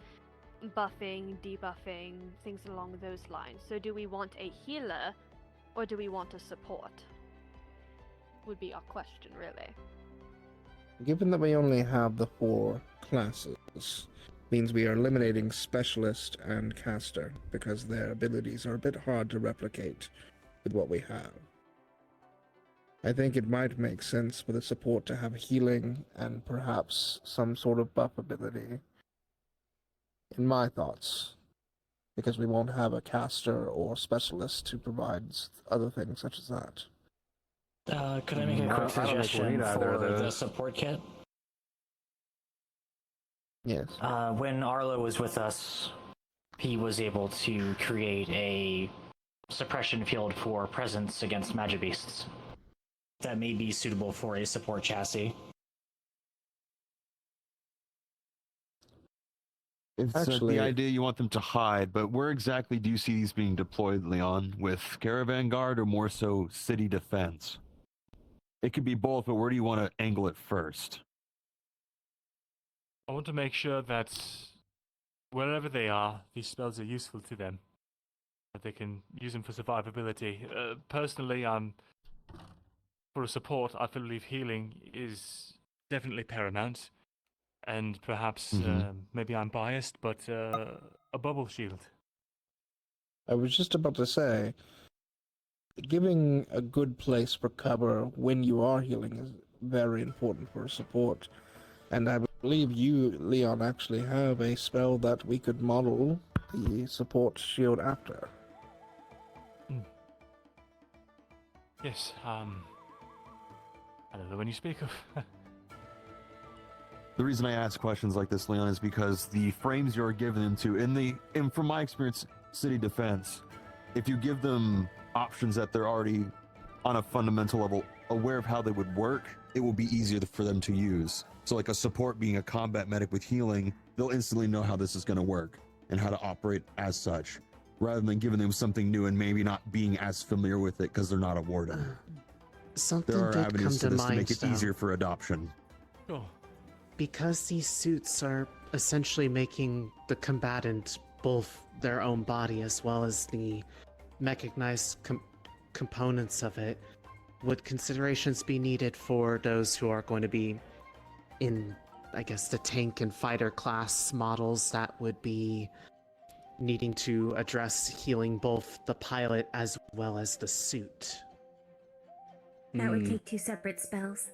Buffing, debuffing, things along those lines. So do we want a healer, or do we want a support? Would be our question, really. Given that we only have the 4 classes, means we are eliminating Specialist and Caster, because their abilities are a bit hard to replicate with what we have. I think it might make sense for the support to have healing and perhaps some sort of buff ability. In my thoughts, because we won't have a caster or specialist to provide other things such as that. Could I make a quick suggestion for the support kit? Yes. When Arlo was with us, he was able to create a suppression field for presence against magic beasts that may be suitable for a support chassis. It's Actually, the idea you want them to hide, but where exactly do you see these being deployed, Leon? With caravan guard or more so city defense? It could be both, but where do you want to angle it first? I want to make sure that wherever they are, these spells are useful to them. That they can use them for survivability. Personally, for a support, I believe healing is definitely paramount. And perhaps, maybe I'm biased, but a bubble shield. I was just about to say, giving a good place for cover when you are healing is very important for support. And I believe you, Leon, actually have a spell that we could model the support shield after. Yes, I don't know when you speak of. The reason I ask questions like this, Leon, is because the frames you're giving them to, in from my experience, city defense, if you give them options that they're already on a fundamental level aware of how they would work, it will be easier for them to use. So like a support being a combat medic with healing, they'll instantly know how this is going to work and how to operate as such, rather than giving them something new and maybe not being as familiar with it because they're not a warden. Something There are did avenues come to to this to make mind, it easier for adoption. Sure. Because these suits are essentially making the combatant both their own body as well as the mechanized components of it, would considerations be needed for those who are going to be in, I guess, the tank and fighter class models that would be needing to address healing both the pilot as well as the suit? That would take 2 separate spells.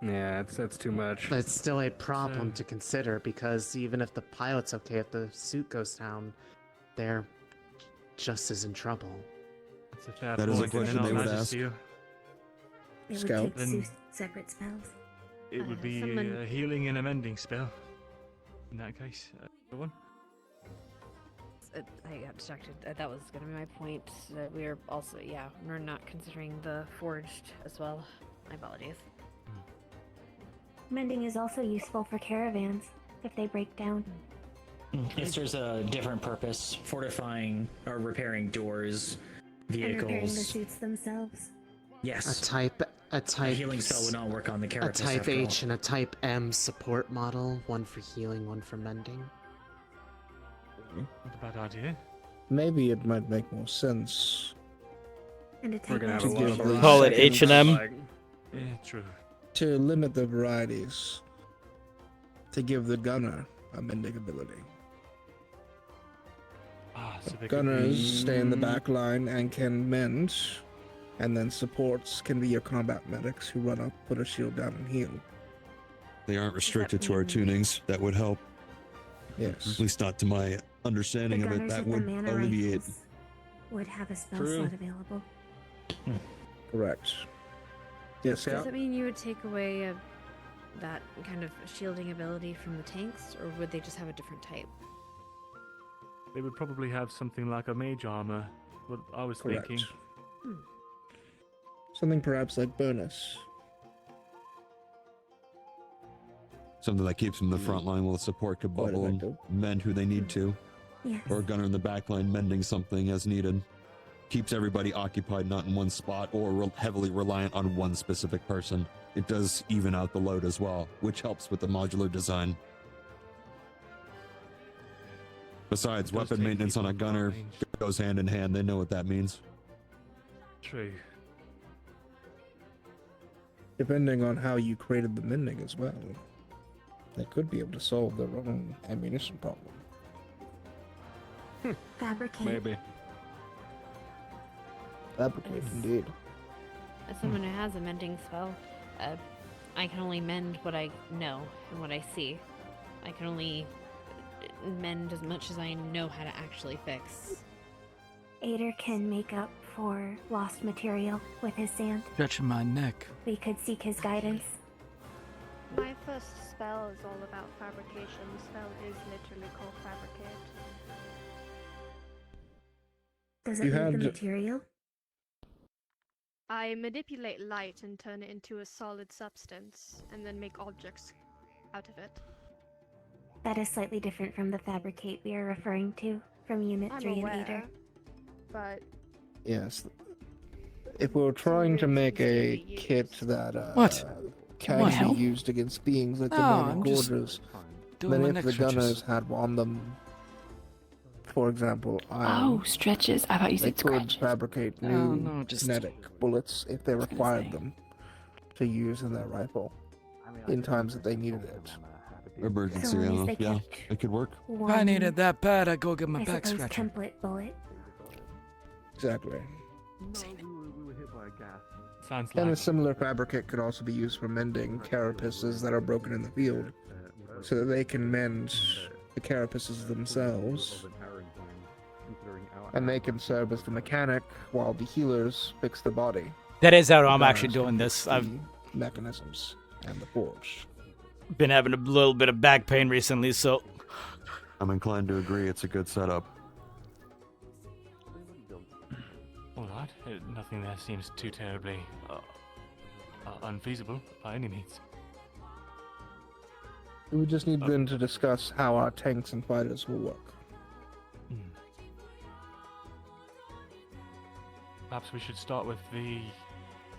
Yeah, that's too much. It's still a problem to consider, because even if the pilot's okay, if the suit goes down, they're just as in trouble. That's a fair That point. is a question they would ask. It would take 2 separate spells. It would be someone- a healing and a mending spell. In that case, go on. I got distracted. That was going to be my point. We're also, we're not considering the forged as well. My apologies. Mending is also useful for caravans if they break down. If there's a different purpose, fortifying or repairing doors, And repairing the vehicles. suits themselves. Yes. A type healing spell would not work on the A carapace. type after all. H and a type M support model, one for healing, one for mending. Not a bad idea. Maybe it might make more sense. And a We're type gonna have M a lot of support. Call it H&M. Yeah, true. To limit the varieties, to give the gunner a mending ability. So they could Gunners be- stay in the back line and can mend, and then supports can be your combat medics who run up, put a shield down, and heal. They aren't restricted to our tunings. That would help. Yes. At least not to my The understanding of it. gunners That with would the mana alleviate. rifles would have a spell True. slot available. Correct. Yes, Does Scout? that mean you would take away that kind of shielding ability from the tanks, or would they just have a different type? They would probably have something like a mage armor. What I was Correct. thinking. Something perhaps like bonus. Something that keeps them in the front line while the support could Quite bubble and effective. mend who they need to. Yes. Or a gunner in the back line mending something as needed. keeps everybody occupied, not in one spot or heavily reliant on one specific person. It does even out the load as well, which helps with the modular design. Besides, weapon maintenance on a gunner goes hand in hand. They know what that means. True. Depending on how you created the mending as well, they could be able to solve their own ammunition problem. Fabricate. Maybe. Fabricate, indeed. As someone who has a mending spell, I can only mend what I know and what I see. I can only mend as much as I know how to actually fix. Ader can make up for lost material with his sand. Stretching my neck. We could seek his guidance. My first spell is all about fabrication. The spell is literally called Fabricate. Does it You leave had the to- material? I manipulate light and turn it into a solid substance, and then make objects out of it. That is slightly different from the fabricate we are referring to from Unit I'm 3 and aware, Ader. but Yes. If we're trying to make a kit that What? can What be hell? used against beings like the No, Moon I'm of just Gorgers, doing then my if neck the stretches. gunners had on them, for example, iron, Oh, stretches. I thought you they said could scratches. fabricate Oh, new no, just- kinetic bullets if they required them to use in their rifle in times that they needed it. Emergency So long as ammo. they Yeah, kept it could work. If I needed that bad, I'd go get my I back suppose scratcher. template bullet. Exactly. Sounds And like a similar fabricate could also be used for mending carapaces that are broken in the field, so that they can mend the carapaces themselves, and they can serve as the mechanic while the healers fix the body. That is how I'm The actually gunners doing can this. fix I've the mechanisms and the forge. been having a little bit of back pain recently, so I'm inclined to agree. It's a good setup. alright. Nothing there seems too terribly unfeasible by any means. We would just need then to discuss how our tanks and fighters will work. Perhaps we should start with the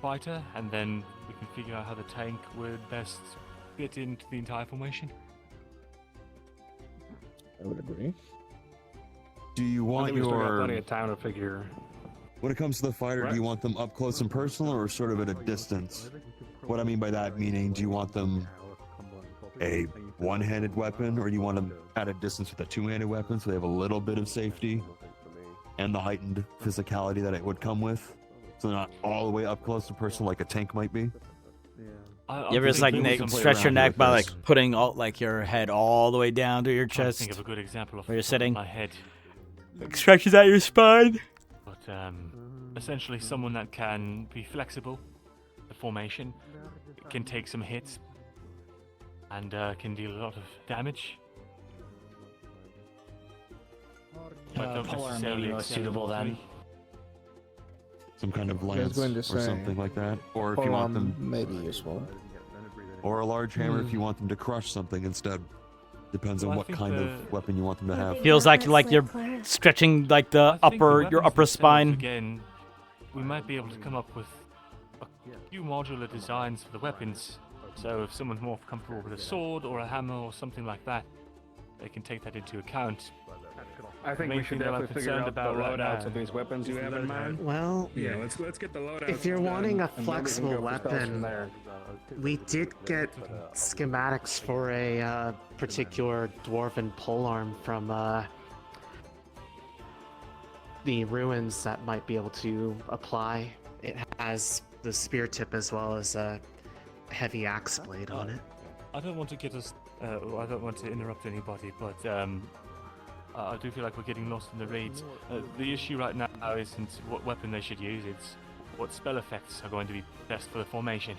fighter, and then we can figure out how the tank would best fit into the entire formation. I would agree. Do you I want think we still got your... plenty of time to figure. When it comes to the fighter, Right. do you want them up close and personal or sort of at a distance? What I mean by that meaning, do you want them a one-handed weapon, or do you want them at a distance with a two-handed weapon so they have a little bit of safety and the heightened physicality that it would come with? So they're not all the way up close and personal like a tank might be? you ever just like stretch your neck by like putting all like your head all the way down to your Trying to chest think of a good example of where you're sitting. my head. Like stretches out your spine. But essentially someone that can be flexible, the formation, can take some hits, and can deal a lot of damage. But don't Polar may necessarily be most excel in suitable all then. three. Some kind of I was lance going to or say, something like that? Or if you want them... may be useful. Or a large hammer if you want them to crush something instead. Depends on Well, I what think kind the- of weapon you want them to have. Feels like you're stretching like the I think the your weapons upper themselves, spine. Again, we might be able to come up with a few modular designs for the weapons. So if someone's more comfortable with a sword or a hammer or something like that, they can take that into account. I think Main we should thing that I'm definitely figure concerned out the about right loadouts now of these weapons you have in mind. Well, Yeah, let's get the loadouts. if you're wanting a done, and then we can flexible go for spells from weapon, there. we did get schematics for a particular dwarven polearm from the ruins that might be able to apply. It has the spear tip as well as a heavy axe blade on it. I don't want to get us. I don't want to interrupt anybody, but I do feel like we're getting lost in the raids. The issue right now isn't what weapon they should use; it's what spell effects are going to be best for the formation.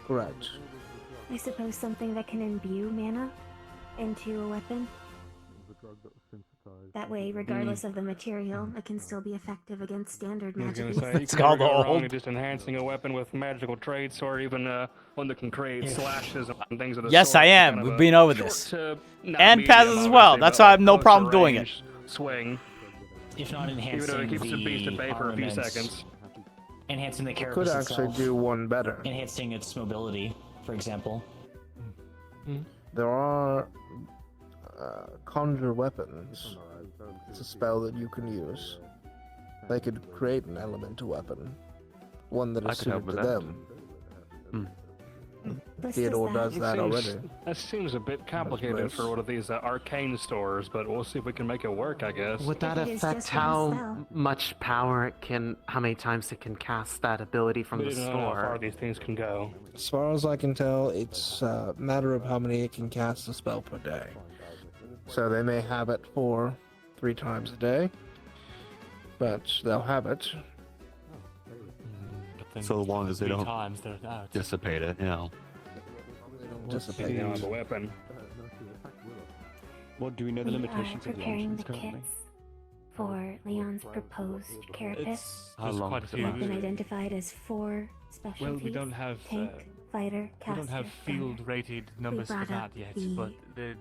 Correct. I suppose something that can imbue mana into a weapon. That way, regardless of the material, it can still be effective against standard I was magic. gonna say, you It's can called never go the wrong old- with just enhancing a weapon with magical traits, or even one that can create slashes and things of the Yes, sort. I am. Kind of We've a been over short this. to not And medium, passes as well. obviously, That's but why I have no closer problem doing it. range Swing. if not enhancing Even though it keeps the beast at bay for a few armaments, seconds. enhancing the It carapace could actually itself, do one better. enhancing its mobility, for example. There are conjure weapons. It's a spell that you can use. They could create an elemental weapon, one that I is could help suited with to that. them. This Theodore does does that already. That seems a bit complicated Nice. for one of these arcane stores, but we'll see if we can make it work, I guess. Would that It is affect just one how spell. much power it can, how many times it can cast that ability from We the don't know how far store? these things can go. As far as I can tell, it's a matter of how many it can cast a spell per day. So they may have it for 3 times a day, but they'll have it. But then So long as they 3 don't times they're out. dissipate it, you know. Dissipate You know, it. the weapon. Well, do we know the We are limitations of the preparing options the currently? kits for Leon's proposed carapace. How There's long quite a does it few. last? Been identified as 4 Well, specialties. we don't have tank, fighter, we caster, don't have field-rated numbers for brought that up yet, the but the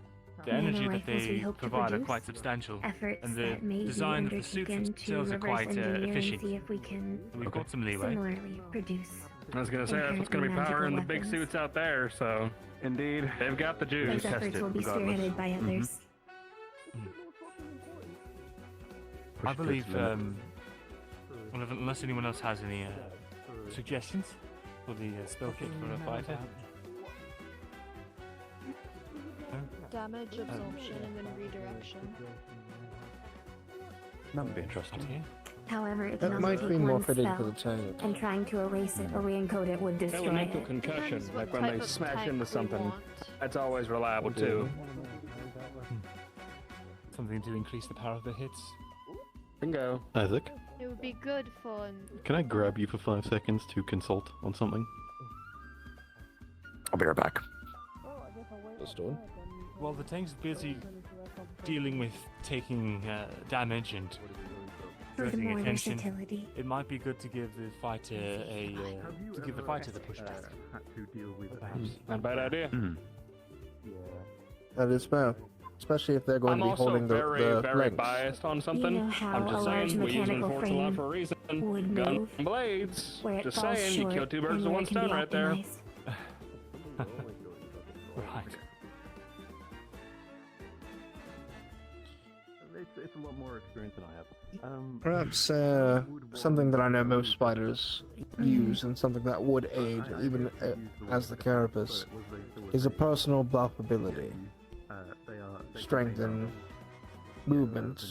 nano energy that rifles we they hope to provide are produce, quite substantial, efforts and the that may design of be the suits undertaken to themselves are reverse quite engineer and efficient. see if we can We've got some leeway. similarly produce. I was gonna say that's what's gonna be inherently powering the magical big weapons. suits out there. So indeed, they've got the Those juice. efforts will be spearheaded by others. I believe, unless anyone else has any suggestions for the spell kit for a fighter. Damage, absorption, and then redirection. That would be interesting. However, it That can only might take be more one fitting spell, for the tank. and trying to erase it or re-encode it would destroy Elemental it. concussion, Depends like what when type they of smash tank into we something. want. That's always reliable too. Something to increase the power of the hits. Bingo. Isaac, It would be good for can I grab you for 5 seconds to consult on something? I'll be right back. While the tank's busy dealing with taking damage and directing Furthermore, attention, versatility. it might be good to give the fighter the pushback. Perhaps. Not a bad idea. That is fair. Especially if they're going I'm to be also holding the very flanks. biased on something. You know how I'm a just large saying we use mechanical enforce a lot frame for a reason. would Gun move, and blades. where it Just falls saying, you short kill 2 birds and with where 1 it can be stone right there. optimized. Right. It's a lot more experience than I have. Perhaps something that I know most fighters use, and something that would aid, even as the carapace, is a personal buff ability. Strength and movement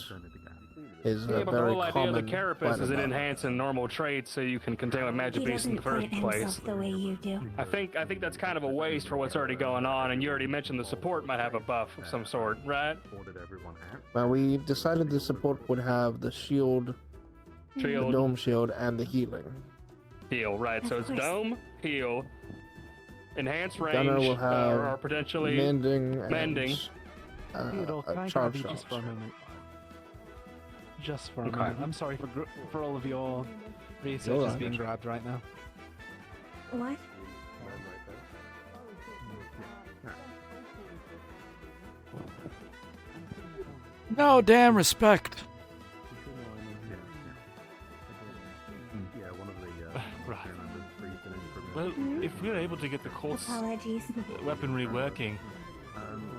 is Yeah, a but the very whole idea common of the carapace fighter is it buff. enhancing normal traits so you can contain with magic He beasts in doesn't the first plant place. himself the way you do. I think that's kind of a waste for what's already going on, and you already mentioned the support might have a buff of some sort, right? Well, we decided the support would have the shield, the dome shield, and the healing. Heal, right? So Of it's course. dome, heal, enhanced Gunner range, will have or potentially mending, mending. Theodore, can I charge grab you shot. just for a moment? Just for a Okay. moment. I'm sorry for all of your research Alright. is being grabbed right now. What? No damn respect. Right. Well, if we're able to get the course Apologies. weaponry working,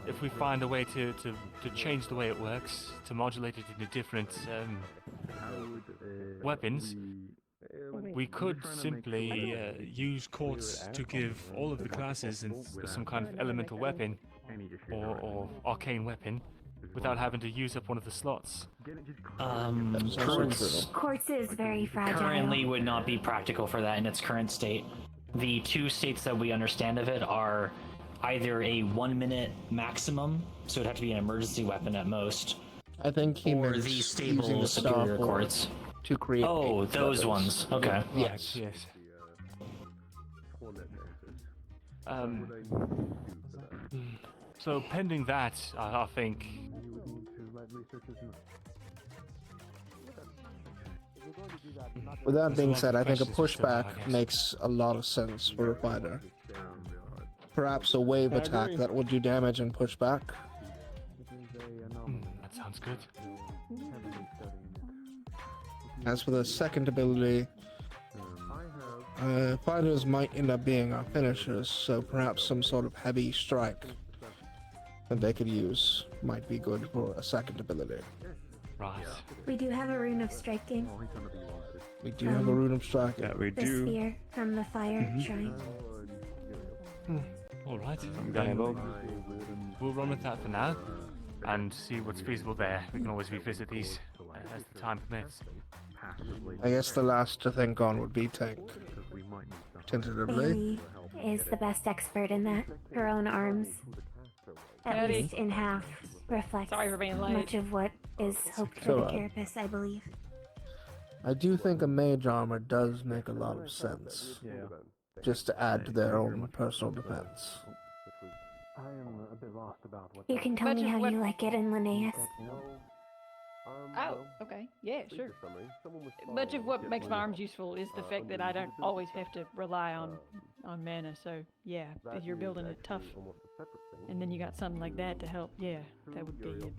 if we find a way to change the way it works, to modulate it into different weapons, we could simply use quartz to give all of the classes some kind of elemental weapon or arcane weapon without having to use up one of the slots. Quartz is very fragile. Currently would not be practical for that in its current state. The 2 states that we understand of it are either a 1-minute maximum, so it'd have to be an emergency weapon at most, I think he or meant the using stable the superior star quartz. to create. Oh, 8 those weapons. ones. Okay. Yes. Yes. So pending that, I think. With that being There's a said, lot I of think a questions still, I pushback guess. makes a lot of sense for a fighter. Perhaps a wave I attack agree. that will do damage and push back. That sounds good. As for the second ability, fighters might end up being our finishers, so perhaps some sort of heavy strike that they could use might be good for a second ability. Right. We do have a rune of striking. We do have a rune of striking. Yeah, we The do. sphere from the fire Mhm. shrine. All right. From Then Dialogue. we'll run with that for now, and see what's feasible there. We can always revisit these as the time permits. I guess the last to think on would be tank. Tentatively. Bailey is the best expert in that. Her own arms, at Howdy. least in half, reflect Sorry for being late. much of what is hoped It's for the alright. carapace, I believe. I do think a mage armor does make a lot of sense. Just to add to their own personal defense. I am a bit lost about what. You can tell me how you like it in Linnaeus. Oh, okay. Yeah, sure. Much of what makes my arms useful is the fact that I don't always have to rely on mana. So yeah, if you're building it tough, and then you got something like that to help, yeah, that would be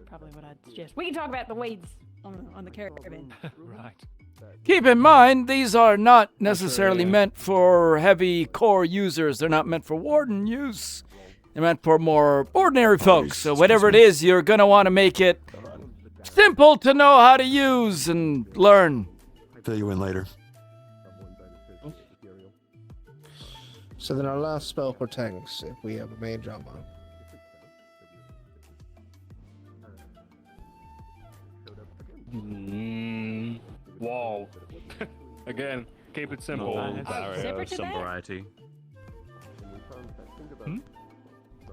probably what I'd suggest. We can talk about the weeds on the caravan. Right. Keep in mind, these are not necessarily meant for heavy core users. They're not meant for warden use. They're meant for more ordinary folks. So whatever it is, you're going to want to make it simple to know how to use and learn. Fill you in later. So then our last spell for tanks, if we have a mage armor. Wall. Again, keep it simple. Separate to some that? variety.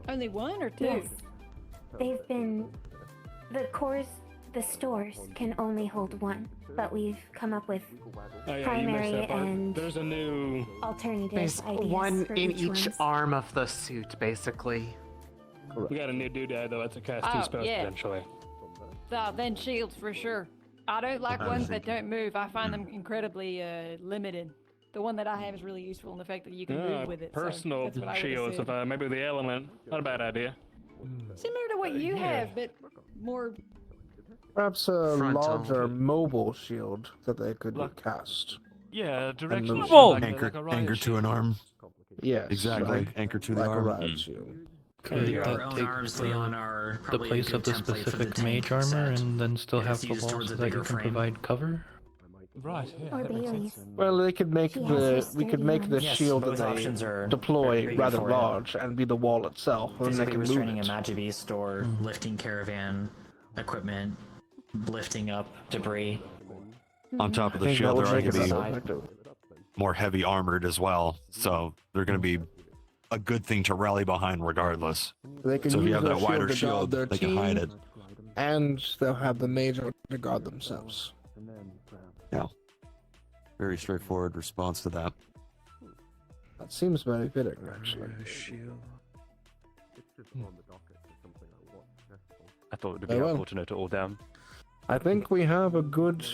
Only one or two? Yes. They've been... The stores can only hold one, but we've come up with Oh, yeah, you missed primary that part. and There's a new. alternative There's ideas one for in each each one's. arm of the suit, basically. We got a new doodad that lets it cast two Oh, spells yeah. potentially. Then shields for sure. I don't like I ones see. that don't move. I find them incredibly limited. The one that I have is really useful in the fact that you can move with it. so Personal that's what I would've shields said. of maybe the element. Not a bad idea. Similar to what you yeah. have, but more. Perhaps a Frontal. larger mobile shield that they could cast. Yeah, And direction. move. Anchor to an arm. Yes, Exactly. like- Anchor to the like a arm. riot shield. Could Your that own take arms, the, Leon, are the probably a place good of the template for the specific tank mage armor set. and then still If have it's the used wall towards so a that you bigger can frame. provide cover? Right, yeah, Or that makes Bailey's. sense. Well, they could make She has we could make the Yes, shield both that options they are deploy very rather good for it. large and be the wall itself, and then they Physically can move restraining a it. Magibeast or lifting caravan equipment, lifting up debris. On top of I the think that shield, would they're make going it to more be effective. more heavy armored as well. So they're going to be a good thing to rally behind regardless. They can So if use you have their that wider to guard shield, their they can team, hide it. and they'll have the mage to guard themselves. Yeah. Very straightforward response to that. That seems very fitting, actually. I thought it would be Very well. helpful to note it all down. I think we have a good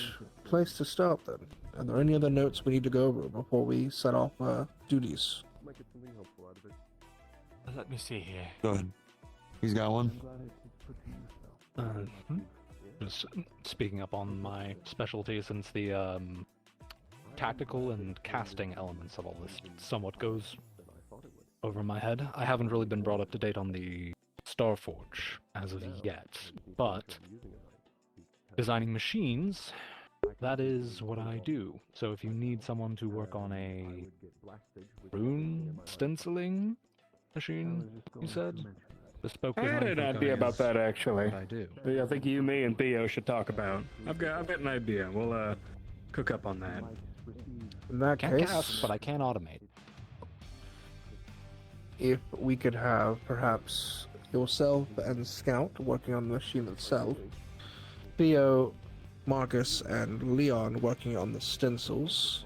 place to start then. Are there any other notes we need to go over before we set off duties? Let me see here. Go ahead. He's got one. Just speaking up on my specialty, since the tactical and casting elements of all this somewhat goes over my head. I haven't really been brought up to date on the Starforge as of yet, but designing machines, that is what I do. So if you need someone to work on a rune stenciling machine, you said? Bespoke I had design an for idea about guys. that actually. What I do. I think you, me, and Theo should talk about. I've got an idea. We'll cook up on that. In that Can't case, cast, but I can automate. if we could have perhaps yourself and Scout working on the machine itself, Theo, Marcus, and Leon working on the stencils,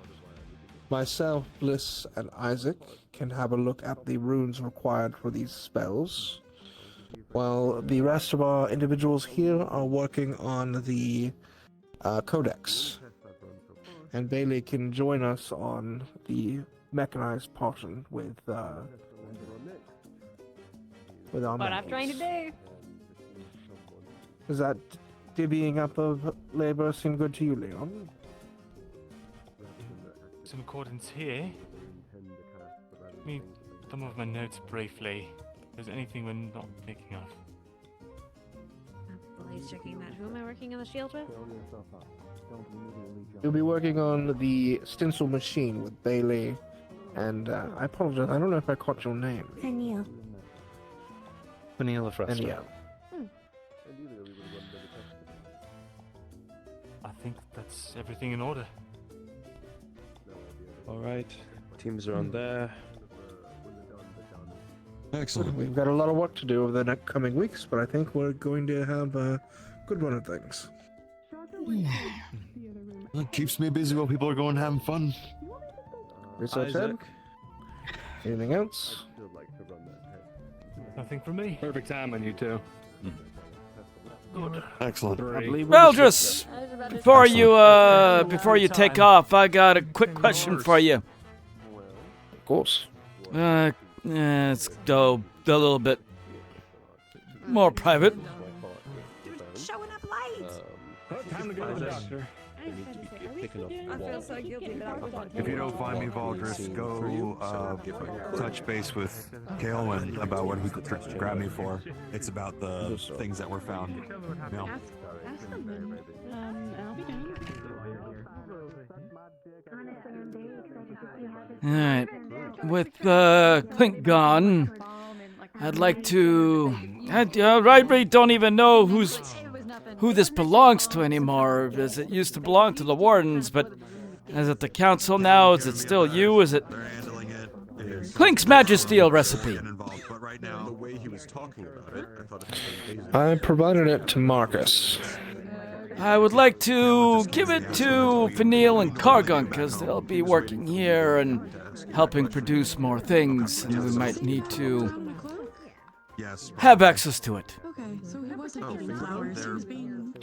myself, Bliss, and Isaac can have a look at the runes required for these spells, while the rest of our individuals here are working on the codex. And Bailey can join us on the mechanized portion with our What I've mechs. trained to do. Is that divvying up of labor seem good to you, Leon? Some accordance here. Let me thumb over my notes briefly. If there's anything we're not picking up. While he's checking that, who am I working on the shield with? You'll be working on the stencil machine with Bailey, and I apologize, I don't know if I caught your name. Anil. Vanilla Fresta. Anil. I think that's everything in order. Alright, teams are on there. Excellent. We've got a lot of work to do over the next coming weeks, but I think we're going to have a good run of things. It keeps me busy while people are going having fun. Research Ed? Anything else? Nothing from me. Perfect time on you two. Good. Excellent. Valdris, before you take off, I got a quick question for you. Of course. Let's go a little bit more private. Showing up late. Time to go to the doctor. I feel so guilty that If you don't find me, Valdris, go touch base with Kaelin about what he could grab me for. It's about the things that were found. Yeah. Ask them then. I'll be down. Alright. With Clink gone, I'd like to... I really don't even know who this belongs to anymore, as it used to belong to the Wardens, but is it the Council now? Is it still you? Is it... Clink's Magisteel recipe. I provided it to Marcus. I would like to give it to Fanil and Kargun, because they'll be working here and helping produce more things, and we might need to have access to it. Okay, so he wasn't getting flowers, he was being...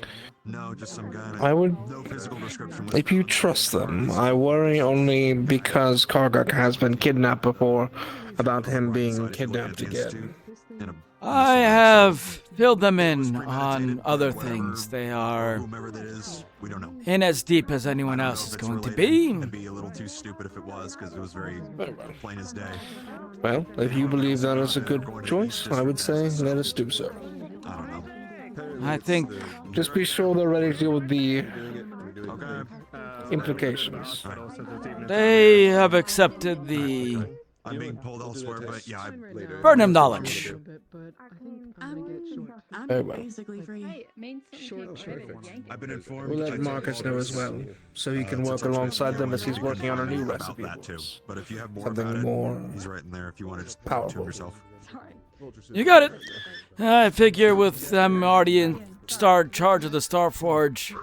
No, just some guy. I would, No physical description. if you trust them, I worry only because Karguk has been kidnapped before, about him being kidnapped again. I have filled them in on other things. They are in as deep as anyone else is going to be. It'd be a little too stupid if it was, because it was very plain as day. Well, if you believe that is a good choice, I would say let us do so. I don't know. I think... Just be sure they're ready to deal with the implications. They have accepted the I'm being pulled elsewhere, but yeah, Burnham knowledge. Very well. Basically free. I've been informed. We'll let Marcus know as well, so he can work alongside them as he's working on a new recipe. That too. But if you have more Something about it, more he's right in there. If you want to just powerful. to yourself. You got it. I figure with them already in charge of the Starforge,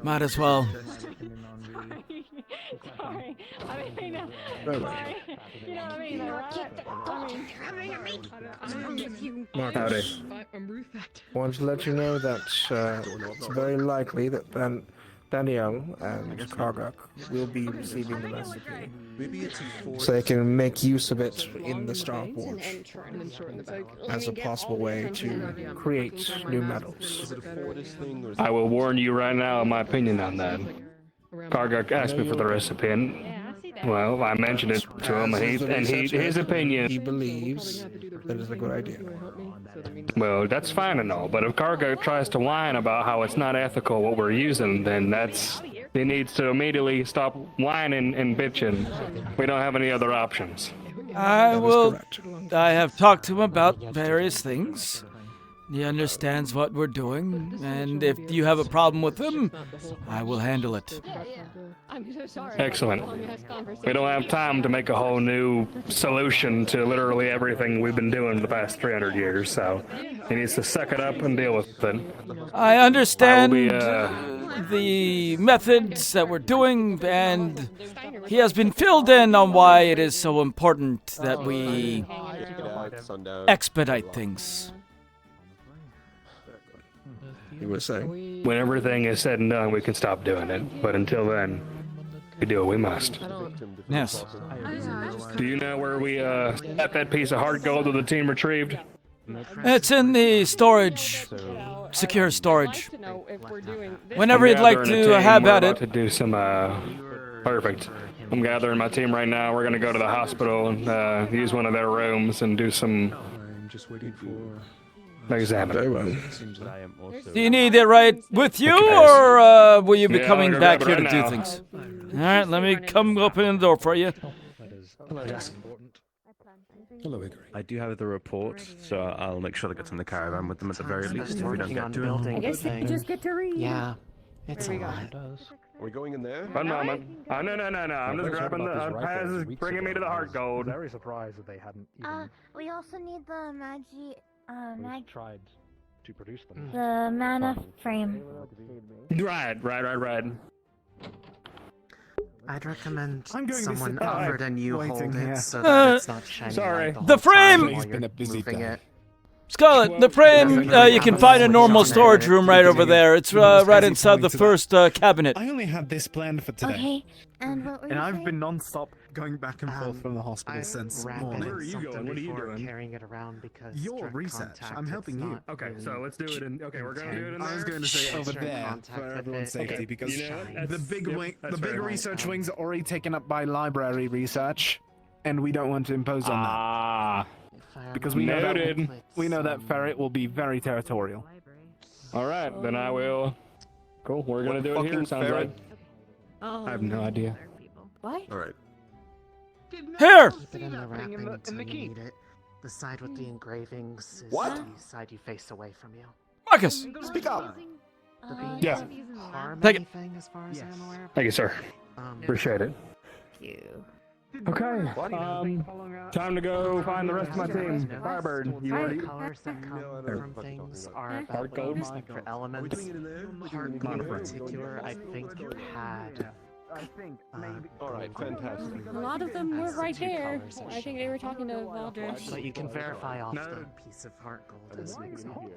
might as well. Sorry. I mean, Very well. sorry. You know what I mean, though, right? Marcus, wanted to let you know that it's very likely that Danielle and Karguk will be receiving the recipe, so they can make use of it in the Starforge as a possible way to create new metals. I will warn you right now my opinion on that. Karguk asked me for the recipe, and well, I mentioned it to him, and his opinion. He believes that is a good idea. Well, that's fine and all, but if Karguk tries to whine about how it's not ethical what we're using, then he needs to immediately stop whining and bitching. We don't have any other options. I have talked to him about various things. He understands what we're doing, and if you have a problem with him, I will handle it. I'm so sorry. Excellent. We don't have time to make a whole new solution to literally everything we've been doing the past 300 years, so he needs to suck it up and deal with it. I understand the methods that we're doing, and he has been filled in on why it is so important that we expedite things. You were saying? When everything is said and done, we can stop doing it, but until then, we do what we must. Yes. Do you know where we got that piece of heart gold that the team retrieved? It's in the storage secure storage. I'd like to know if we're doing this. Whenever you'd like Gathering a to team. have We're at about it. to do some, perfect. I'm gathering my team right now. We're gonna go to the hospital and use one of their rooms and do some I'm just waiting for. examining. Do you need it right with you, or will you be Yeah, coming I'll go back grab here it to right do now. things? Alright, let me come open the door for you. Hello, Desk. Hello, Hickory. I do have the report, so I'll make sure to get in the caravan with them at the very least if we don't get to it. I guess you just get to read. Yeah, it's There a we go. lot. Are we going in there? One moment. No. I'm just grabbing the. Paz is bringing me to the heart gold. Very surprised that they hadn't even We also need the tried to produce them. the mana frame. Right. I'd recommend I'm going to someone sit back other than you waiting hold here. it so that it's not shining sorry. light The whole time frame! while It's been you're a busy moving day. it. Scarlet, the frame, you can find a normal storage room right over there. It's right inside the first cabinet. I only had this planned for today. Okay, and what were And you I've saying? been non-stop going back and forth from the hospital since wrap morning. it in Where are you something going? What are you before doing? carrying it around because Your direct research. contact, I'm helping it's you. not Okay, so really let's do it in. Okay, we're gonna do it in there. I was going to say over Direct there contact for with everyone's it. safety Okay. because You know what? the big Yep, wing, that's the big fair. research wings are already taken up by library research, and we don't want to impose on that Ah. because we know that Noted. we know that ferret will be very territorial. All right, then I will. Cool. We're gonna do it here. fucking Sounds ferret? right. Oh, I have no idea. What? All right. Here! Keep it in the wrapping until you need it. The side with the engravings is What? the side you face away from you. Marcus! Speak up. The beans Yeah. don't harm Take it. anything as far as I'm aware. Thank you, sir. Appreciate it. You. Okay. Time to go find the rest of my team. Firebird, you The ready? colors that come from things are Heart about gold? respect for elements. Heart gold in particular, I think, had. All right, fantastic. A lot of them were right there. I think they were talking to Valdrish. But you can verify off the piece of heart gold as an example.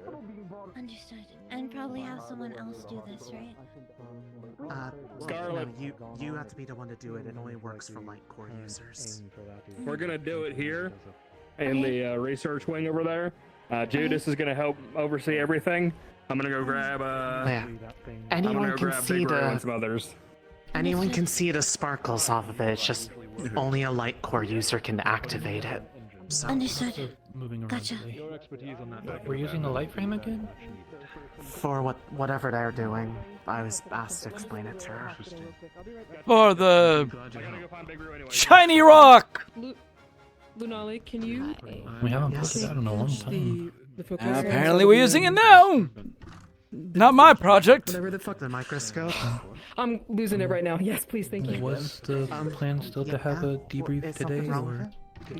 Understood. And probably have someone else do this, right? Scarlet. No, you have to be the one to do it. It only works for light core users. We're gonna do it here in the research wing over there. Judas is gonna help oversee everything. I'm gonna go grab Yeah. I'm gonna Anyone go can grab see Big Ray and the some others. anyone can see the sparkles off of it. It's just only a light core user can activate it. So Understood. Moving around. Gotcha. quickly. Your expertise on that. We're using a light frame again? for whatever they're doing, I was asked to explain it to her. For the shiny rock! Lunali, can you? We haven't put it out in a long time. Apparently we're using it now! Not my project! Whatever the fuck. The microscope? I'm losing it right now. Yes, please, thank you. Was the plan still to have a debrief Is today, something wrong with or? it?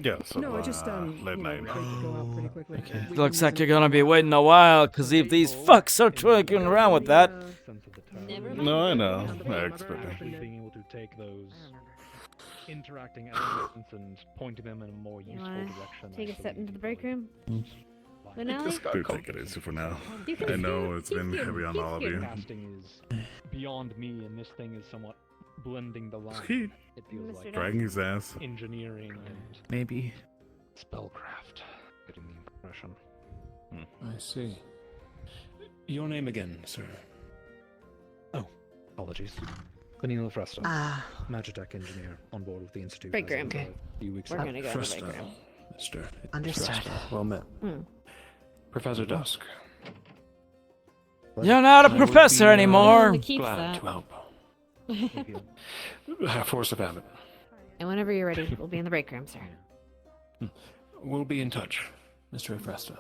Yes. No, I just late night. Okay. Looks like you're gonna be waiting a while, cause if these fucks are twigging around with that. No, I know. I expect Actually being able to take those interacting elements and pointing them in a more useful direction. Take a step into the break room. Do take it easy for now. I know it's been heavy on all of you. Casting is beyond me, and this thing is somewhat blending the line. He It feels like dragging his ass. engineering and Maybe. spellcraft. Getting the impression. I see. Your name again, sir? Oh, apologies. Vanilla Fresta, Ah. Magitech engineer on board with the Institute. Break as of room. a few weeks We're ago. gonna go to the break room. Mr. Understood. Fresta. Well met. Hmm. Professor Dusk. You're not a professor anymore! Keeps Glad that. to help. Force of habit. And whenever you're ready, we'll be in the break room, sir. We'll be in touch, Mr. Fresta.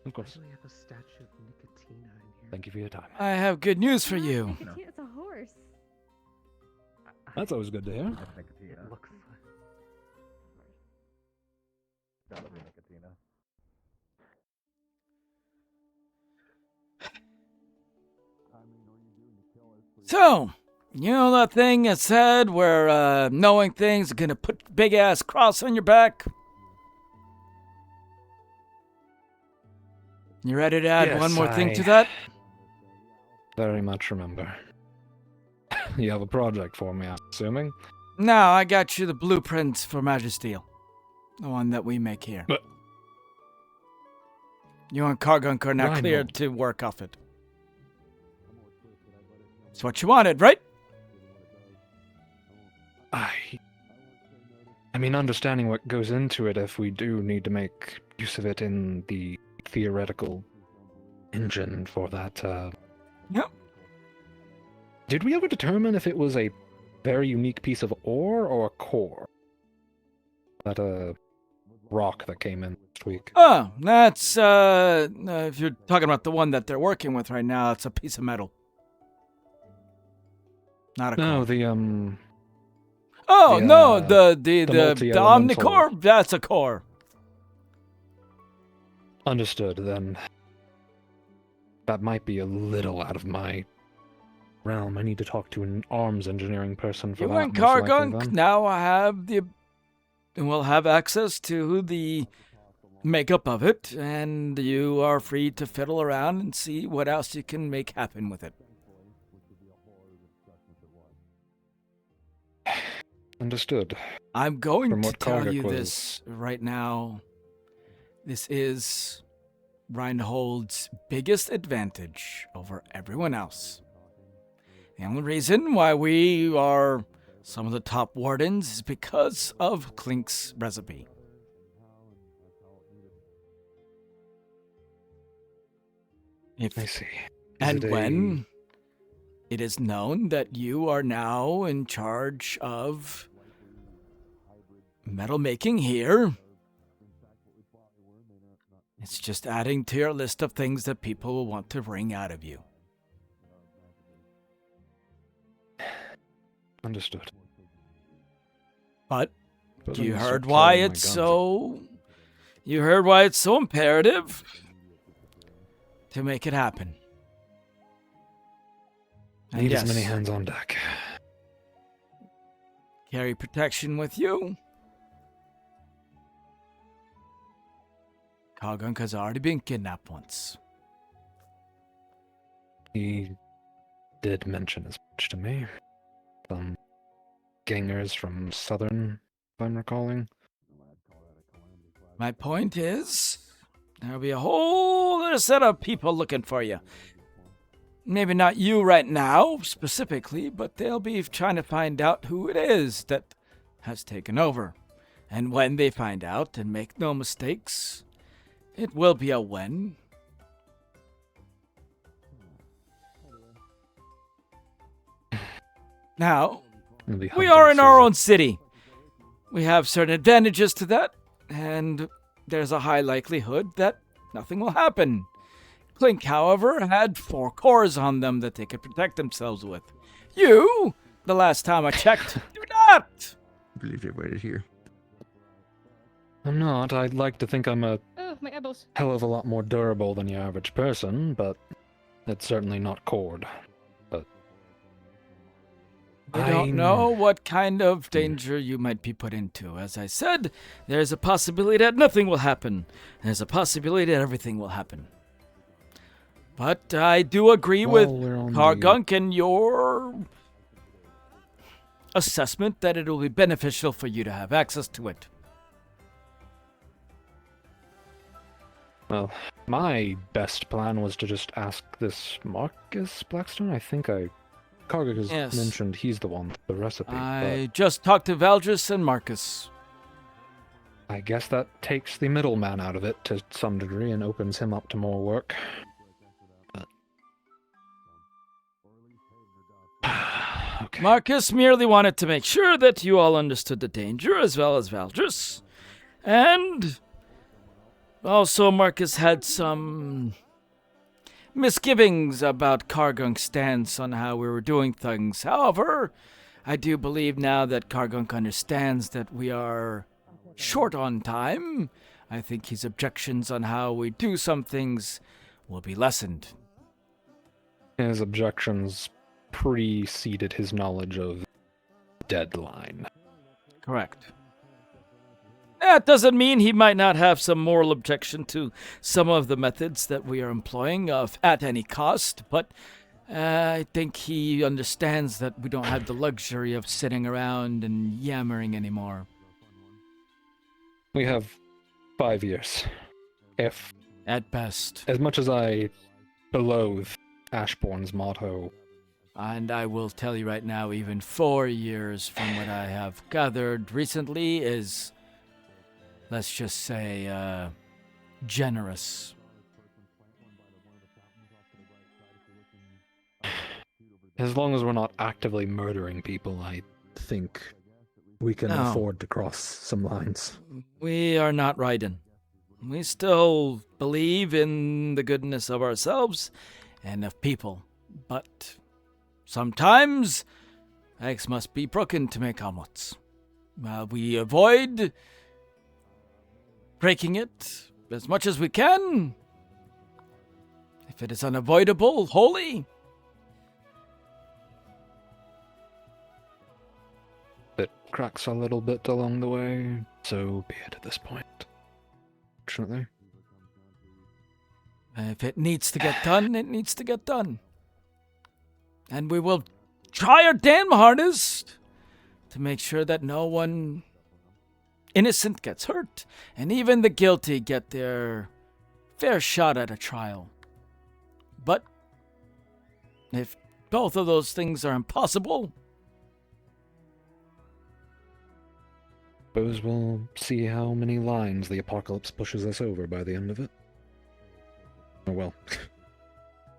Of course. We have a statue of Nicotina in here. Thank you for your time. I have good news for you. It's a horse. That's always good to hear. It looks So, you know that thing I said where knowing things are gonna put a big ass cross on your back? You ready to add Yes, one more thing to I- that? Very much remember. You have a project for me, I'm assuming? No, I got you the blueprints for Magisteel. The one that we make here. But- You and Kargunk are now Reinhold. cleared to work off it. It's what you wanted, right? I mean, understanding what goes into it, if we do need to make use of it in the theoretical engine for that. Yep. Did we ever determine if it was a very unique piece of ore or a core? That rock that came in last week. Oh, that's if you're talking about the one that they're working with right now, it's a piece of metal. Not a core. No, the Oh the, no, the the multi-elemental- Omnicore, that's a core. Understood, then. That might be a little out of my realm. I need to talk to an arms engineering person for You that. and most likely, Kargunk then. now will have access to the makeup of it, and you are free to fiddle around and see what else you can make happen with it. Understood. I'm going From to what tell Karguk you was- this right now. This is Reinhold's biggest advantage over everyone else. The only reason why we are some of the top wardens is because of Klink's recipe. I see. And when it is known that you are now in charge of metal making here, it's just adding to your list of things that people will want to wring out of you. Understood. But Suppose you I'm gonna heard start why carrying my it's guns. so. You heard why it's so imperative to make it happen. And Need as yes, many hands on deck. carry protection with you. Kargunk has already been kidnapped once. He did mention as much to me. Some gangers from Southern, if I'm recalling. My point is, there'll be a whole other set of people looking for you. Maybe not you right now, specifically, but they'll be trying to find out who it is that has taken over. And when they find out, and make no mistakes, it will be a win. Now, we are in our own city. We have certain advantages to that, and there's a high likelihood that nothing will happen. Klink, however, had 4 cores on them that they could protect themselves with. You, the last time I checked, do not! I believe you're waited here. I'm not. I'd like to think I'm a Oh, my eyeballs. hell of a lot more durable than your average person, but it's certainly not cord. But I don't know what kind of danger you might be put into. As I said, there's a possibility that nothing will happen. There's a possibility that everything will happen. But I do agree with we're on Kargunk and your assessment that it will be beneficial for you to have access to it. Well, my best plan was to just ask this Marcus Blackstone. I think Karguk has Yes. mentioned he's the one with the recipe. I just talked to Valdris and Marcus. But I guess that takes the middleman out of it to some degree and opens him up to more work. Marcus merely wanted to make sure that you all understood the danger, as well as Valdris. And also Marcus had some misgivings about Kargunk's stance on how we were doing things. However, I do believe now that Kargunk understands that we are short on time. I think his objections on how we do some things will be lessened. His objections preceded his knowledge of deadline. Correct. That doesn't mean he might not have some moral objection to some of the methods that we are employing at any cost, but I think he understands that we don't have the luxury of sitting around and yammering anymore. We have 5 years. If At best. As much as I loathe Ashbourne's motto. And I will tell you right now, even 4 years from what I have gathered recently is, let's just say, generous. As long as we're not actively murdering people, I think we can afford to cross some lines. We are not Raiden. We still believe in the goodness of ourselves and of people, but sometimes eggs must be broken to make omelets. We avoid breaking it as much as we can. If it is unavoidable, wholly. It cracks a little bit along the way, so be it at this point. Fortunately. If it needs to get done, it needs to get done. And we will try our damn hardest to make sure that no one innocent gets hurt, and even the guilty get their fair shot at a trial. But if both of those things are impossible, suppose we'll see how many lines the apocalypse pushes us over by the end of it. Oh well.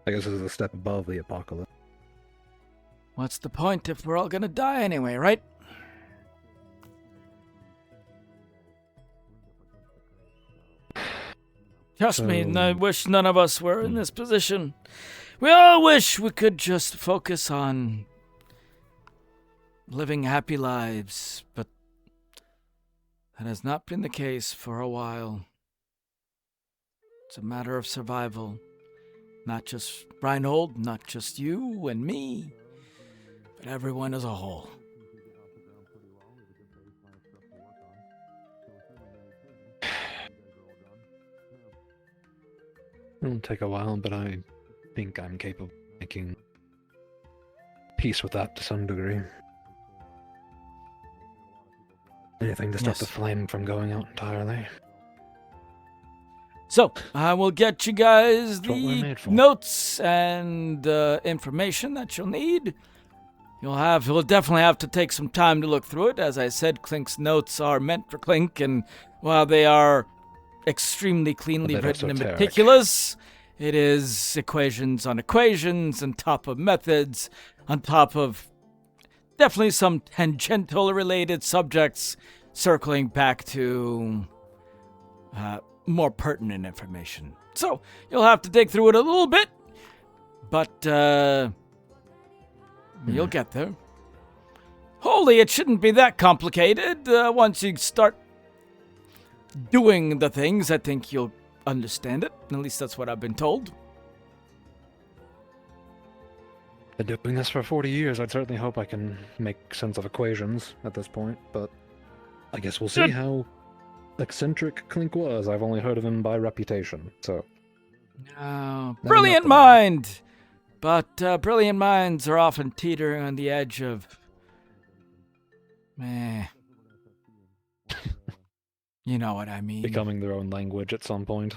I guess this is a step above the apocalypse. what's the point if we're all gonna die anyway, right? Trust me, I wish none of us were in this position. We all wish we could just focus on living happy lives, but that has not been the case for a while. It's a matter of survival. Not just Reinhold, not just you and me, but everyone as a whole. It'll take a while, but I think I'm capable of making peace with that to some degree. Anything to stop the flame from going out entirely. So, I will get you guys the notes and information that you'll need. You'll definitely have to take some time to look through it. As I said, Clink's notes are meant for Clink, and while they are extremely cleanly written and meticulous, it is equations on equations, on top of methods, on top of definitely some tangential related subjects, circling back to more pertinent information. So, you'll have to dig through it a little bit, but you'll get there. Holy, it shouldn't be that complicated. Once you start doing the things, I think you'll understand it. At least that's what I've been told. Been doing this for 40 years. I'd certainly hope I can make sense of equations at this point, but I guess we'll see how eccentric Clink was. I've only heard of him by reputation, so. Brilliant mind! But brilliant minds are often teetering on the edge of... You know what I mean. Becoming their own language at some point.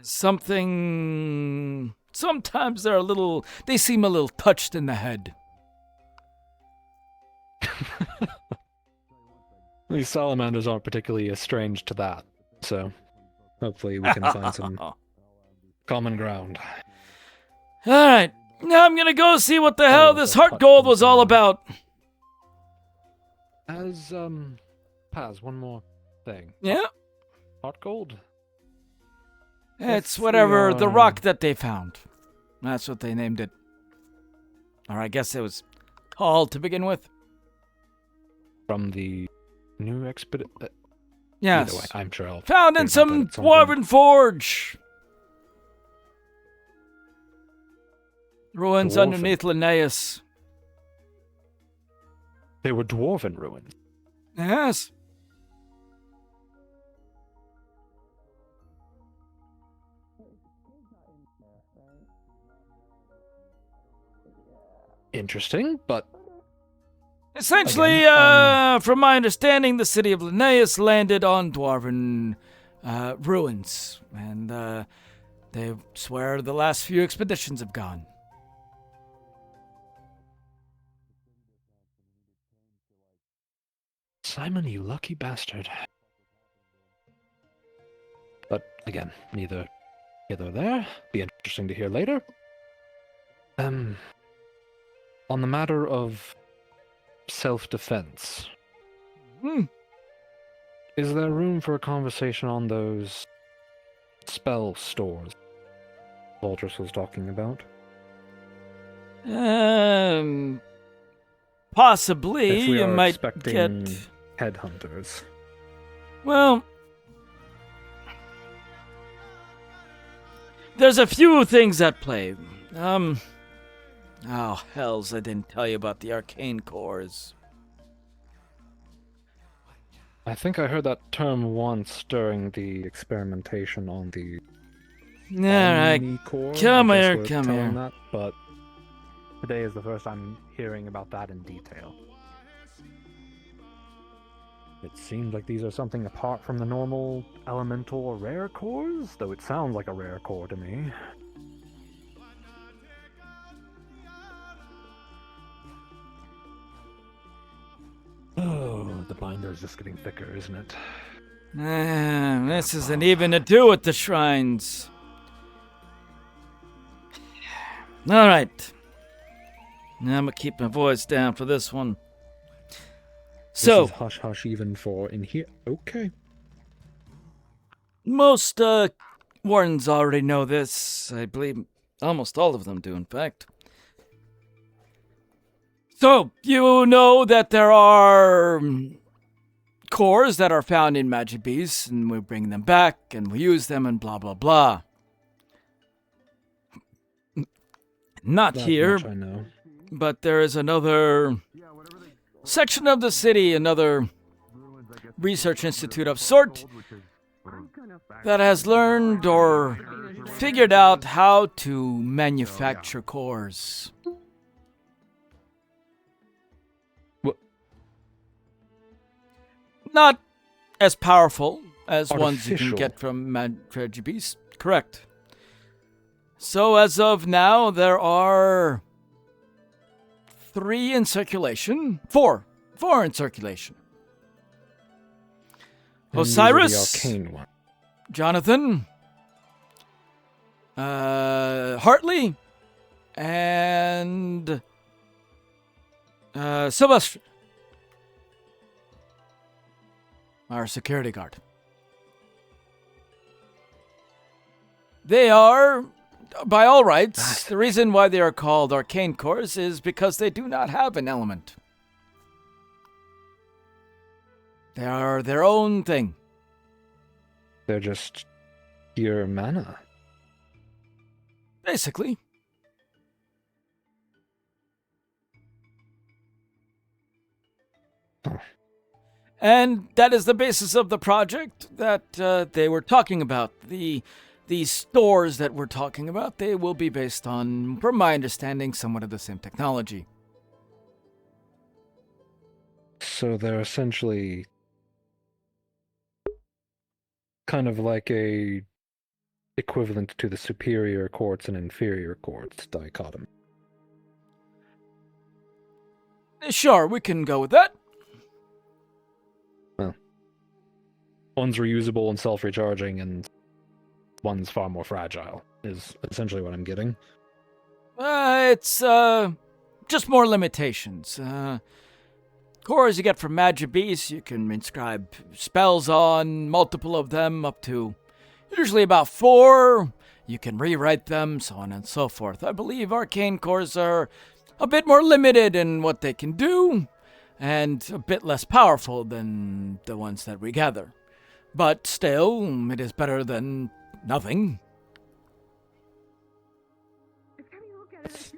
Something... Sometimes they seem a little touched in the head. These salamanders aren't particularly estranged to that, so hopefully we can find some common ground. Alright, now I'm gonna go see what the hell this heart gold was all about. As, Paz, one more thing. Yeah? Heart gold? It's whatever, the rock that they found. That's what they named it. Or I guess it was called to begin with. From the new expedition? Yes. Either way, I'm sure I'll found in some dwarven forge. Ruins underneath Linnaeus. They were dwarven ruins? Yes. Interesting, but... Essentially, from my understanding, the city of Linnaeus landed on dwarven ruins, and they swear the last few expeditions have gone. Simon, you lucky bastard. But again, neither here nor there. Be interesting to hear later. On the matter of self-defense, is there room for a conversation on those spell stores Voltrus was talking about? Possibly. If we You are might expecting get headhunters. Well, there's a few things at play. Oh, hells, I didn't tell you about the arcane cores. I think I heard that term once during the experimentation on the Alright, Omnicore. come I guess here, we're come telling here. That, but today is the first I'm hearing about that in detail. It seems like these are something apart from the normal elemental or rare cores, though it sounds like a rare core to me. Oh, the binder's just getting thicker, isn't it? This isn't even to do with the shrines. Alright. Now I'm gonna keep my voice down for this one. So, This is hush hush even for in here. Okay. most wardens already know this. I believe almost all of them do, in fact. So, you know that there are cores that are found in magic beasts, and we bring them back, and we use them, and blah, blah, blah. Not That here, much I know. but there is another section of the city, another research institute of sort, that has learned or figured out how to manufacture cores. Not as powerful as ones you can Artificial. get from magic beasts. Correct. So as of now, there are 3 in circulation. 4 in circulation. And these are the Osiris, arcane one. Jonathan, Hartley, and Sylvester, our security guard. They are, by all rights, the reason why they are called arcane cores is because they do not have an element. They are their own thing. They're just pure mana. Basically. And that is the basis of the project that they were talking about. These stores that we're talking about, they will be based on, from my understanding, somewhat of the same technology. So they're essentially kind of like a equivalent to the superior courts and inferior courts dichotomy. Sure, we can go with that. Well, one's reusable and self-recharging, and one's far more fragile, is essentially what I'm getting. It's just more limitations. Cores you get from magic beasts, you can inscribe spells on, multiple of them, up to usually about 4. You can rewrite them, so on and so forth. I believe arcane cores are a bit more limited in what they can do, and a bit less powerful than the ones that we gather. But still, it is better than nothing.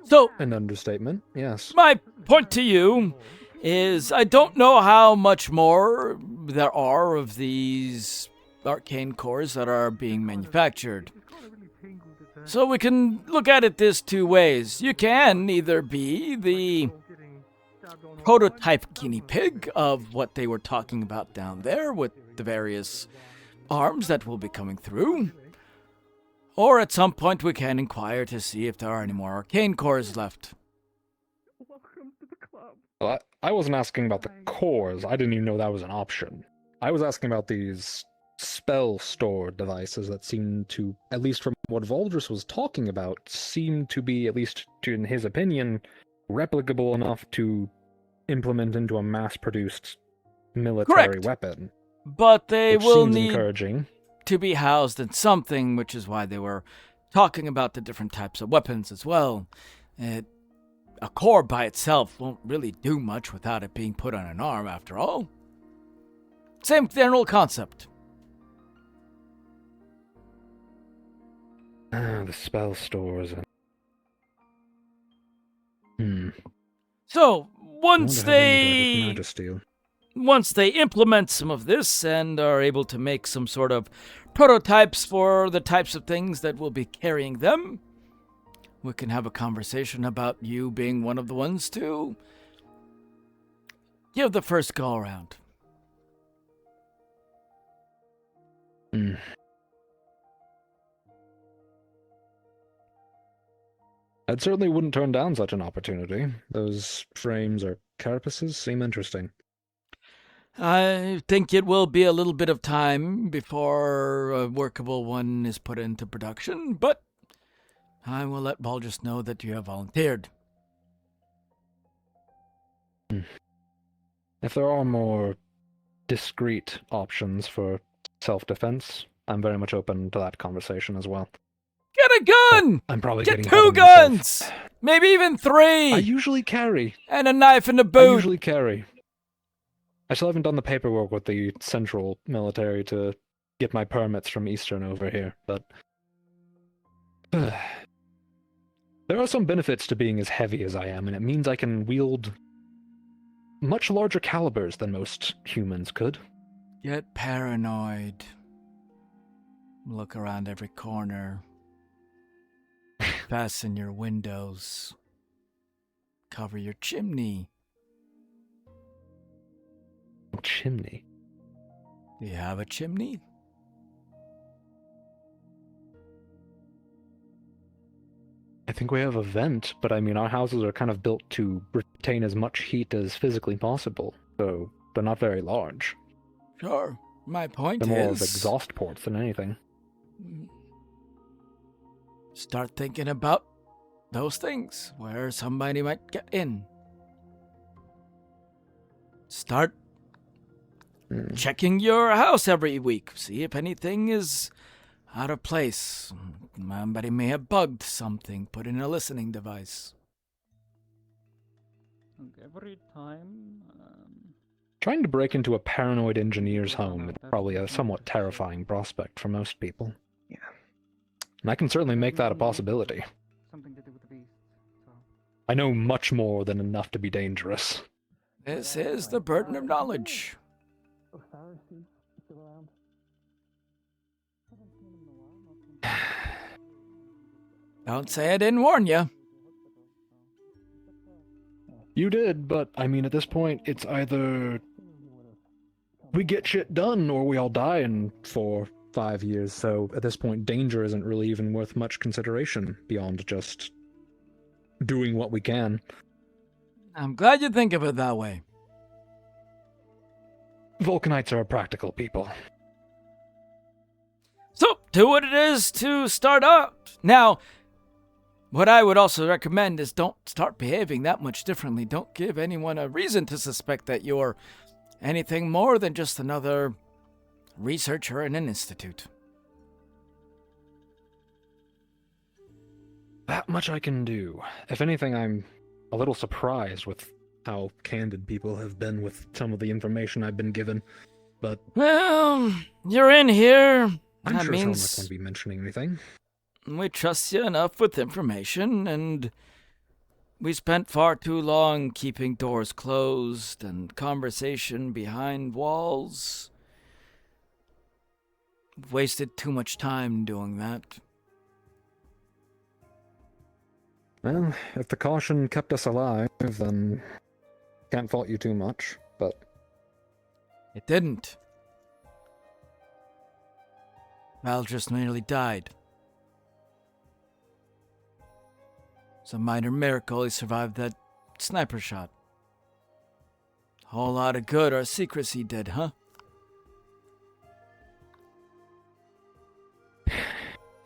So, An understatement, yes. my point to you is I don't know how much more there are of these arcane cores that are being manufactured. So we can look at it this 2 ways. You can either be the prototype guinea pig of what they were talking about down there with the various arms that will be coming through. Or at some point we can inquire to see if there are any more arcane cores left. Well, I wasn't asking about the cores. I didn't even know that was an option. I was asking about these spell store devices that seem to, at least from what Voldris was talking about, seem to be, at least in his opinion, replicable enough to implement into a mass-produced military weapon. But they which will seems need encouraging. to be housed in something, which is why they were talking about the different types of weapons as well. A core by itself won't really do much without it being put on an arm, after all. Same general concept. The spell stores. So, Once they implement some of this and are able to make some sort of prototypes for the types of things that will be carrying them, we can have a conversation about you being one of the ones to give the first go around. I certainly wouldn't turn down such an opportunity. Those frames or carapaces seem interesting. I think it will be a little bit of time before a workable one is put into production, but I will let Baldrus know that you have volunteered. If there are more discreet options for self-defense, I'm very much open to that conversation as well. Get a gun! I'm probably Get getting 2 guns! Maybe even 3! I usually carry. And a knife in the boot! I usually carry. I still haven't done the paperwork with the central military to get my permits from Eastern over here, but there are some benefits to being as heavy as I am, and it means I can wield much larger calibers than most humans could. Get paranoid. Look around every corner. Fasten your windows. Cover your chimney. Chimney? Do you have a chimney? I think we have a vent, but I mean, our houses are kind of built to retain as much heat as physically possible, so they're not very large. Sure. My point They're more is... of exhaust ports than anything. Start thinking about those things, where somebody might get in. Start checking your house every week. See if anything is out of place. Somebody may have bugged something. Put in a listening device. Every time... Trying to break into a paranoid engineer's home is probably a somewhat terrifying prospect for most people. Yeah. And I can certainly make that a possibility. Something to do with the beast. I know much more than enough to be dangerous. This is the burden of knowledge. Don't say I didn't warn you. You did, but I mean, at this point, it's either we get shit done or we all die in 4-5 years. So at this point, danger isn't really even worth much consideration beyond just doing what we can. I'm glad you think of it that way. Vulcanites are practical people. So, do what it is to start up. Now, what I would also recommend is don't start behaving that much differently. Don't give anyone a reason to suspect that you're anything more than just another researcher in an institute. That much I can do. If anything, I'm a little surprised with how candid people have been with some of the information I've been given, but... Well, you're in here. I'm that sure means Helmut won't be mentioning anything. we trust you enough with information, and we spent far too long keeping doors closed and conversation behind walls. We've wasted too much time doing that. Well, if the caution kept us alive, then can't fault you too much, but... It didn't. Val just nearly died. It's a minor miracle he survived that sniper shot. Whole lot of good our secrecy did, huh?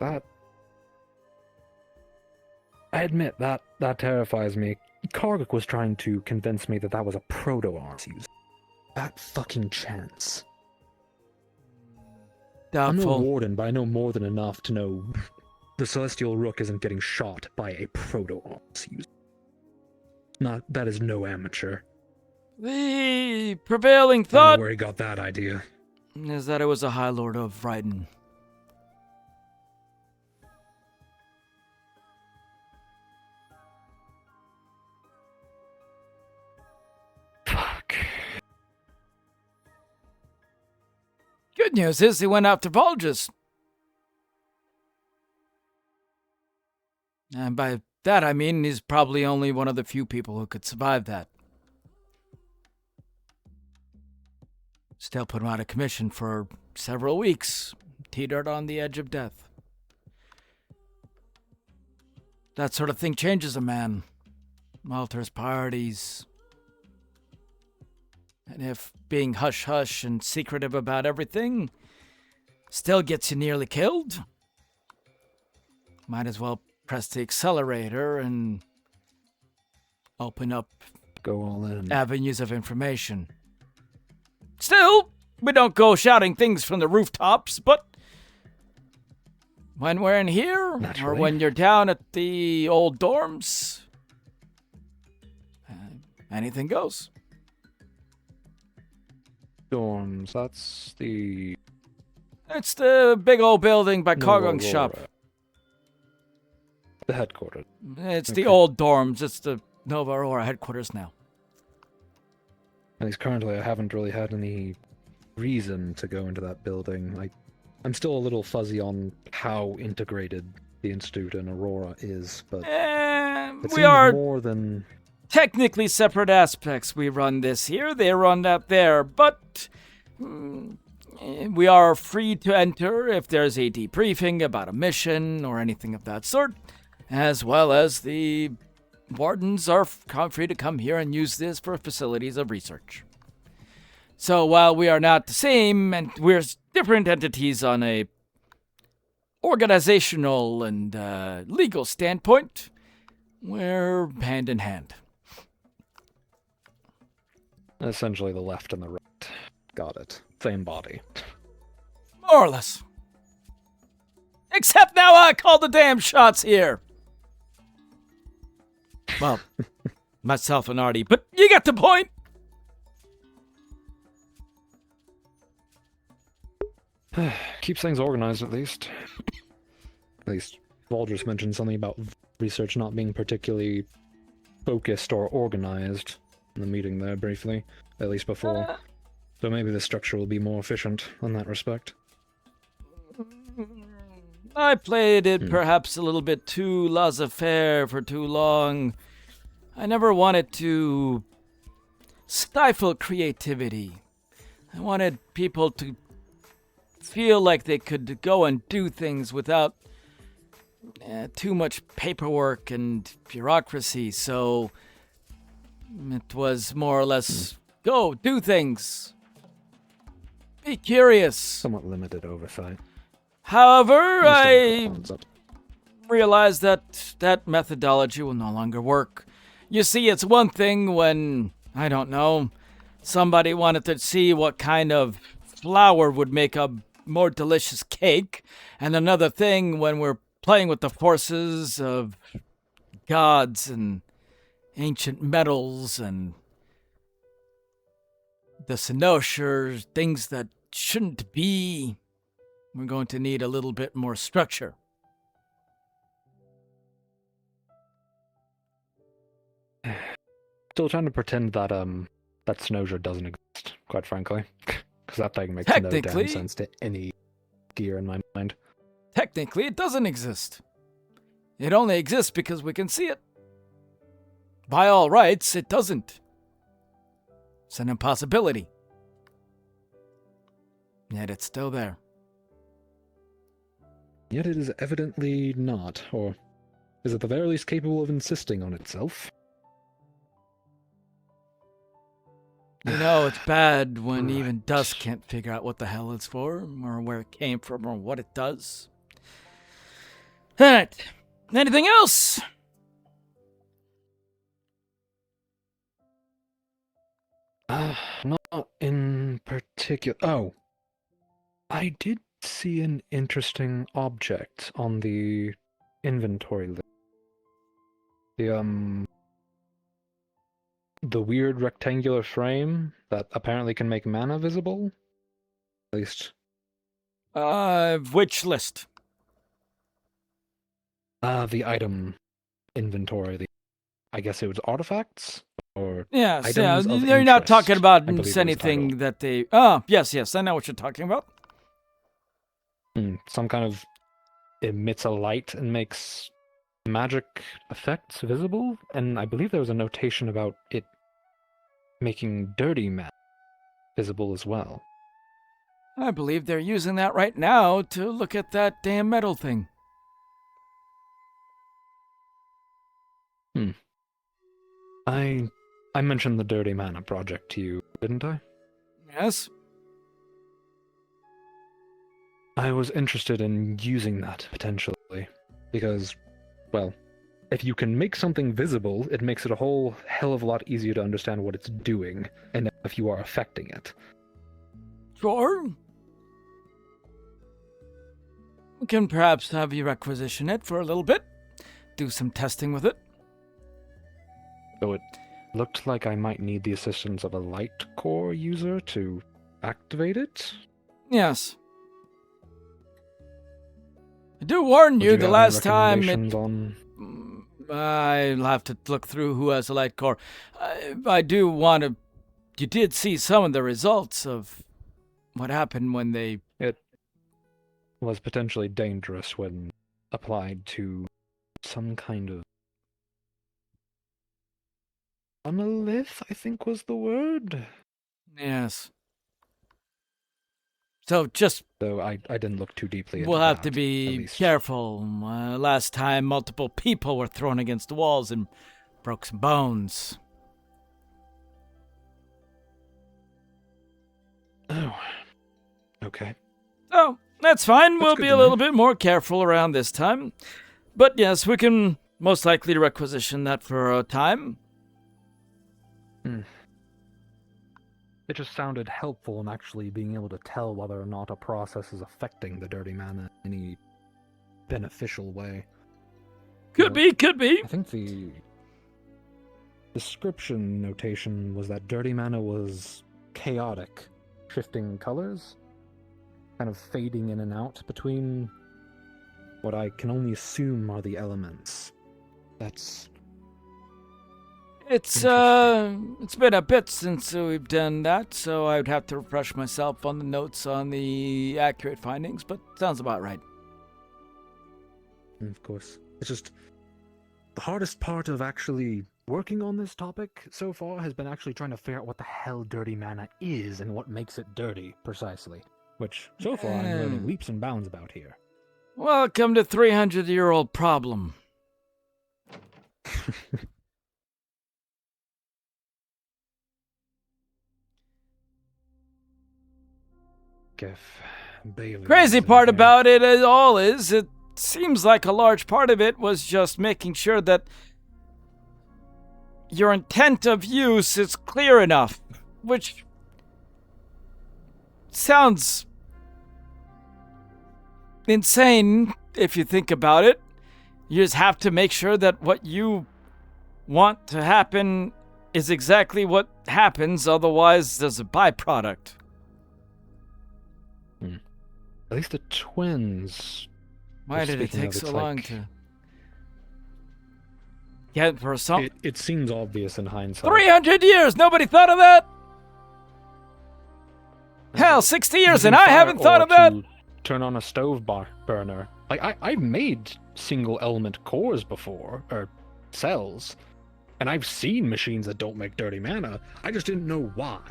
That... I admit, that terrifies me. Kargak was trying to convince me that that was a proto-arm. That fucking chance. I'm no Doubtful. warden, but I know more than enough to know the Celestial Rook isn't getting shot by a proto-arms user. That is no amateur. The prevailing I don't thought know where he got that idea. is that it was a High Lord of Ryden. Fuck. Good news is he went after Volgus. And by that I mean he's probably only one of the few people who could survive that. Still put him out of commission for several weeks, teetered on the edge of death. That sort of thing changes a man, alters priorities. And if being hush-hush and secretive about everything still gets you nearly killed, might as well press the accelerator and open up Go all in. avenues of information. Still, we don't go shouting things from the rooftops, but when we're in here, or Naturally. when you're down at the old dorms, anything goes. Dorms, that's the... It's the big old building by Kargong's Aurora. shop. The headquarters. It's Okay. the old dorms. It's the Nova Aurora headquarters now. At least currently I haven't really had any reason to go into that building. I'm still a little fuzzy on how integrated the Institute and Aurora is, but it we seems are more than... technically separate aspects. We run this here, they run that there, but we are free to enter if there's a debriefing about a mission or anything of that sort, as well as the wardens are free to come here and use this for facilities of research. So while we are not the same, and we're different entities on a organizational and legal standpoint, we're hand in hand. Essentially the left and the right. Got it. Same body. More or less. Except now I call the damn shots here. Well, myself and Artie, but you get the point. Keeps things organized, at least. At least, Valdris mentioned something about research not being particularly focused or organized in the meeting there, briefly. At least before. So maybe the structure will be more efficient in that respect. I played it perhaps a little bit too laissez-faire for too long. I never wanted to stifle creativity. I wanted people to feel like they could go and do things without too much paperwork and bureaucracy, so it was more or less, go, do things. Be curious. Somewhat limited oversight. However, I realized that that methodology will no longer work. You see, it's one thing when, I don't know, somebody wanted to see what kind of flour would make a more delicious cake, and another thing when we're playing with the forces of gods and ancient metals and the Cynosure, things that shouldn't be. We're going to need a little bit more structure. Still trying to pretend that that Cynosure doesn't exist, quite frankly. Because that thing makes no damn sense to any gear in my mind. Technically, it doesn't exist. It only exists because we can see it. By all rights, it doesn't. It's an impossibility. Yet it's still there. yet it is evidently not, or is at the very least capable of insisting on itself. You know, it's bad when even Dusk can't figure out what the hell it's for, or where it came from, or what it does. Alright. Anything else? Not in particular. Oh. I did see an interesting object on the inventory list. The weird rectangular frame that apparently can make mana visible? At least. Which list? The item inventory. I guess it was artifacts? Or Yes, items yeah. of You're not interest, talking about I believe it was anything titled. that they... Oh, yes, I know what you're talking about. Some kind of emits a light and makes magic effects visible, and I believe there was a notation about it making dirty magic visible as well. I believe they're using that right now to look at that damn metal thing. I mentioned the Dirty Mana project to you, didn't I? Yes. I was interested in using that, potentially, because, well, if you can make something visible, it makes it a whole hell of a lot easier to understand what it's doing, and if you are affecting it. Sure. We can perhaps have you requisition it for a little bit. Do some testing with it. So it looked like I might need the assistance of a light core user to activate it? Yes. I do warn you, the last time it... I'll have to look through who has a light core. I do want to... You did see some of the results of what happened when they... It was potentially dangerous when applied to some kind of monolith, I think was the word. Yes. So just... Though I didn't look too deeply into We'll have to that, be careful. Last time, multiple people were thrown against the walls and broke some bones. Oh. Okay. Oh, that's fine. We'll good be to a little know. bit more careful around this time. But yes, we can most likely requisition that for a time. It just sounded helpful in actually being able to tell whether or not a process is affecting the dirty mana in any beneficial way. Could be. I think the description notation was that dirty mana was chaotic, shifting colors, kind of fading in and out between what I can only assume are the elements. That's... It's been a bit since we've done that, so I'd have to refresh myself on the notes on the accurate findings, but sounds about right. Of course. It's just the hardest part of actually working on this topic so far has been actually trying to figure out what the hell dirty mana is and what makes it dirty, precisely. Which, so far, I'm learning leaps and bounds about here. Welcome to 300-year-old problem. Crazy part about it all is, it seems like a large part of it was just making sure that your intent of use is clear enough, which sounds insane if you think about it. You just have to make sure that what you want to happen is exactly what happens, otherwise there's a byproduct. At least the twins... Why did it take so long to get for some... It seems obvious in hindsight. 300 years! Nobody thought of that? Hell, 60 years and I haven't thought of that! Turn on a stove burner. Like, I've made single element cores before, or cells, and I've seen machines that don't make dirty mana. I just didn't know why.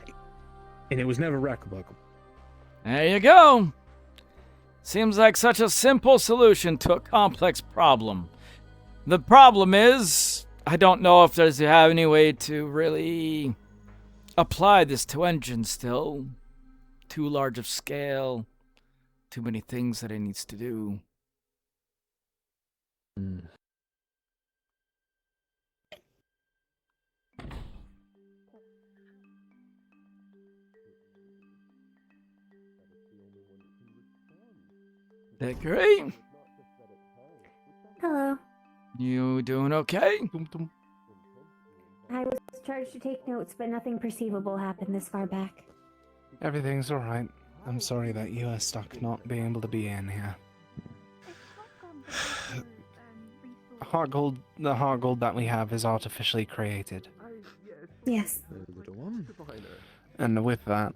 And it was never replicable. There you go. Seems like such a simple solution to a complex problem. The problem is, I don't know if there's any way to really apply this to engines still. Too large of scale. Too many things that it needs to do. Great. Hello. You doing okay? I was charged to take notes, but nothing perceivable happened this far back. Everything's alright. I'm sorry that you are stuck not being able to be in here. The heart gold that we have is artificially created. Yes. And with that,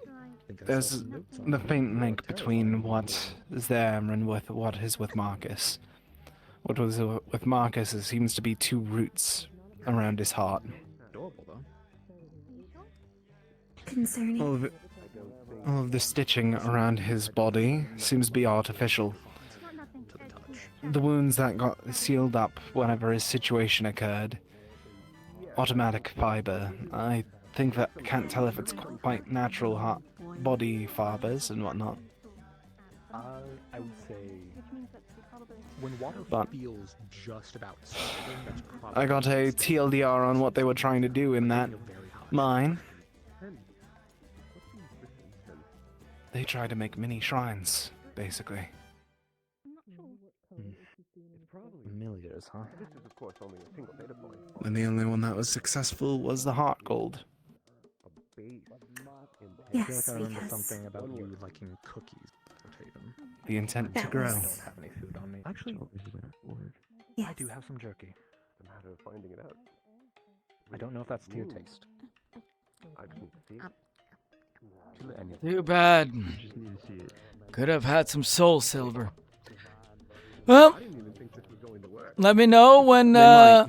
there's the faint link between what is there and what is with Marcus. What was with Marcus, it seems to be two roots around his heart. Concerning. All of the stitching around his body seems to be artificial. The wounds that got sealed up whenever his situation occurred, automatic fiber. I think that I can't tell if it's quite natural heart body fibers and whatnot. I would say when water feels just about solid, that's probably I got a TLDR on what they were trying to do in that mine. They tried to make mini shrines, basically. Familiars, huh? And the only one that was successful was the heart gold. Yes, I feel like I remember because something about you liking cookies, Tatum. The intent to That grow. was- I don't have any food on me. Actually, I Yes. do have some jerky. The matter of finding it out. I don't know if that's to your taste. I just need to see it. Too bad. Could have had some soul silver. Well, let me know when. There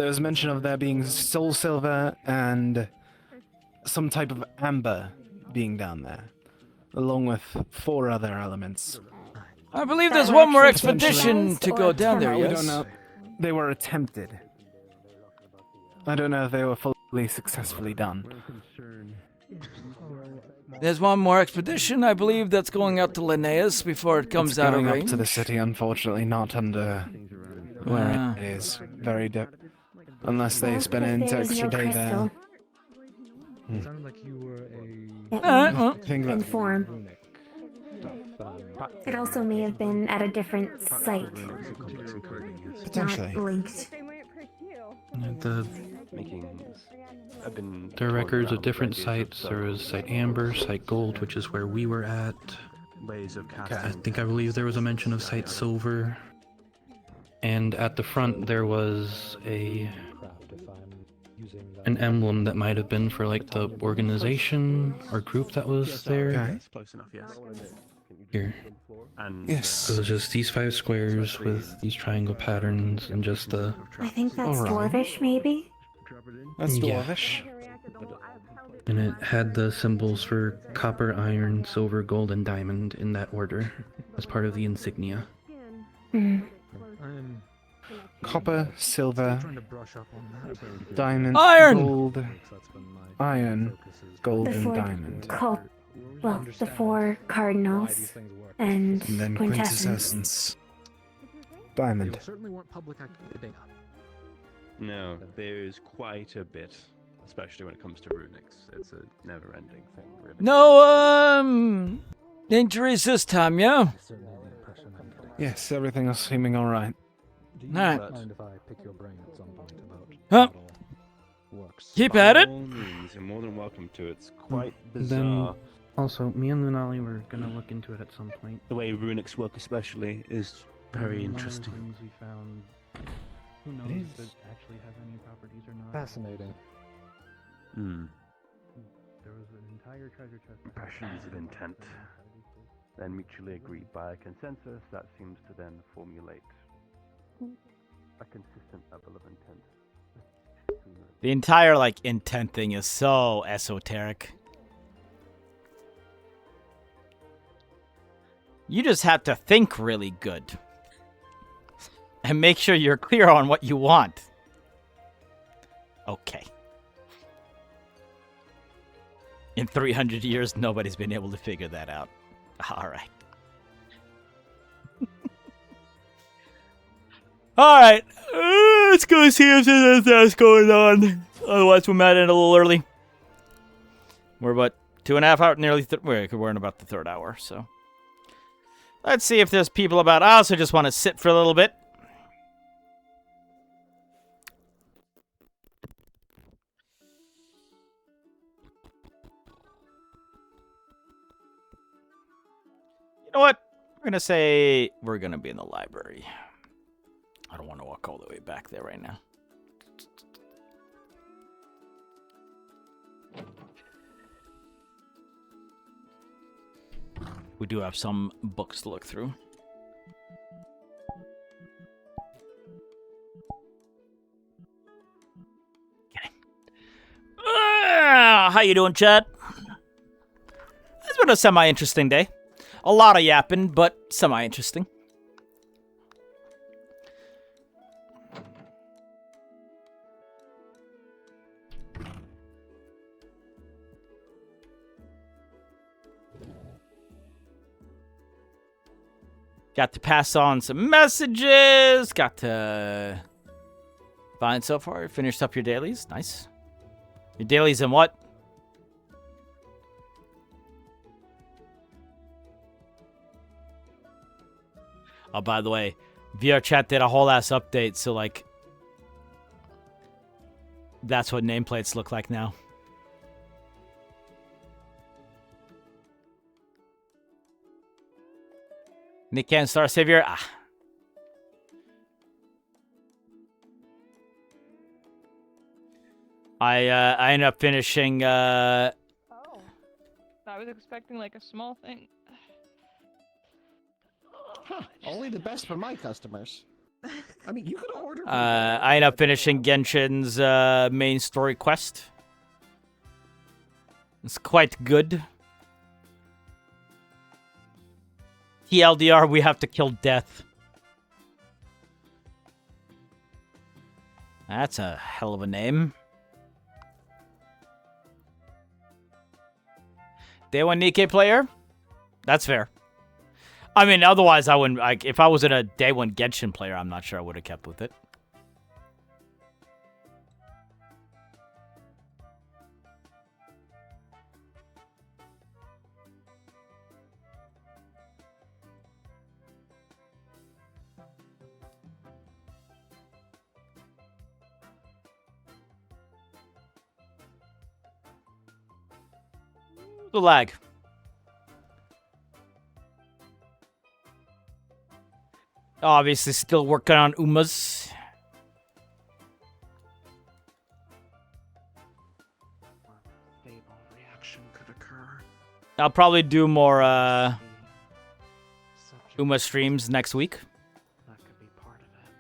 was mention of there being soul silver and some type of amber being down there, along with 4 other elements. I believe there's one more expedition to go down there. We Yes. don't know. They were attempted. I don't know if they were fully successfully done. There's one more expedition, I believe, that's going out to Linnaeus before it comes It's out of going up range. to the city, unfortunately, not under where Ah. it is. Very unless they spend an There is extra no day crystal. there. It sounded like you were It I think that in form. It also may have been at a different site. Potentially. Not linked. There are records of different sites. There was Site Amber, Site Gold, which is where we were at. I believe there was a mention of Site Silver. And at the front there was an emblem that might have been for like the organization or group that was there. That's close enough, yes. Here. And, Yes. So it's just these 5 squares with these triangle patterns and just the... I think that's Alright. Dwarvish, maybe? That's Yeah. dwarvish. And it had the symbols for copper, iron, silver, gold, and diamond in that order as part of the insignia. Copper, silver, diamond, Iron! gold, iron, gold, The and 4 diamond. the 4 cardinals and And then quintessence. quintessence. Diamond. certainly weren't public data. No, there is quite a bit, especially when it comes to runics. It's a never-ending thing, really. No, injuries this time, yeah? Yes, everything is seeming alright. Alright. Mind if I pick your brain at some point about Huh. how it all works? Keep at it. By all means, you're more than welcome to. It's quite Then, bizarre. also, me and Lunali were gonna look into it at some point. The way runics work especially is very One of the interesting. things we found, who knows if it actually has any properties or not. Fascinating. Hmm. There was an entire treasure chest. Impressions of intent, then mutually agreed by a consensus that seems to then formulate a consistent level of intent. The entire, intent thing is so esoteric. You just have to think really good. And make sure you're clear on what you want. Okay. In 300 years, nobody's been able to figure that out. All right. All right. Let's go see if there's anything else going on. Otherwise, we might end a little early. We're about 2.5 hours, nearly. We're in about the 3rd hour, so. Let's see if there's people about. I also just want to sit for a little bit. You know what? We're going to say we're going to be in the library. I don't want to walk all the way back there right now. We do have some books to look through. How you doing, Chad? It's been a semi-interesting day. A lot of yapping, but semi-interesting. Got to pass on some messages. Got to... Fine so far. Finished up your dailies. Nice. Your dailies in what? Oh, by the way, VRChat did a whole ass update, so like... That's what nameplates look like now. Nick and Star Savior. I ended up finishing. Oh, I was expecting like a small thing. Only the best for my customers. I mean, you could order. I ended up finishing Genshin's main story quest. It's quite good. TLDR, we have to kill Death. That's a hell of a name. Day 1 Nikkei player? That's fair. I mean, otherwise I wouldn't... Like, if I was in a Day 1 Genshin player, I'm not sure I would have kept with it. The lag. Obviously still working on Umas. Stable reaction could occur. I'll probably do more Uma streams next week. That could be part of it.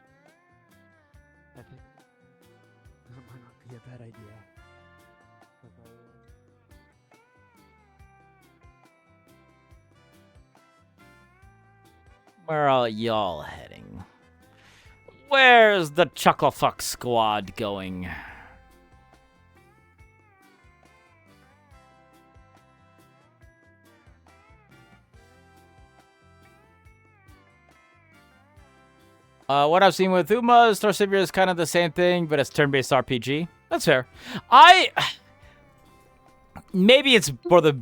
I think that might not be a bad idea. Where are y'all heading? Where's the Chucklefuck squad going? What I've seen with Uma, Star Savior is kind of the same thing, but it's turn-based RPG. That's fair. Maybe it's for the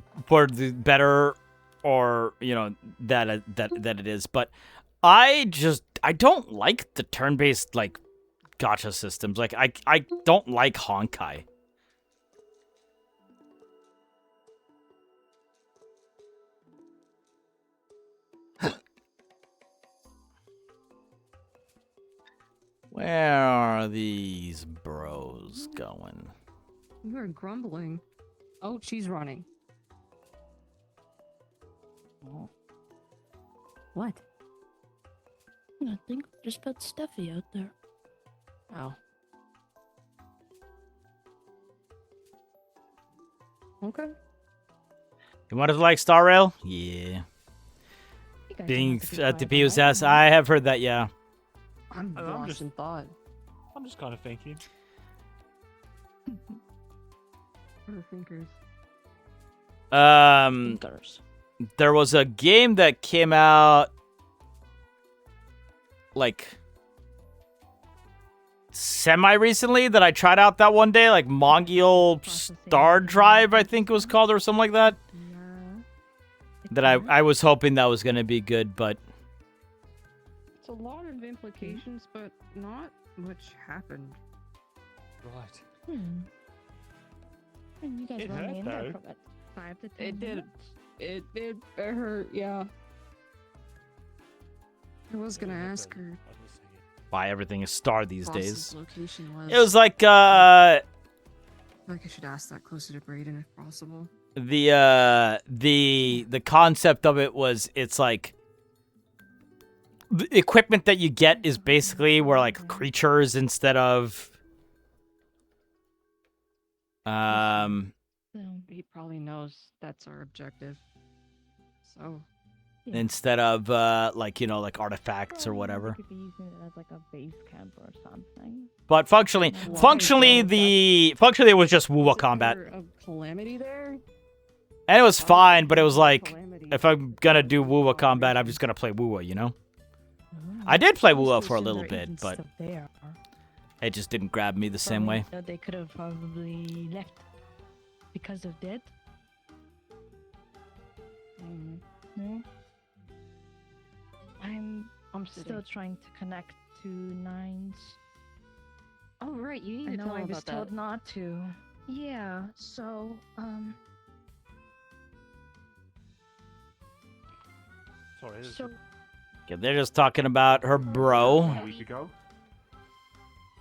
better, or you know that it is, but I don't like the turn-based like gacha systems. Like I don't like Honkai. Where are these bros going? You are grumbling. Oh, she's running. Oh. What? I think just got Steffi out there. Oh. Okay. You wanted to like Star Rail? Yeah. being at the PUSS. I have heard that, yeah. I'm lost in thought. I'm just kind of thinking. What are the thinkers? There was a game that came out like semi-recently that I tried out that one day, like Mongol Star Drive, I think it was called, or something like that. That I was hoping that was gonna be good, but It's a lot of implications, but not much happened. Right. You guys It were only hurt, in there though. for about 5 to 10 It did. minutes. It hurt, yeah. I was gonna ask her why everything is star these boss's days. location was. It was like I feel like I should ask that closer to Brayden if possible. the concept of it was, it's like the equipment that you get is basically where like creatures instead of He probably knows that's our objective. So instead of like, you know, like artifacts or whatever. Could be using it as like a base camp or something. But functionally it was just Wuwa combat. a calamity there? And it was fine, but it was like, if I'm gonna do Wuwa combat, I'm just gonna play Wuwa, you know? I did play Wuwa for a little bit, but it just didn't grab me the same way. They could have probably left because of that. No? I'm still trying to connect to Nines. Oh right, you need I to know tell I me was about told that. not to. Yeah, so Sorry. so Yeah, they're just talking about her bro. 1 week ago,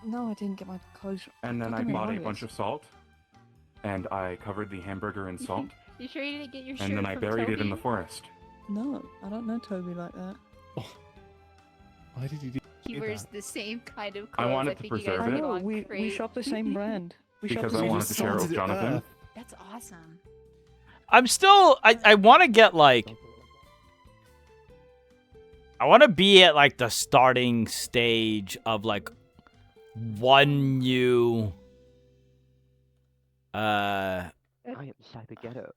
no, I didn't get my clothes. and then I bought a bunch of salt, and I covered the hamburger in salt, You sure you didn't get your shirt and then I from buried it in Toby? the forest. No, I don't know Toby like that. Why did you do He wears the same kind of I clothes. wanted to think you guys preserve I it. get know, along we great. shop the same brand. We shop Because the I same wanted to share it with Jonathan. That's awesome. I'm still, I want to get like, I want to be at like the starting stage of like one new, I am Cyber Ghetto,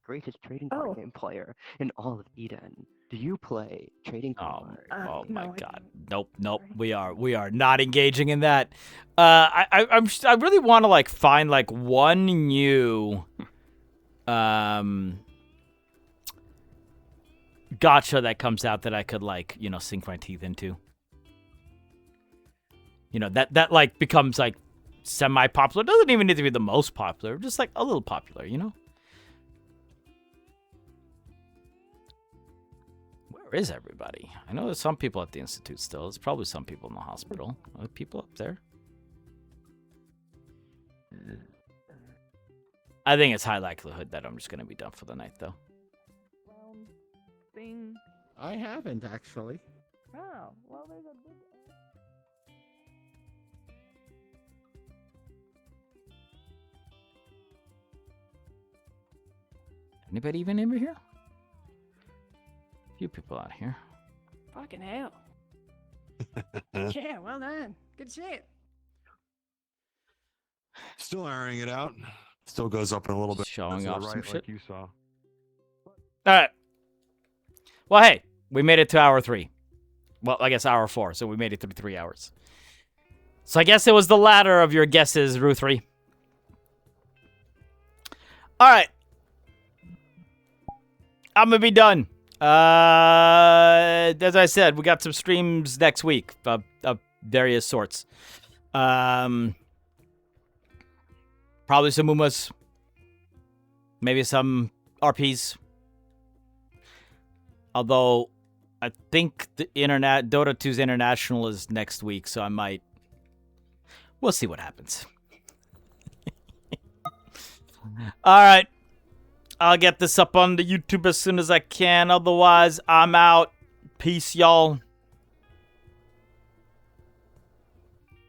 greatest trading card game player in all of Eden. Do you play trading cards? oh my god. Nope. We are not engaging in that. I really want to like find like one new gotcha that comes out that I could like, you know, sink my teeth into. You know, that like becomes like semi-popular. Doesn't even need to be the most popular, just like a little popular, you know? Where is everybody? I know there's some people at the Institute still. There's probably some people in the hospital. Are there people up there? I think it's high likelihood that I'm just going to be done for the night, though. Thing. I haven't actually. Oh, well, there's a big. Anybody even over here? A few people out here. Fucking hell. Yeah, well done. Good shit. Still airing it out. Still goes up in a little bit. Showing To the off some right, shit. like you saw. Alright. Well, hey, we made it to hour 3. Well, I guess hour 4, so we made it through 3 hours. So I guess it was the latter of your guesses, Rue 3. Alright. I'm gonna be done. As I said, we got some streams next week of various sorts. Probably some Umas. Maybe some RPs. Although, I think the Dota 2's International is next week, so I might... We'll see what happens. Alright. I'll get this up on the YouTube as soon as I can. Otherwise, I'm out. Peace, y'all.